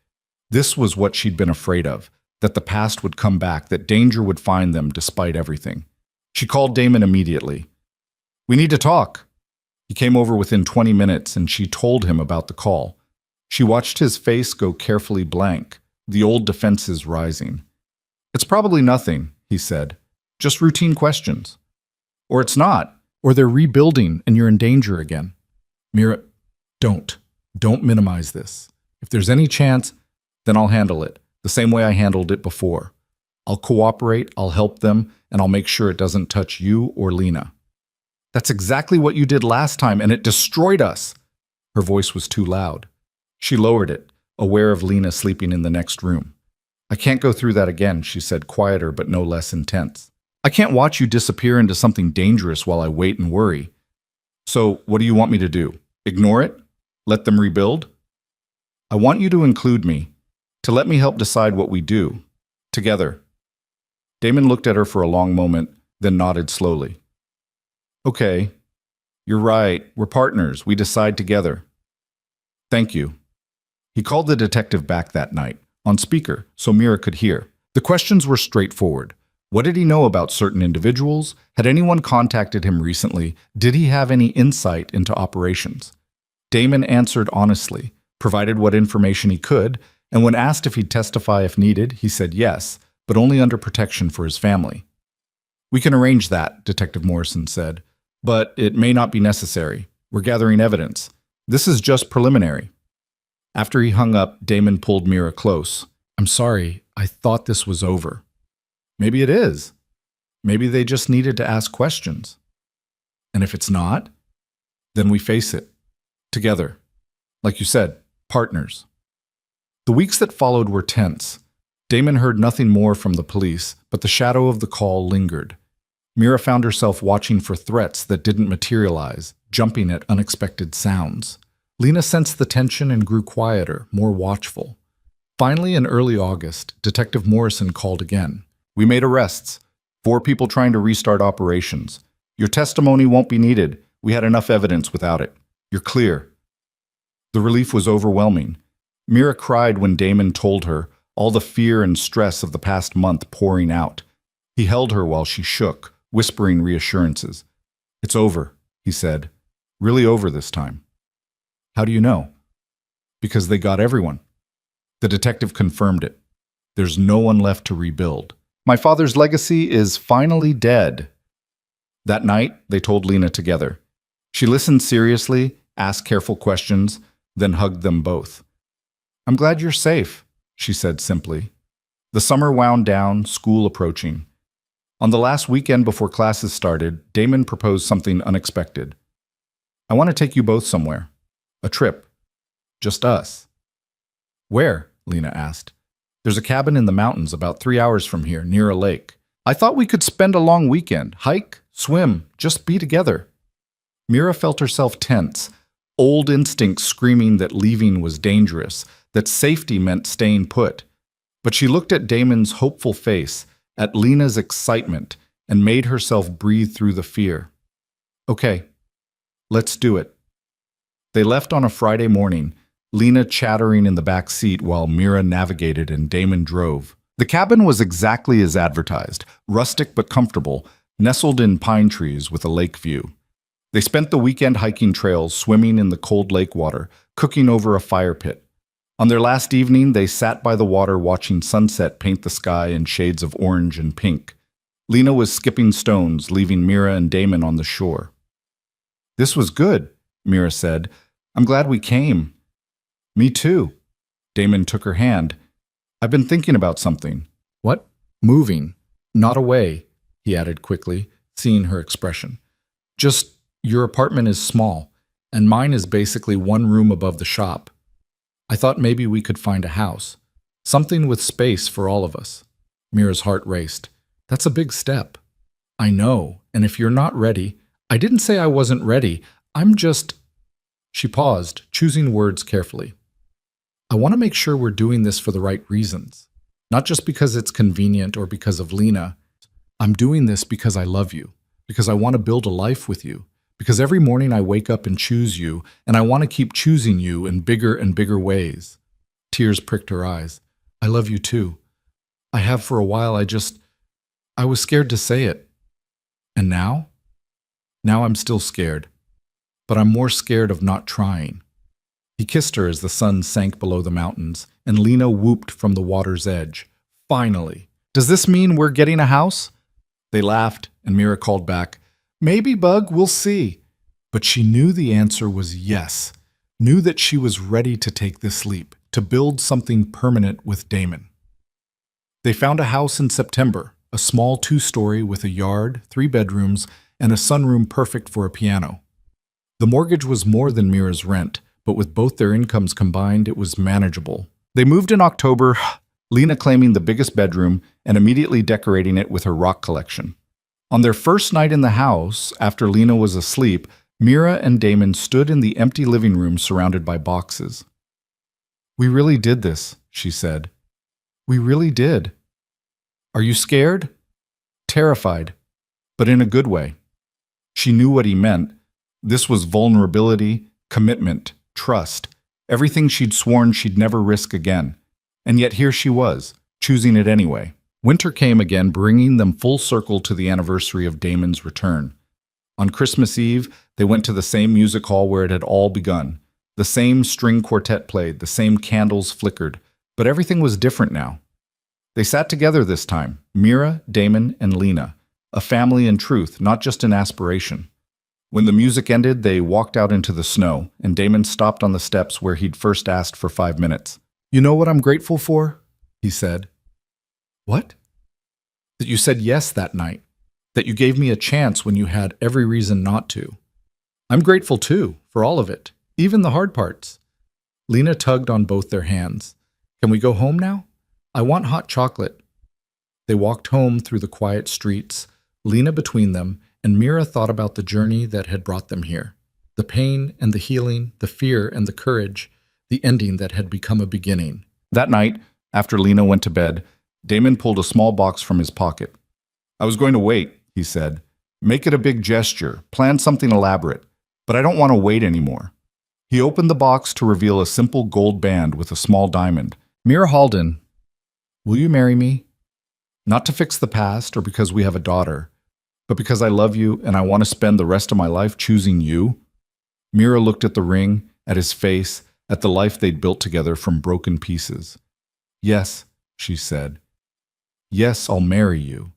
This was what she'd been afraid of, that the past would come back, that danger would find them despite everything. She called Damon immediately. We need to talk. He came over within 20 minutes, and she told him about the call. She watched his face go carefully blank, the old defenses rising. It's probably nothing, he said. Just routine questions. Or it's not, or they're rebuilding and you're in danger again. Mira, don't minimize this. If there's any chance, then I'll handle it, the same way I handled it before. I'll cooperate, I'll help them, and I'll make sure it doesn't touch you or Lena. That's exactly what you did last time, and it destroyed us. Her voice was too loud. She lowered it, aware of Lena sleeping in the next room. I can't go through that again, she said, quieter but no less intense. I can't watch you disappear into something dangerous while I wait and worry. So, what do you want me to do? Ignore it? Let them rebuild? I want you to include me, to let me help decide what we do. Together. Damon looked at her for a long moment, then nodded slowly. Okay. You're right. We're partners. We decide together. Thank you. He called the detective back that night, on speaker, so Mira could hear. The questions were straightforward. What did he know about certain individuals? Had anyone contacted him recently? Did he have any insight into operations? Damon answered honestly, provided what information he could, and when asked if he'd testify if needed, he said yes, but only under protection for his family. We can arrange that, Detective Morrison said, but it may not be necessary. We're gathering evidence. This is just preliminary. After he hung up, Damon pulled Mira close. I'm sorry, I thought this was over. Maybe it is. Maybe they just needed to ask questions. And if it's not, then we face it. Together. Like you said, partners. The weeks that followed were tense. Damon heard nothing more from the police, but the shadow of the call lingered. Mira found herself watching for threats that didn't materialize, jumping at unexpected sounds. Lena sensed the tension and grew quieter, more watchful. Finally, in early August, Detective Morrison called again. We made arrests. 4 people trying to restart operations. Your testimony won't be needed. We had enough evidence without it. You're clear. The relief was overwhelming. Mira cried when Damon told her, all the fear and stress of the past month pouring out. He held her while she shook, whispering reassurances. It's over, he said. Really over this time. How do you know? Because they got everyone. The detective confirmed it. There's no one left to rebuild. My father's legacy is finally dead. That night, they told Lena together. She listened seriously, asked careful questions, then hugged them both. I'm glad you're safe, she said simply. The summer wound down, school approaching. On the last weekend before classes started, Damon proposed something unexpected. I want to take you both somewhere. A trip. Just us. Where? Lena asked. There's a cabin in the mountains about 3 hours from here, near a lake. I thought we could spend a long weekend, hike, swim, just be together. Mira felt herself tense. old instincts screaming that leaving was dangerous, that safety meant staying put. But she looked at Damon's hopeful face, at Lena's excitement, and made herself breathe through the fear. Okay, let's do it. They left on a Friday morning, Lena chattering in the back seat while Mira navigated and Damon drove. The cabin was exactly as advertised, rustic but comfortable, nestled in pine trees with a lake view. They spent the weekend hiking trails, swimming in the cold lake water, cooking over a fire pit. On their last evening, they sat by the water watching sunset paint the sky in shades of orange and pink. Lena was skipping stones, leaving Mira and Damon on the shore. "This was good," Mira said. "I'm glad we came." "Me too." Damon took her hand. "I've been thinking about something." "What?" "Moving. Not away," he added quickly, seeing her expression. "Just, your apartment is small, and mine is basically one room above the shop. I thought maybe we could find a house. Something with space for all of us." Mira's heart raced. "That's a big step." "I know, and if you're not ready—" "I didn't say I wasn't ready. I'm just—" She paused, choosing words carefully. "I want to make sure we're doing this for the right reasons. Not just because it's convenient or because of Lena. I'm doing this because I love you, because I want to build a life with you, because every morning I wake up and choose you, and I want to keep choosing you in bigger and bigger ways." Tears pricked her eyes. "I love you too. I have for a while. I was scared to say it. And now? Now I'm still scared. But I'm more scared of not trying." He kissed her as the sun sank below the mountains, and Lena whooped from the water's edge. "Finally! Does this mean we're getting a house?" They laughed, and Mira called back, "Maybe, Bug, we'll see." But she knew the answer was yes, knew that she was ready to take this leap, to build something permanent with Damon. They found a house in September, a small 2-story with a yard, 3 bedrooms, and a sunroom perfect for a piano. The mortgage was more than Mira's rent, but with both their incomes combined, it was manageable. They moved in October, Lena claiming the biggest bedroom and immediately decorating it with her rock collection. On their first night in the house, after Lena was asleep, Mira and Damon stood in the empty living room surrounded by boxes. "We really did this," she said. "We really did." "Are you scared?" "Terrified, but in a good way." She knew what he meant. This was vulnerability, commitment, trust, everything she'd sworn she'd never risk again. And yet here she was, choosing it anyway. Winter came again, bringing them full circle to the anniversary of Damon's return. On Christmas Eve, they went to the same music hall where it had all begun. The same string quartet played, the same candles flickered, but everything was different now. They sat together this time, Mira, Damon, and Lena, a family in truth, not just in aspiration. When the music ended, they walked out into the snow, and Damon stopped on the steps where he'd first asked for 5 minutes. "You know what I'm grateful for?" he said. "What?" "That you said yes that night. That you gave me a chance when you had every reason not to. I'm grateful too, for all of it, even the hard parts." Lena tugged on both their hands. "Can we go home now? I want hot chocolate." They walked home through the quiet streets, Lena between them, and Mira thought about the journey that had brought them here. The pain and the healing, the fear and the courage, the ending that had become a beginning. That night, after Lena went to bed, Damon pulled a small box from his pocket. "I was going to wait," he said. "Make it a big gesture, plan something elaborate, but I don't want to wait anymore." He opened the box to reveal a simple gold band with a small diamond. "Mira Halden, will you marry me? Not to fix the past or because we have a daughter, but because I love you and I want to spend the rest of my life choosing you." Mira looked at the ring, at his face, at the life they'd built together from broken pieces. "Yes," she said. "Yes, I'll marry you."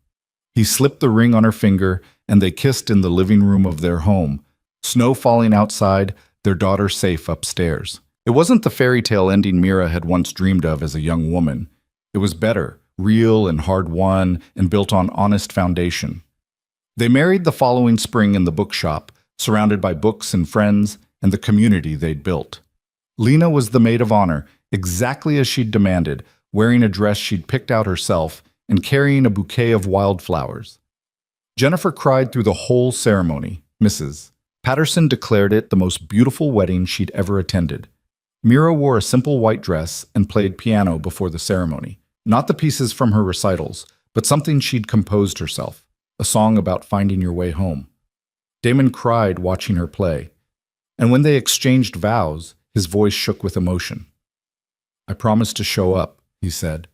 He slipped the ring on her finger, and they kissed in the living room of their home, snow falling outside, their daughter safe upstairs. It wasn't the fairy tale ending Mira had once dreamed of as a young woman. It was better, real and hard-won, and built on honest foundation. They married the following spring in the bookshop, surrounded by books and friends and the community they'd built. Lena was the maid of honor, exactly as she'd demanded, wearing a dress she'd picked out herself and carrying a bouquet of wildflowers. Jennifer cried through the whole ceremony, Mrs. Patterson declared it the most beautiful wedding she'd ever attended. Mira wore a simple white dress and played piano before the ceremony. Not the pieces from her recitals, but something she'd composed herself, a song about finding your way home. Damon cried watching her play, and when they exchanged vows, his voice shook with emotion. "I promise to show up," he said,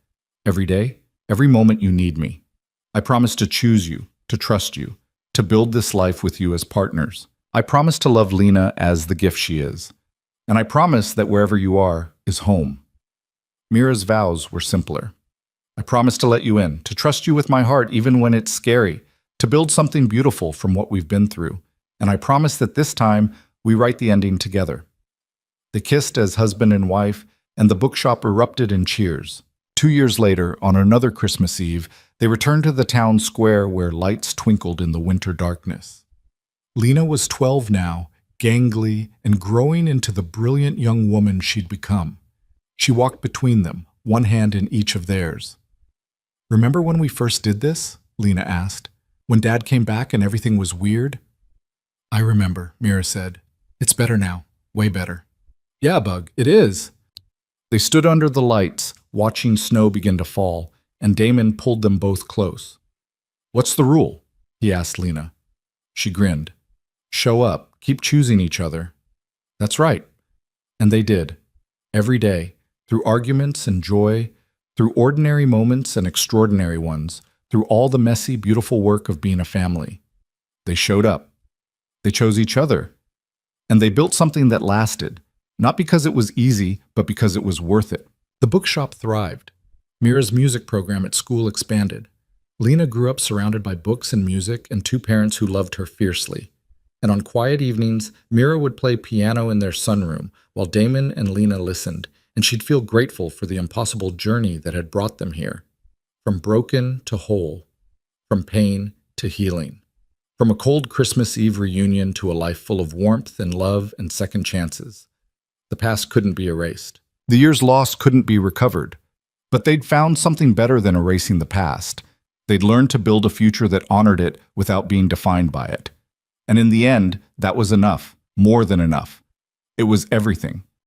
"every day, every moment you need me. I promise to choose you, to trust you, to build this life with you as partners. I promise to love Lena as the gift she is. And I promise that wherever you are is home." Mira's vows were simpler. "I promise to let you in, to trust you with my heart even when it's scary, to build something beautiful from what we've been through. And I promise that this time we write the ending together." They kissed as husband and wife, and the bookshop erupted in cheers. 2 years later, on another Christmas Eve, they returned to the town square where lights twinkled in the winter darkness. Lena was 12 now, gangly and growing into the brilliant young woman she'd become. She walked between them, one hand in each of theirs. "Remember when we first did this?" Lena asked. "When Dad came back and everything was weird?" "I remember," Mira said. "It's better now, way better." "Yeah, Bug, it is." They stood under the lights, watching snow begin to fall, and Damon pulled them both close. "What's the rule?" he asked Lena. She grinned. "Show up, keep choosing each other." "That's right." And they did. Every day, through arguments and joy, through ordinary moments and extraordinary ones, through all the messy, beautiful work of being a family. They showed up. They chose each other. And they built something that lasted, not because it was easy, but because it was worth it. The bookshop thrived. Mira's music program at school expanded. Lena grew up surrounded by books and music and 2 parents who loved her fiercely. And on quiet evenings, Mira would play piano in their sunroom while Damon and Lena listened, and she'd feel grateful for the impossible journey that had brought them here. From broken to whole, from pain to healing, from a cold Christmas Eve reunion to a life full of warmth and love and second chances. The past couldn't be erased. The years lost couldn't be recovered. But they'd found something better than erasing the past. They'd learned to build a future that honored it without being defined by it. And in the end, that was enough, more than enough. It was everything.